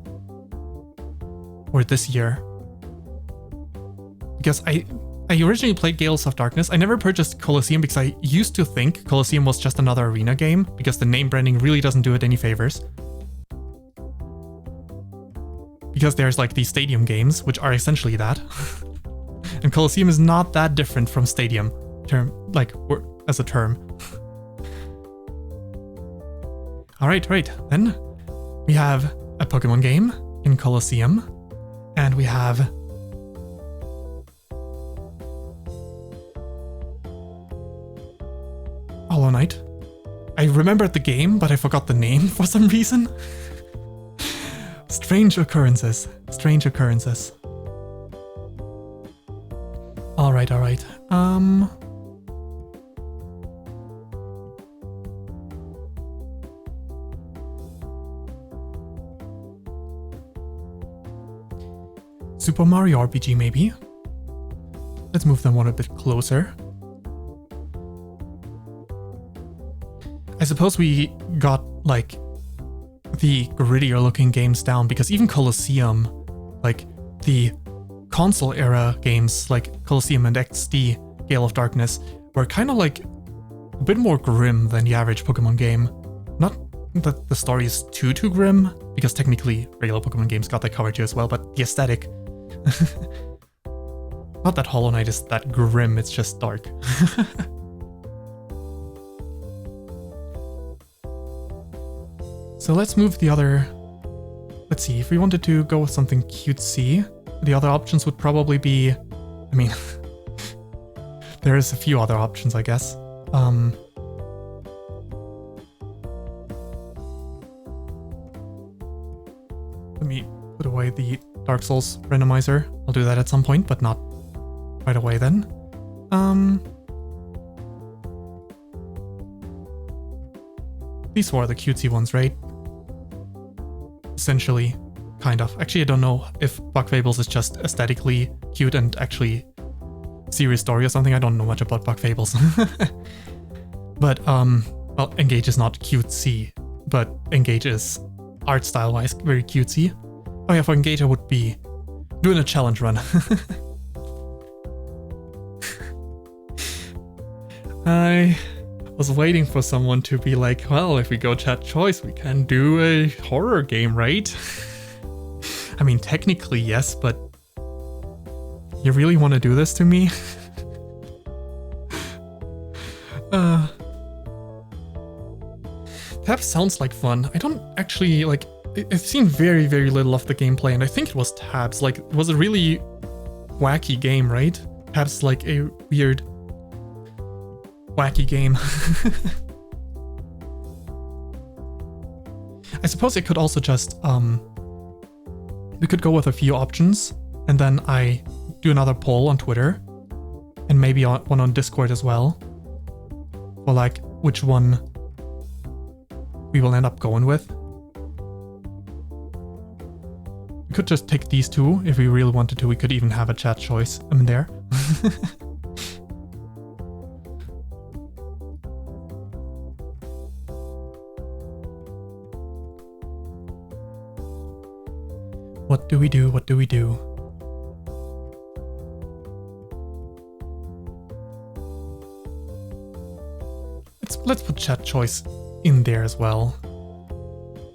or this year, because I originally played Gales of Darkness. I never purchased Colosseum because I used to think Colosseum was just another arena game, because the name branding really doesn't do it any favors. Because there's these stadium games, which are essentially that. And Colosseum is not that different from stadium as a term. Alright, then we have a Pokemon game in Colosseum, and we have Hollow Knight. I remembered the game, but I forgot the name for some reason. Strange occurrences. Alright. Super Mario RPG, maybe? Let's move them one a bit closer. I suppose we got, the grittier looking games down, because even Colosseum, the console era games like Colosseum and XD, Gale of Darkness, were kind of a bit more grim than the average Pokemon game. Not that the story is too grim, because technically regular Pokemon games got that covered too as well, but the aesthetic. Not that Hollow Knight is that grim, it's just dark. So let's move the other... Let's see, if we wanted to go with something cutesy, the other options would probably be... there's a few other options, I guess. Let me put away the Dark Souls randomizer. I'll do that at some point, but not right away then. These four are the cutesy ones, right? Essentially, kind of. Actually, I don't know if Bug Fables is just aesthetically cute and actually serious story or something. I don't know much about Bug Fables. But, well, Engage is not cutesy, but Engage is art style-wise very cutesy. Oh yeah, for Engage I would be doing a challenge run. I was waiting for someone to be like, well, if we go chat choice, we can do a horror game, right? I mean, technically, yes, but you really want to do this to me? That sounds like fun. I don't actually, like, I've seen very, very little of the gameplay, and I think it was Tabs. Like, it was a really wacky game, right? Tabs like a weird, wacky game. I suppose I could also just, we could go with a few options, and then I do another poll on Twitter, and maybe one on Discord as well, for like, which one we will end up going with. We could just take these two if we really wanted to. We could even have a chat choice in there. What do we do? What do we do? Let's put chat choice in there as well.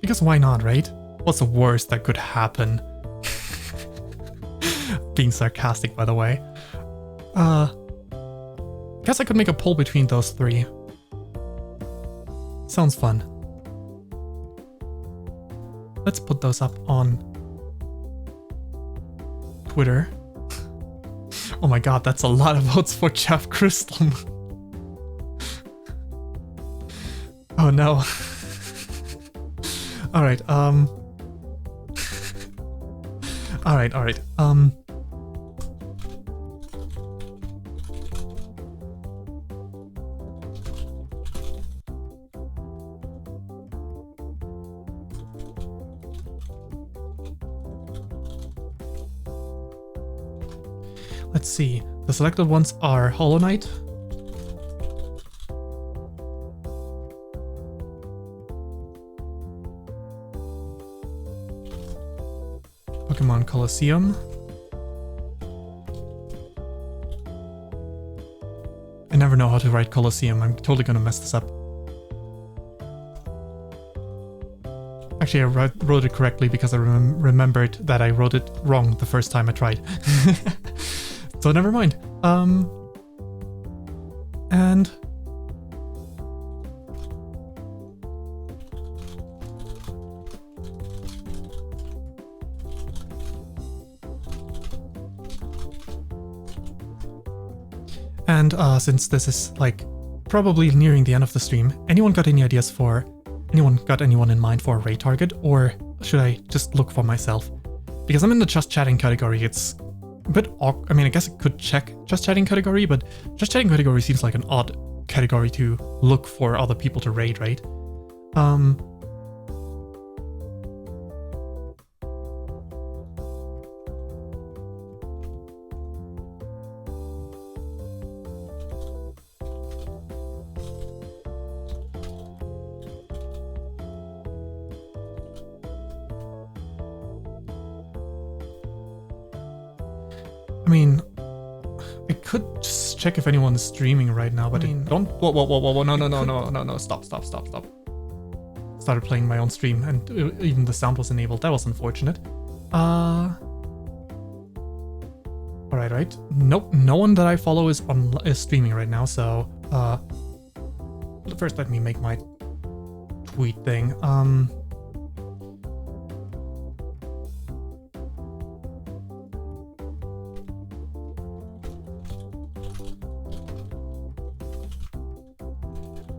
Because why not, right? What's the worst that could happen? Being sarcastic, by the way. Guess I could make a poll between those three. Sounds fun. Let's put those up on Twitter. Oh my god, that's a lot of votes for Jeff Crystal. Oh no. Alright, Alright. Let's see. The selected ones are Hollow Knight, Pokemon Colosseum, I never know how to write Colosseum. I'm totally gonna mess this up. Actually, I wrote it correctly because I remembered that I wrote it wrong the first time I tried. So never mind. And since this is like probably nearing the end of the stream, anyone got any ideas for anyone in mind for a raid target, or should I just look for myself? Because I'm in the just chatting category. It's a bit awkward. I mean, I guess I could check just chatting category, but just chatting category seems like an odd category to look for other people to raid, right? I mean, I could just check if anyone is streaming right now, but don't. Whoa, no, stop. Started playing my own stream, and even the sound was enabled. That was unfortunate. Alright, right. Nope, no one that I follow is streaming right now, so first let me make my tweet thing.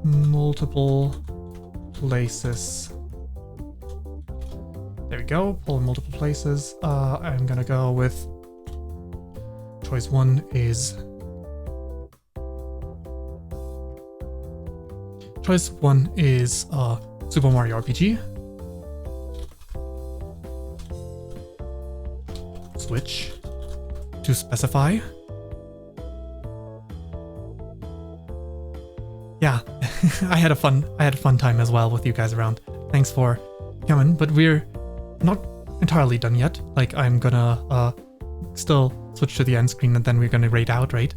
multiple places. There we go, pull in multiple places. I'm gonna go with choice 1 is Super Mario RPG. Switch to specify. Yeah, I had a fun time as well with you guys around. Thanks for coming, but we're not entirely done yet. Like, I'm gonna still switch to the end screen and then we're gonna raid out, right?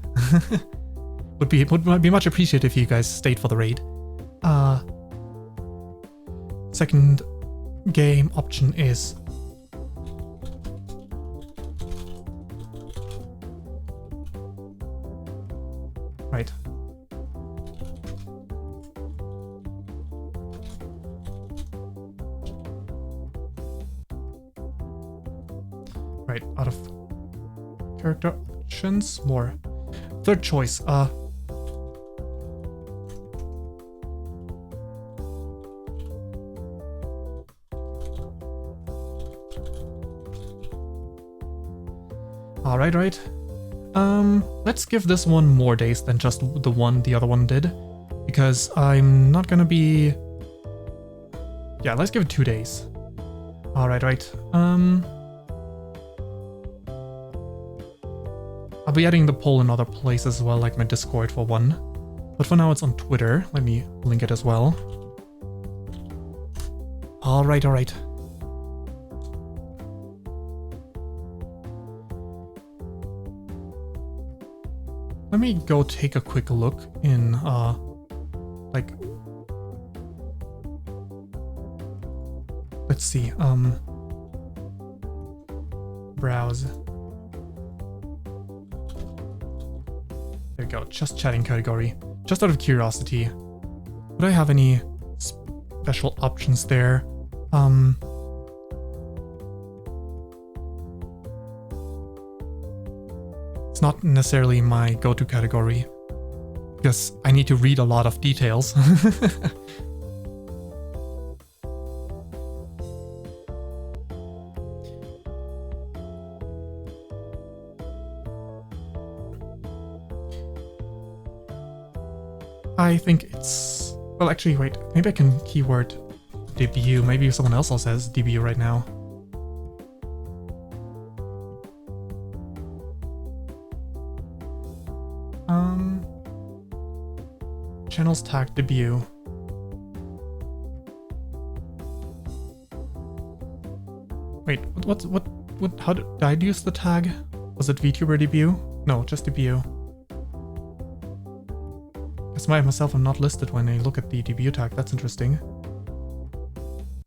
would be much appreciated if you guys stayed for the raid. Second game option is right. Right, out of character options, more. Third choice, Alright, right. Let's give this one more days than just the other one did. Because I'm not gonna be... Yeah, let's give it 2 days. Alright, right. I'll be adding the poll in other places as well, like my Discord for one. But for now it's on Twitter. Let me link it as well. Alright, alright. Let me go take a quick look in, like... Let's see, browse. There we go, just chatting category. Just out of curiosity, would I have any special options there? It's not necessarily my go-to category, because I need to read a lot of details. I think it's... Well, actually, wait. Maybe I can keyword debut. Maybe someone else also says debut right now. Channels tag debut. Wait, what, how did I use the tag? Was it VTuber debut? No, just debut. Because myself, I'm not listed when I look at the debut tag. That's interesting.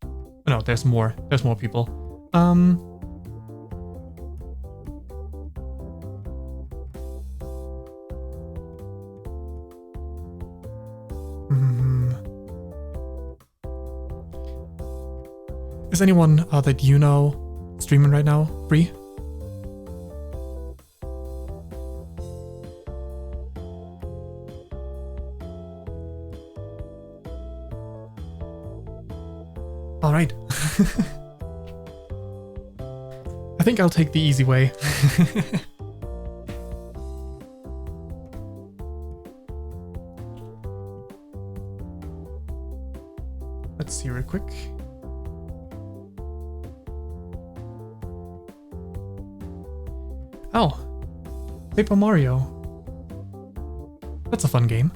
Oh, no, there's more. There's more people. Is anyone that you know streaming right now free? All right. I think I'll take the easy way. Let's see real quick. Oh, Paper Mario. That's a fun game.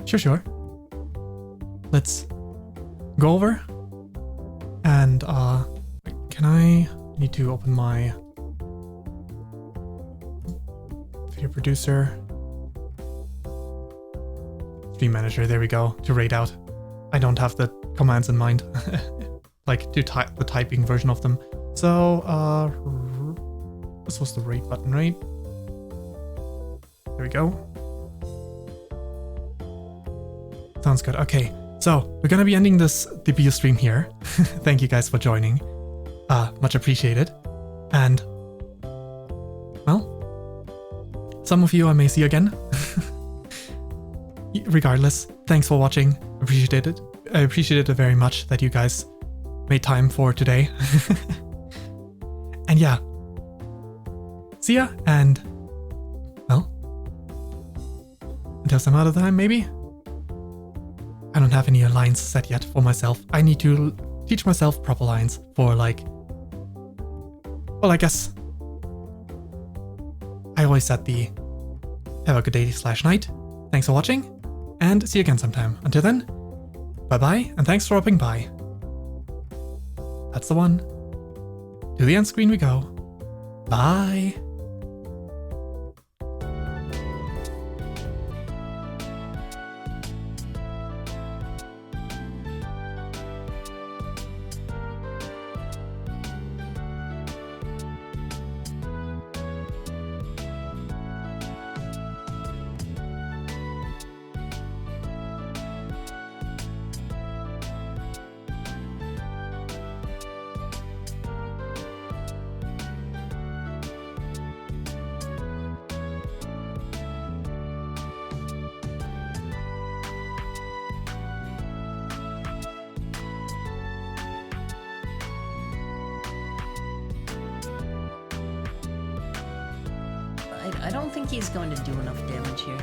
Sure. Let's go over and can I need to open my video producer, stream manager. There we go, to raid out. I don't have the commands in mind. Like to type the typing version of them. So this was the raid button, right? There we go. Sounds good. Okay, so we're gonna be ending this debut stream here. Thank you guys for joining. Much appreciated. And well, some of you I may see again. Regardless, thanks for watching. Appreciate it. I appreciate it very much that you guys made time for today. And yeah. See ya, and well, until some other time, maybe? I don't have any lines set yet for myself. I need to teach myself proper lines for like, well, I guess I always set the have a good day / night. Thanks for watching, and see you again sometime. Until then, bye-bye, and thanks for dropping by. That's the one. To the end screen we go. Bye. I don't think he's going to do enough damage here.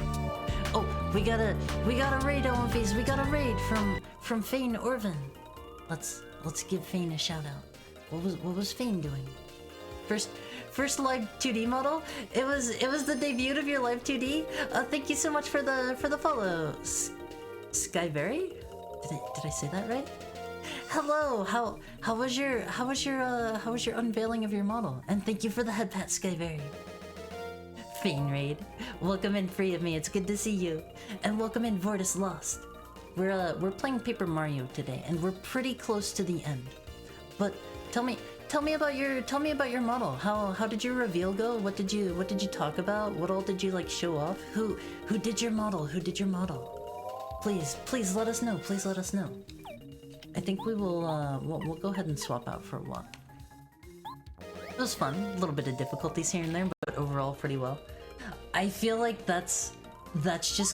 Oh, we got a raid, OMVs. We got a raid from Fayn Orvin. Let's give Fayn a shout out. What was Fayn doing? First live 2D model. It was the debut of your live 2D. Thank you so much for the follow, Skyberry. Did I say that right? Hello. How was your unveiling of your model? And thank you for the head pat, Skyberry. Fayn raid. Welcome in, Free of Me. It's good to see you. And welcome in, Vortis Lost. We're playing Paper Mario today, and we're pretty close to the end. But tell me about your model. How did your reveal go? What did you talk about? What all did you like show off? Who did your model? Who did your model? Please let us know. Please let us know. I think we will we'll go ahead and swap out for a while. It was fun. A little bit of difficulties here and there, but overall pretty well. I feel like that's just